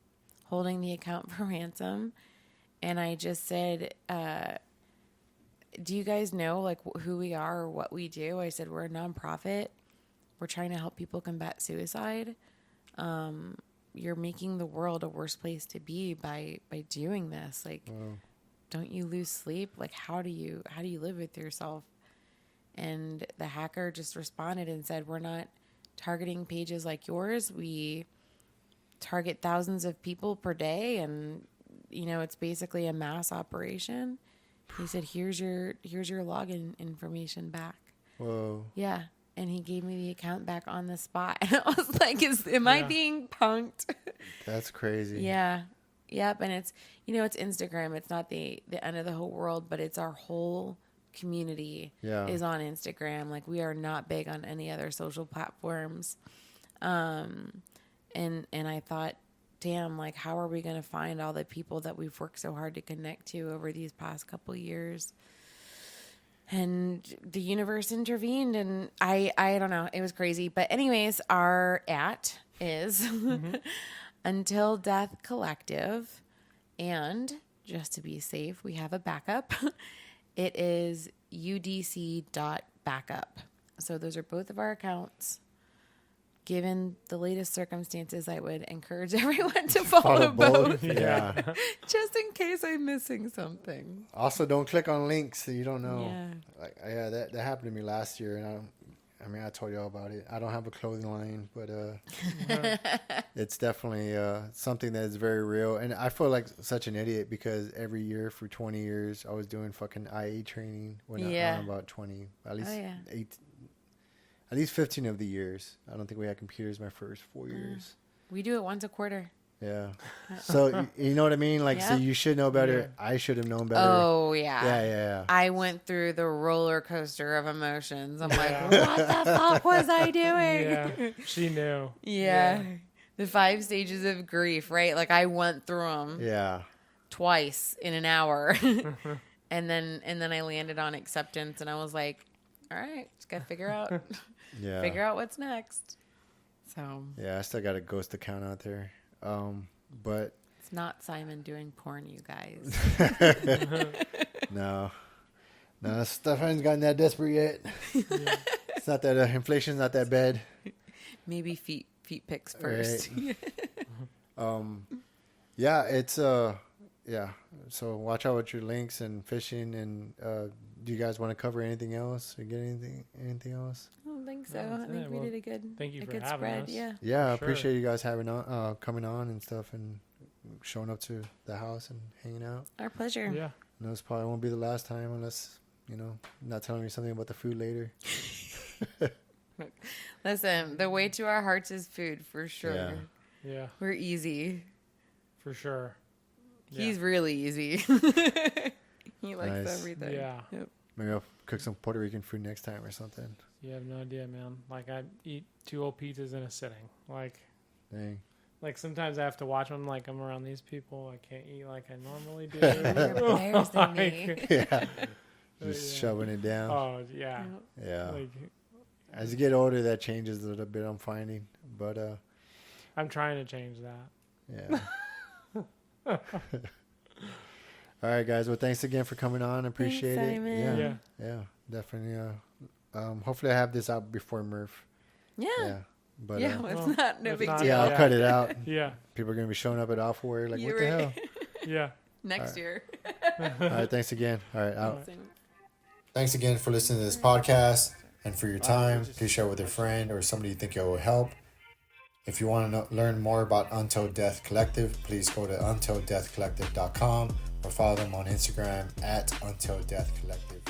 holding the account for ransom. And I just said, do you guys know like who we are or what we do? I said, we're a nonprofit. We're trying to help people combat suicide. You're making the world a worse place to be by doing this. Like, don't you lose sleep? Like, how do you live with yourself? And the hacker just responded and said, we're not targeting pages like yours. We target thousands of people per day, and it's basically a mass operation. He said, here's your login information back. Whoa. Yeah. And he gave me the account back on the spot. And I was like, am I being punked? That's crazy. Yeah. Yep. And it's, it's Instagram. It's not the end of the whole world, but it's our whole community is on Instagram. Like, we are not big on any other social platforms. And I thought, damn, like, how are we going to find all the people that we've worked so hard to connect to over these past couple years? And the universe intervened, and I don't know. It was crazy. But anyways, our @ is Until Death Collective. And just to be safe, we have a backup. It is udc.backup. So those are both of our accounts. Given the latest circumstances, I would encourage everyone to follow both. Yeah. Just in case I'm missing something. Also, don't click on links that you don't know. Yeah. Like, that happened to me last year, and I told you all about it. I don't have a clothing line, but it's definitely something that is very real. And I feel like such an idiot because every year for 20 years I was doing fucking IA training when I'm about 20, at least 8. At least 15 of the years. I don't think we had computers my first 4 years. We do it once a quarter. Yeah. So, you know what I mean? Like, so you should know better. Yeah. I should have known better. Oh, yeah. Yeah. I went through the roller coaster of emotions. I'm like, what the fuck was I doing? Yeah, she knew. Yeah. The 5 stages of grief, right? Like, I went through them twice in an hour. and then I landed on acceptance, and I was like, all right, just got to figure out what's next. So yeah, I still got a ghost account out there. But it's not Simon doing porn, you guys. No, stuff hasn't gotten that desperate yet. It's not that inflation's not that bad. Maybe feet pics first. Right. It's so watch out with your links and fishing. And do you guys want to cover anything else or get anything else? I don't think so. No, I think we did a good having spread. us. Yeah. Yeah, I Sure. appreciate you guys coming on and stuff, and showing up to the house and hanging out. Our pleasure. Yeah. No, this probably won't be the last time unless, not telling me something about the food later. Listen, the way to our hearts is food for sure. Yeah, We're easy. for sure. Yeah. He's really easy. He likes Nice. everything. Yeah. Yep. Maybe I'll cook some Puerto Rican food next time or something. You have no idea, man. Like, I eat 2 whole pizzas in a sitting. Like Dang. sometimes I have to watch them. Like, I'm around these people. I can't eat like I normally do. You're bears than me. Yeah. Just shoving it down. Oh, yeah. Yeah. Like, As you get older, that changes a little bit, I'm finding. But I'm trying to change that. Yeah. All right, guys. Well, thanks again for coming on. Appreciate it. Simon. Yeah, definitely. Hopefully, I have this out before Murph. Yeah. But Yeah, if not, no if big not, deal. yeah, I'll cut it out. Yeah. People are gonna be showing up at Off-War like, You're what the right. hell? Yeah. Next year. All right, thanks again. All right, out. Thanks again for listening to this podcast and for your time. Please share with a friend or somebody you think it will help. If you want to learn more about Until Death Collective, please go to untildeathcollective.com or follow them on Instagram at Until Death Collective.